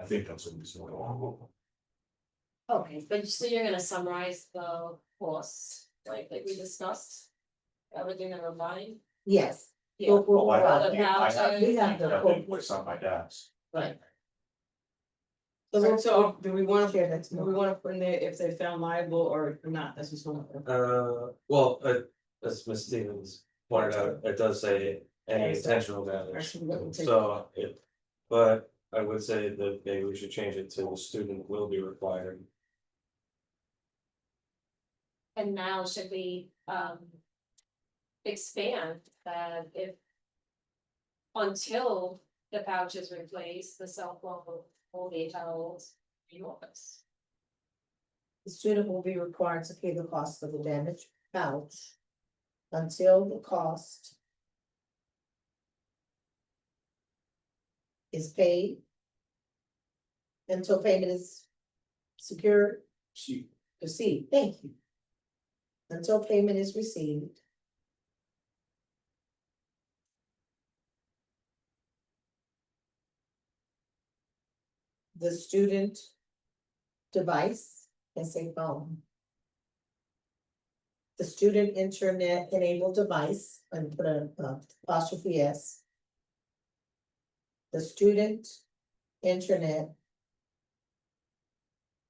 I think that's what we're doing. Okay, but so you're gonna summarize the costs, like we discussed? Everything in our mind? Yes. Yeah. Oh, I Well, have, I have, We have the I quote. have invoice on my desk. Right. So do we wanna, Share that do we wanna put in there if they found liable or not, that's just one. Well, as Ms. Stevens pointed out, it does say any intentional damage. Actually, what we take- So it, but I would say that maybe we should change it to the student will be required. And now should we expand that if until the pouch is replaced, the cell phone will be held in office? The student will be required to pay the cost of the damaged pouch until the cost is paid. Until payment is secured, received, thank you. Until payment is received. The student device, can say phone. The student internet enabled device, and put a apostrophe S. The student internet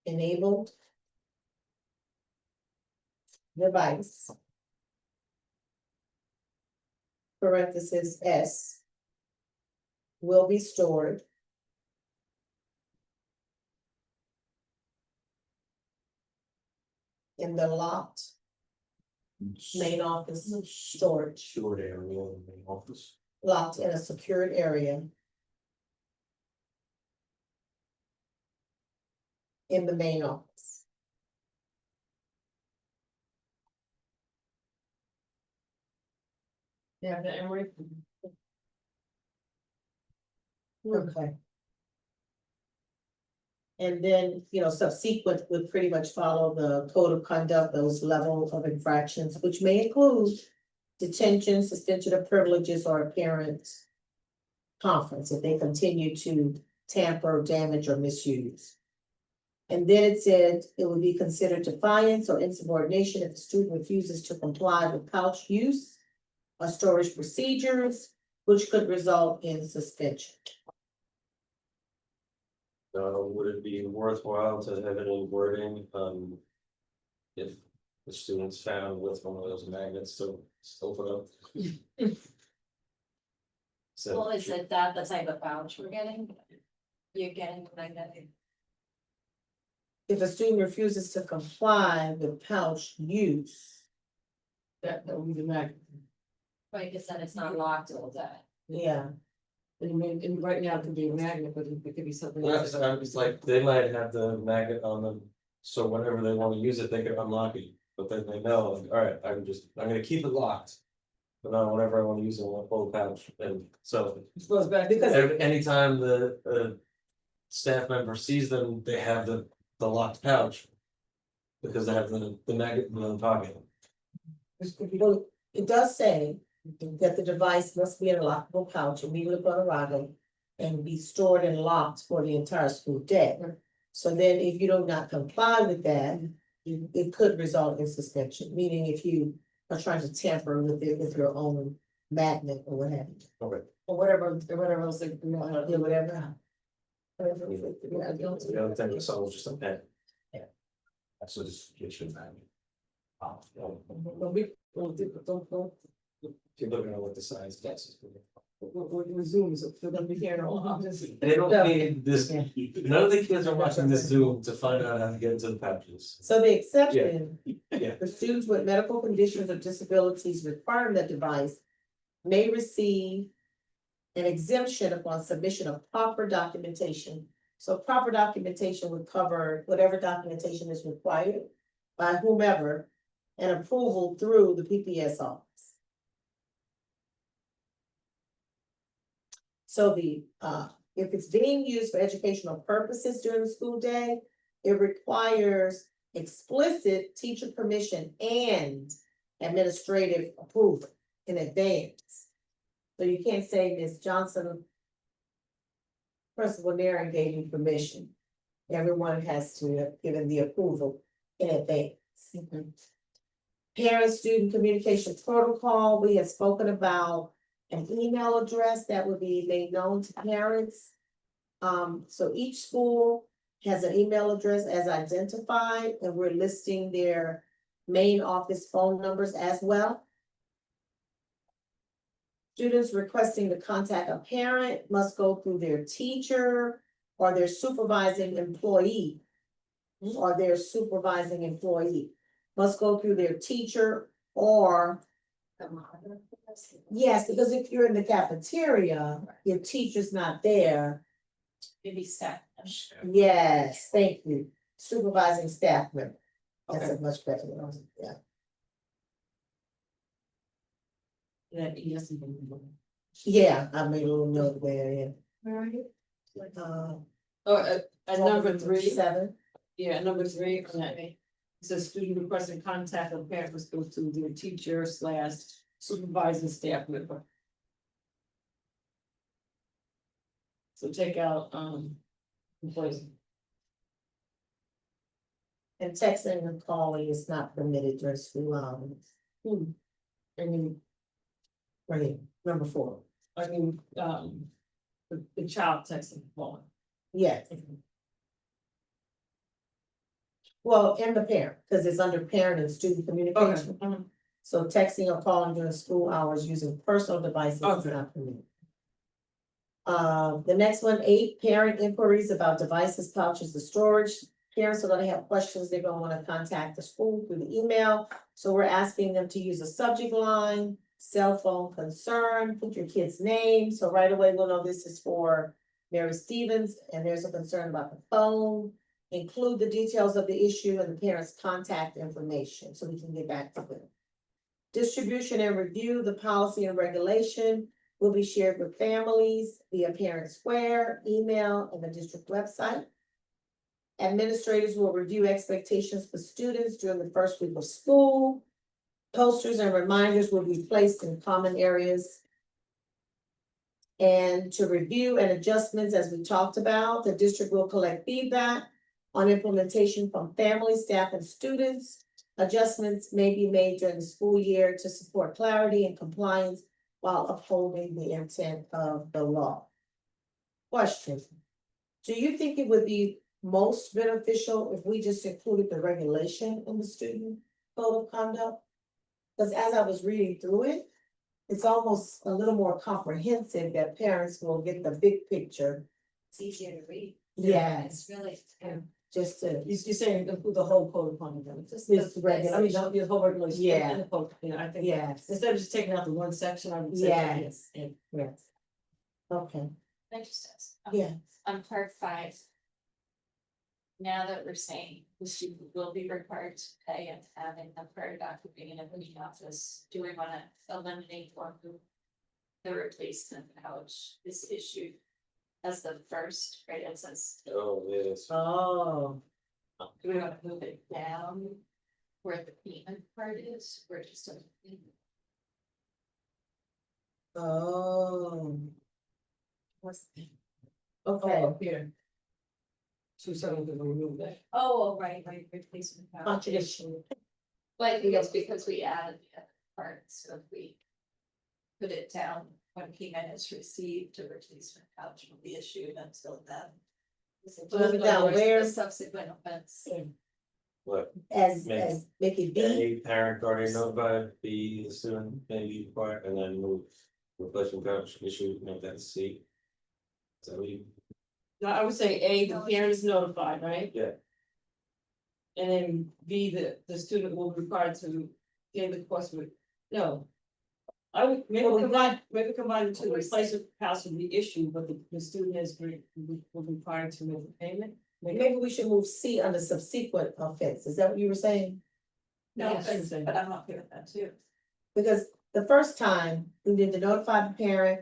enabled device. Parenthesis S. Will be stored. In the locked main office storage, Short area in the office. locked in a secured area. In the main office. Yeah, the Emory. Okay. And then, subsequent would pretty much follow the code of conduct, those levels of infractions, which may include detention, suspension of privileges, or appearance conference if they continue to tamper, damage, or misuse. And then it said it would be considered defiance or insubordination if the student refuses to comply with pouch use or storage procedures, which could result in suspension. Would it be worthwhile to have any wording, if the student's found with one of those magnets to open up? So. Well, is it that the type of pouch we're getting? You're getting magnetic. If a student refuses to comply with pouch use, That would be the magnet. Right, because then it's not locked all day. yeah, And right now it could be a magnet, but it could be something Yeah, else. so I'm just like, they might have the magnet on them, so whenever they wanna use it, they can unlock it, but then they know, like, alright, I'm gonna keep it locked. But not whenever I wanna use it, I wanna pull the pouch, and so, It goes back Because- anytime the staff member sees them, they have the locked pouch. Because they have the magnet in the pocket. well, it does say that the device must be in a lockable pouch immediately upon arrival and be stored and locked for the entire school day. So then if you do not comply with that, it could result in suspension, meaning if you are trying to tamper with it with your own magnet or what have you. Okay. Or whatever else they. Yeah, whatever. The other thing was almost just a pen. That's a kitchen magnet. But we, don't. If you're looking at what the size glasses. With Zoom, so for them to hear it all. They don't need this, none of the kids are watching this Zoom to find out how to get into the patches. So the exception. Yeah. For students with medical conditions or disabilities requiring the device may receive an exemption upon submission of proper documentation. So proper documentation would cover whatever documentation is required by whomever and approval through the PPS office. So if it's being used for educational purposes during the school day, it requires explicit teacher permission and administrative approval in advance. So you can't say Ms. Johnson, Principal Naren gave you permission. Everyone has to have given the approval in advance. Parent-student communication protocol, we have spoken about an email address that would be made known to parents. So each school has an email address as identified, and we're listing their main office phone numbers as well. Students requesting to contact a parent must go through their teacher or their supervising employee. Must go through their teacher or. Yes, because if you're in the cafeteria, your teacher's not there. Maybe staff. Yes, thank you. Supervising staff member. That's a much better one, yeah. That, yes. Yeah, I made a little note there, yeah. Where are you? Uh, At number 3, 7. yeah, number 3, it says student requesting contact of parent must go to their teacher / supervising staff member. So take out, employees. And texting and calling is not permitted during school hours. I mean, Right, number 4. the child texting phone. Yes. Well, and the parent, because it's under parent and student communication. So texting or calling during school hours using personal devices is Okay. not permitted. The next one, 8, parent inquiries about devices, pouches, and storage. Parents are gonna have questions, they're gonna wanna contact the school through the email. So we're asking them to use a subject line, cell phone concern, put your kid's name, so right away we'll know this is for Mary Stevens, and there's a concern about the phone. Include the details of the issue and the parent's contact information, so we can get back to them. Distribution and review, the policy and regulation will be shared with families via Parent Square, email, and the district website. Administrators will review expectations for students during the first week of school. Posters and reminders will be placed in common areas. And to review and adjustments, as we talked about, the district will collect feedback on implementation from family, staff, and students. Adjustments may be made during the school year to support clarity and compliance while upholding the intent of the law. Question: do you think it would be most beneficial if we just included the regulation in the student code of conduct? Because as I was reading through it, it's almost a little more comprehensive that parents will get the big picture. It's easier to read. Yes, It's really. just to. You're saying include the whole code of conduct, just This the regulation. I mean, the whole regulation. Yeah. and the code, I think. Yes, Instead of just taking out the one section, I would say. Yes. And yes. Okay, I just asked. yeah, On part 5. Now that we're saying the student will be required to pay and having a prayer doctor being in the office, do we wanna eliminate or move the replacement pouch is issued as the first, right? It says, Oh, yes. oh, do we wanna move it down where the payment part is, or just a? oh, What's okay, up here. 2 seconds to remove that. Oh, right, replacement pouch. contradiction. But I think it's because we added the other part, so if we put it down when payment is received, a replacement pouch will be issued until then. Move it down where? The subsequent offense. What, As make it B, A, parent guardian notified, B, the student may be required, and then move replacement couch issue, make that C. Is that what you? No, I would say A, the parent is notified, right? Yeah. And then B, the student will be required to pay the cost of it, no. I would, maybe combine the two, replacement house would be issue, but the student will be required to make the payment. Maybe we should move C under subsequent offense, is that what you were saying? No, Yes. but I'm okay with that too. Because the first time, we need to notify the parent,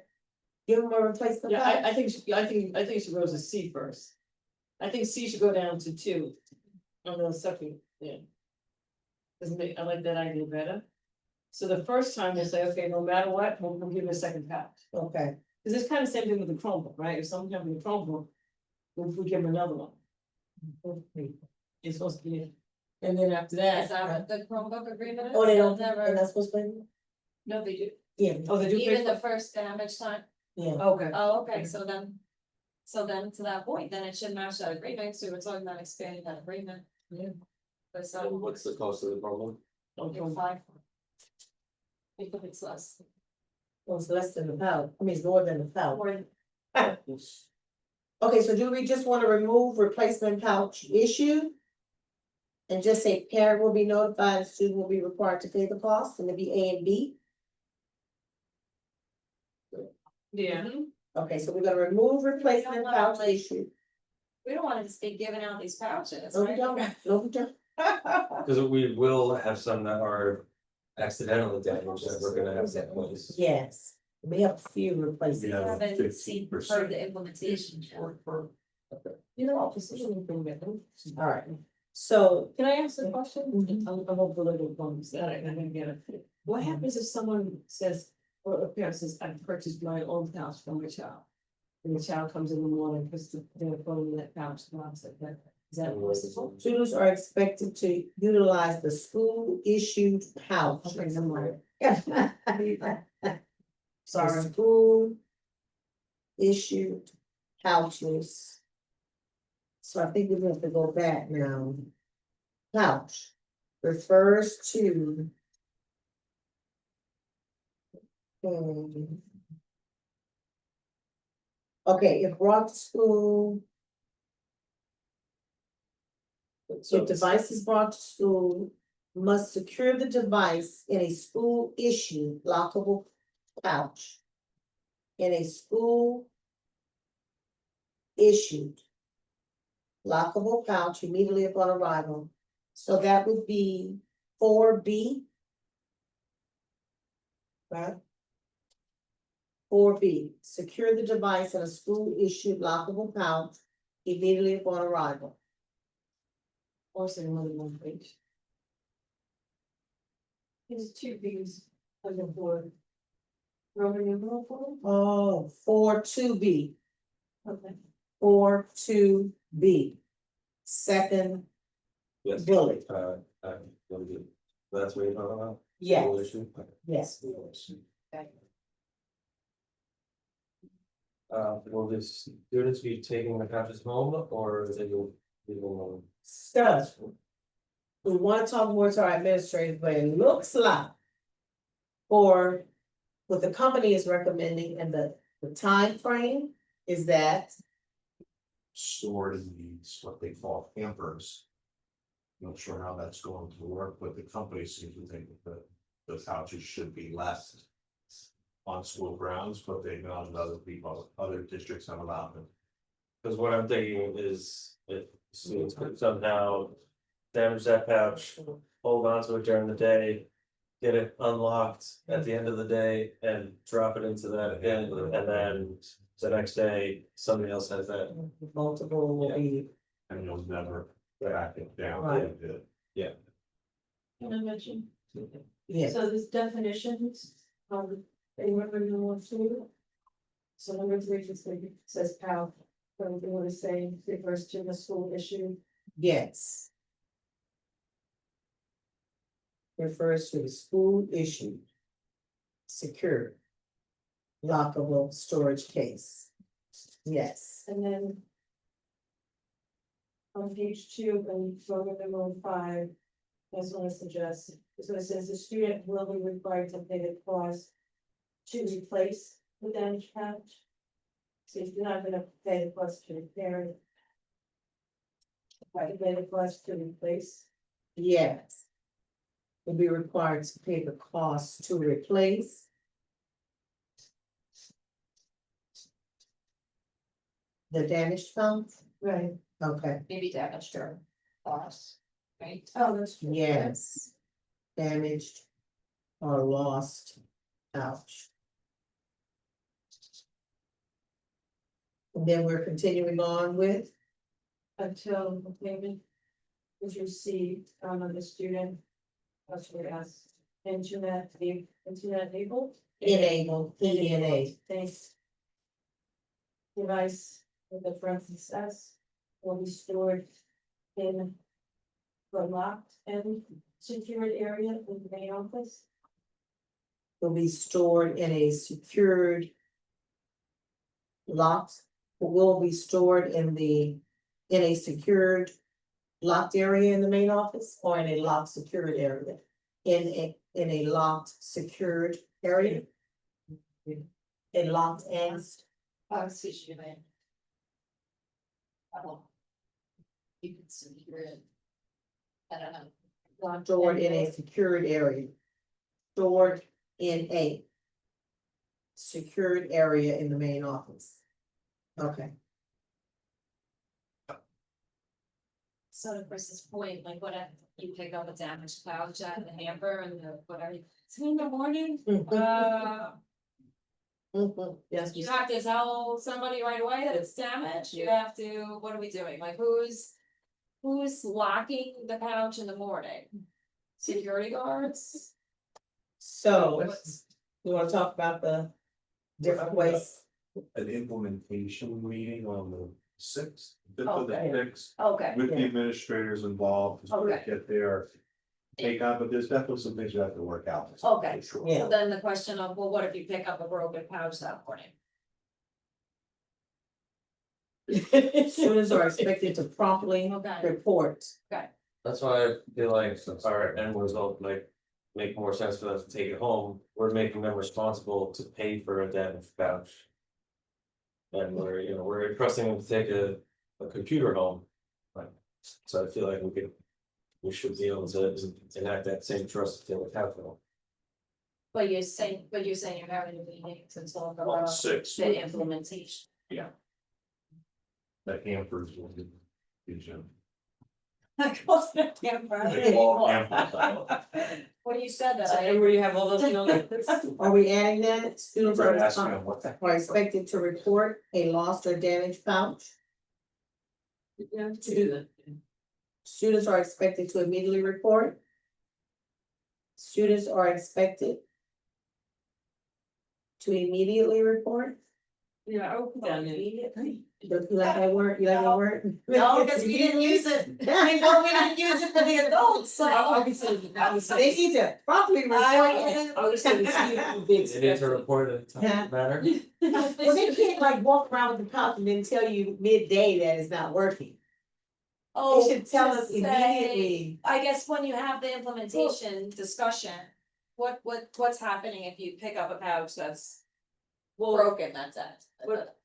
give them a replacement Yeah, couch. I think it should go to C first. I think C should go down to 2. On the second, yeah. I like that idea better. So the first time we'll say, okay, no matter what, we'll give you a second couch. Okay, Cause it's kind of same thing with the Chromebook, right? If someone having a Chromebook, we give them another one. It's supposed to be, and then after Is that, that what the Chromebook agreement is? oh, they don't, Never- they're not supposed to pay? No, they do, Yeah, oh, they do. even pay the first damage time, yeah, Okay, oh, okay, so then to that point, then it should match that agreement, so we're talking about expanding that agreement. Yeah. But so, What's the cost of the problem? okay. you're fine. If it's less, well, it's less than the pound, I mean, it's more than the pound. or Okay, so do we just wanna remove replacement couch issue? And just say parent will be notified, and student will be required to pay the cost, and it'll be A and B? Yeah. Okay, so we're gonna remove replacement couch issue. we don't want to just be giving out these pouches, No, we right? don't, no, we don't. Cause we will have some that are accidental damage that we're gonna have to replace. Yes, we have a few replacement. Yeah. Haven't seen 15%. part of the implementation. You know, precision improvement. All right, so, Can I ask a question? I'm a political one, that I didn't get it. What happens if someone says, or a parent says, I purchased my own house from my child? And the child comes in the morning, because they're putting that couch, and I said, that, is that possible? students are expected to utilize the school issued pouch. Okay, never mind. Sorry. Sorry. School issued pouches. So I think we have to go back now. Pouch refers to. Okay, if brought to school. So device is brought to school, must secure the device in a school issued lockable pouch. In a school. Issued. Lockable pouch immediately upon arrival, so that would be 4B. Right? 4B, secure the device in a school issued lockable pouch immediately upon arrival. Or say more than one page. There's 2 B's on the board. Roman numeral form? Oh, 4-2B, Okay. 4-2B. Second Yes. bullet, What is it? That's what you're talking about? yes, School issue? yes. Will the students be taking the couches home or they will leave them alone? So. We wanna talk more to our administrators, but it looks like. For what the company is recommending and the time frame is that. Stored in these, what they call hampers. Not sure how that's going to work, but the company seems to think that the couches should be left. On school grounds, but they know that other people, other districts have allowed them. Cause what I'm thinking is if students could somehow damage that pouch, hold on to it during the day. Get it unlocked at the end of the day and drop it into that bin, and then the next day, somebody else has that. Multiple will be, And you'll never back it down. Right. Can I mention? yes, So this definitions, they remember number 2. So number 3 just like it says PAL, so they want to say refers to the school issue. yes. Refers to the school issued. Secure. Lockable storage case. Yes, And then. On page 2, and Roman numeral 5. That's what I suggest, so it says the student will be required to pay the cost. to replace the damaged pouch. So you're not gonna pay the cost to repair it. Right, pay the cost to replace. Yes. Will be required to pay the cost to replace. The damaged pouch? Right. Okay. Maybe damaged or lost, right? Oh, that's true. Yes. Damaged or lost pouch. And then we're continuing on with. Until the payment is received from the student. As we ask, internet enabled? Enabled, ENA. Thanks. Device with the parentheses will be stored in the locked and secured area in the main office. Will be stored in a secured. Locked, will be stored in a secured. Locked area in the main office or in a locked secured area? In a locked secured area? A locked and. See, she may. You can secure it. I don't know. Stored in a secured area. Stored in a. Secured area in the main office. Okay. So to Chris's point, like what if you pick up a damaged pouch at the hamper and the whatever, it's in the morning, Yes. you have to tell somebody right away that it's damaged, you have to, what are we doing, like who's locking the pouch in the morning? Security guards? So, What's- we wanna talk about the different ways. An implementation meeting on the sixth, fifth of the Okay. sixth, Okay, with the administrators involved, to Okay. get their take on, but there's definitely some things we have to work out. Okay. For sure. Yeah. so then the question of, well, what if you pick up a broken pouch that morning? Students are expected to promptly Okay. report. That's why I feel like our end result like make more sense for them to take it home. We're making them responsible to pay for a damaged pouch. And we're trusting them to take a computer home. Right, so I feel like we should be able to enact that same trust with the capital. But you're saying you're having a meeting to talk On about six, the implementation. the hampers will be. What you said that And where you have all those, Are we adding that? Students We're asking them are what the. expected to report a lost or damaged pouch. to do that. Students are expected to immediately report. Students are expected to immediately report. Yeah, I will put that in. Immediately. You like that word? You like that word? No, because we didn't use it. Well, we didn't use it for the adults, so. I would say, They need to properly report. I would say the big. They need to report in a timely manner. Well, they can't like walk around with the pouch and then tell you midday that it's not working. Oh, They should tell to us say- immediately. I guess when you have the implementation discussion, what's happening if you pick up a pouch that's Well, broken, that's it. but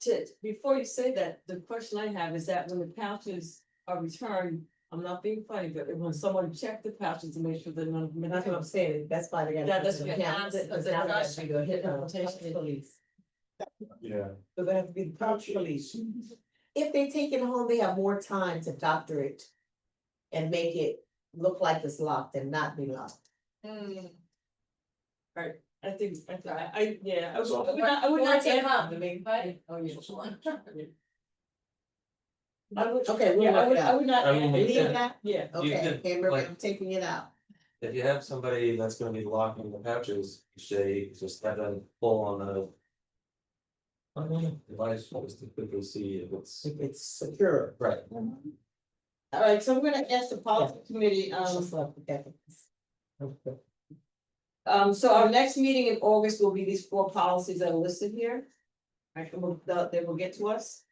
before you say that, the question I have is that when the pouches are returned, I'm not being funny, but when someone checked the pouches to make sure that none of them. That's what I'm saying, that's why they gotta. That's what- Yeah, that's because the now we gotta discussion. do the implementation police. Yeah. So they have to be the pouch police. If they take it home, they have more time to doctor it. And make it look like it's locked and not be locked. I think, yeah, I So- would not take take home, I mean, right? oh, yeah. Okay, we'll Yeah, work it I out. would not. I mean, Leave yeah. that, Yeah, You okay, could, Amber, like- I'm taking it out. If you have somebody that's gonna be locking the pouches, say, just have them pull on the. Device, just to quickly see if it's. If it's secure. Right. all right, so I'm gonna ask the policy committee, Just left the packet. so our next meeting in August will be these 4 policies that are listed here. Right, they will get to us.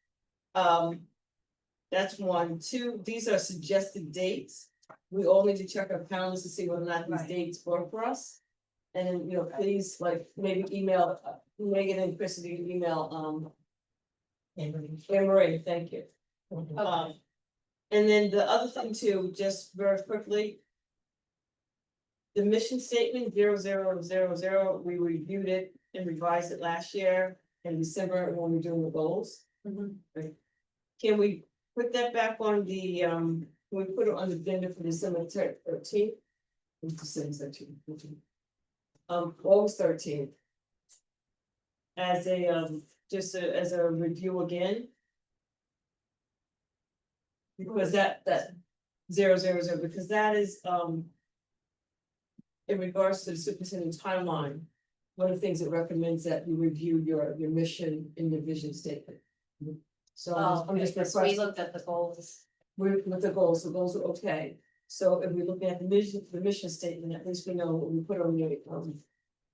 That's 1, 2, these are suggested dates. We all need to check our calendars to see whether or not these Right. dates work for us. And then, please, like, maybe email Megan and Chris, you can email, Anne Marie, thank you. And then the other thing too, just very quickly. The mission statement 0000, we reviewed it and revised it last year in December when we were doing the goals. Right. Can we put that back on the, can we put it on the agenda for December 13th? August 13th. As a, as a review again. Because that 000, because that is, in regards to the superintendent's timeline, one of the things it recommends that you review your mission in the vision statement. So I'm just We requesting, looked at the goals. with the goals are okay. So if we're looking at the mission statement, at least we know what we put on the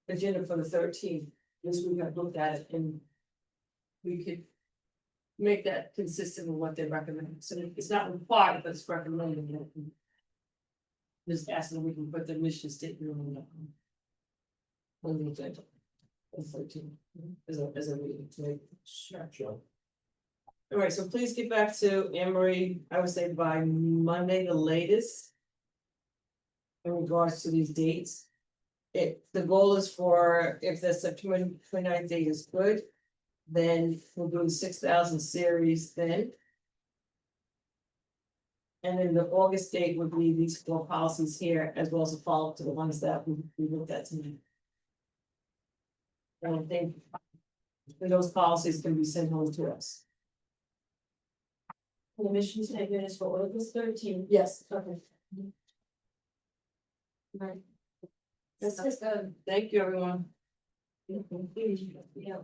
agenda for the 13th, at least we have looked at it and we could make that consistent with what they recommend. So it's not required, but it's recommended. Just asking if we can put the mission statement on the agenda. As a meeting, right? Sure. All right, so please get back to Anne Marie, I would say by Monday, the latest. In regards to these dates. The goal is for, if the September 29th date is good, then we'll do the 6,000 series then. And then the August date would be these 4 policies here, as well as a follow-up to the ones that we looked at tonight. And I think those policies can be sent home to us. The mission statement is for August 13th. Yes, okay. Right. That's good. Thank you, everyone. Yeah.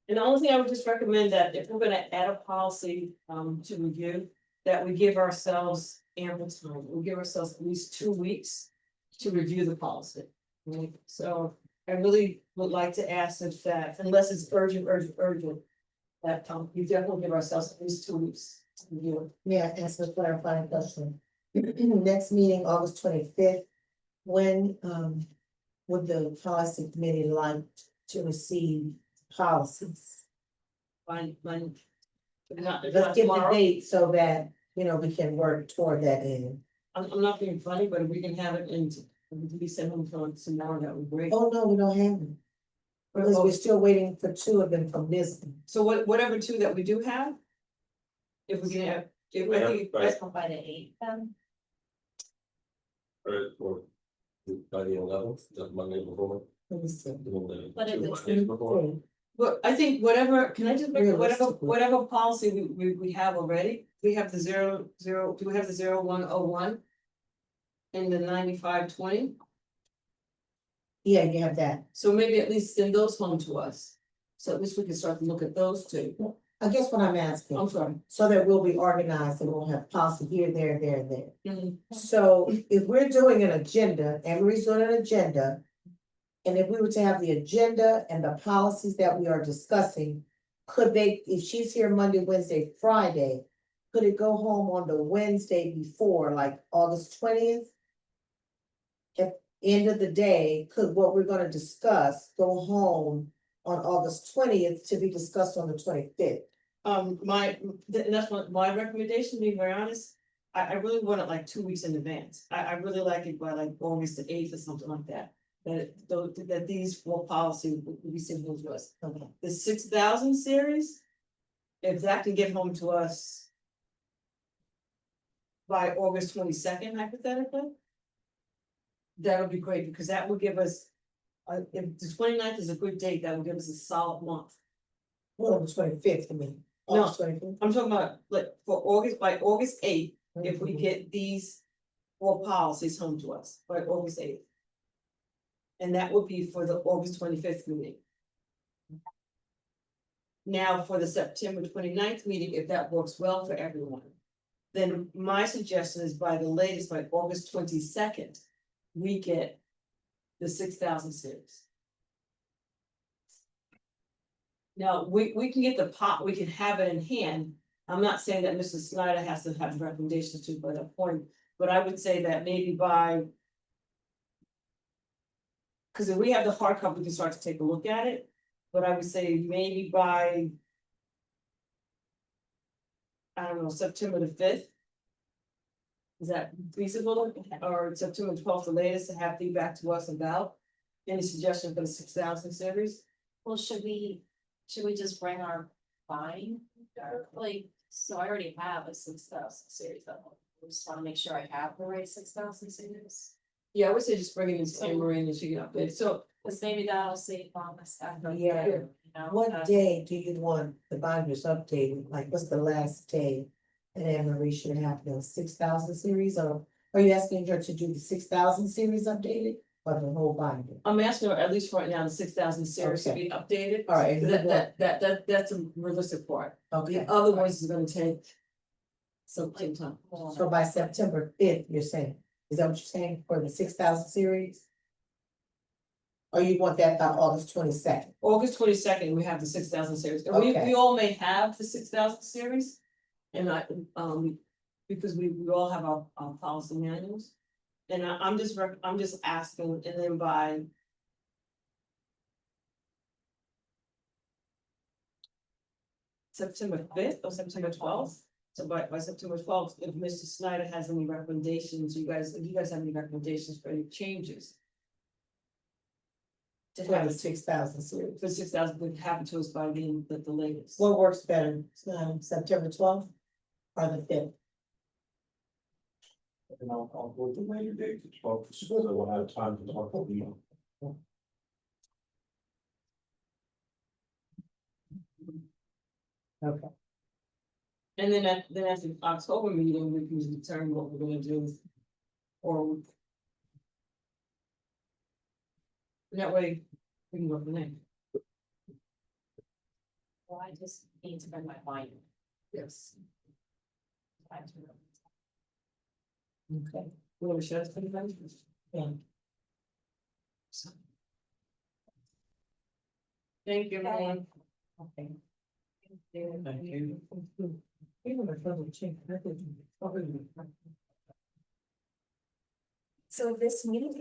And the only thing I would just recommend that if we're gonna add a policy to review, that we give ourselves ample time. We give ourselves at least 2 weeks to review the policy. Right? So I really would like to ask if that, unless it's urgent, that we definitely give ourselves at least 2 weeks to review it. Yeah, ask a clarifying question. Next meeting, August 25th, when, would the policy committee like to receive policies? Fine. Not Let's get the tomorrow. date so that, we can work toward that end. I'm not being funny, but if we can have it in, we can be sent home for tomorrow, that would be great. Oh, no, we don't have them. Because we're still waiting for 2 of them from this. So whatever 2 that we do have. If we can have, if I think, Right. By the 8th then. Or by the 11th, that Monday before. Let me see. But if it's Before. but I think whatever, can I just make Realistically. whatever policy we have already, we have the 00, do we have the 0101? And the 9520, Yeah, you have that. so maybe at least send those home to us. So at least we can start to look at those 2. I guess what I'm asking, I'm sorry. so that we'll be organized and we'll have policy here, there, there, and there. Mhm. So if we're doing an agenda, Emery's doing an agenda. And if we were to have the agenda and the policies that we are discussing, could they, if she's here Monday, Wednesday, Friday, could it go home on the Wednesday before, like August 20th? At the end of the day, could what we're gonna discuss go home on August 20th to be discussed on the 25th? And that's what my recommendation, being very honest, I really want it like 2 weeks in advance. I really like it by like August the 8th or something like that. That these 4 policies will be sent home to us. Okay. The 6,000 series, if that can get home to us by August 22nd hypothetically, that would be great, because that would give us, if the 29th is a good date, that would give us a solid month. Well, the 25th, I mean. No. August 25th. I'm talking about, like, for August, by August 8th, if we get these 4 policies home to us by August 8th. And that would be for the August 25th meeting. Now, for the September 29th meeting, if that works well for everyone, then my suggestion is by the latest, by August 22nd, we get the 6,000 series. Now, we can get the we can have it in hand. I'm not saying that Mrs. Snyder has to have recommendations to by that point, but I would say that maybe by Cause if we have the hard copy, we can start to take a look at it, but I would say maybe by. I don't know, September the 5th. Is that feasible, or September 12th, the latest, to have feedback to us about any suggestion for the 6,000 series? Well, should we just bring our buying, like, so I already have a 6,000 series of them. I just wanna make sure I have the right 6,000 series. Yeah, I would say just bring it into Anne Marie and she can update, so. Cause maybe that'll save on my stuff. Yeah. You know, What day do you want the binders updated? Like, what's the last day? And Anne Marie should have the 6,000 series, or are you asking her to do the 6,000 series updated? Or the whole binder? I'm asking her, at least right now, the 6,000 series to be updated. All right. That's a realistic part. Okay, The other ones is gonna take some time. so by September 5th, you're saying, is that what you're saying for the 6,000 series? Or you want that by August 22nd? August 22nd, we have the 6,000 series, and we Okay. all may have the 6,000 series. And because we all have our policy manuals. And I'm just asking, and then by. September 5th or September 12th, so by September 12th, if Mr. Snyder has any recommendations, if you guys have any recommendations for any changes. To For have the 6,000 series. for 6,000 would happen to us by the latest. What works better, September 12th or the 5th? And I'll go with the later date, the 12th, because I will have time to talk to you. Okay. And then at the October meeting, we can determine what we're gonna do. Or. That way, we can go from there. Well, I just need to bring my wine. Yes. I have to- Okay. You wanna share this with anybody? Yeah. Thank you, everyone. Okay. Thank you. Even if it doesn't change, I think- So this meeting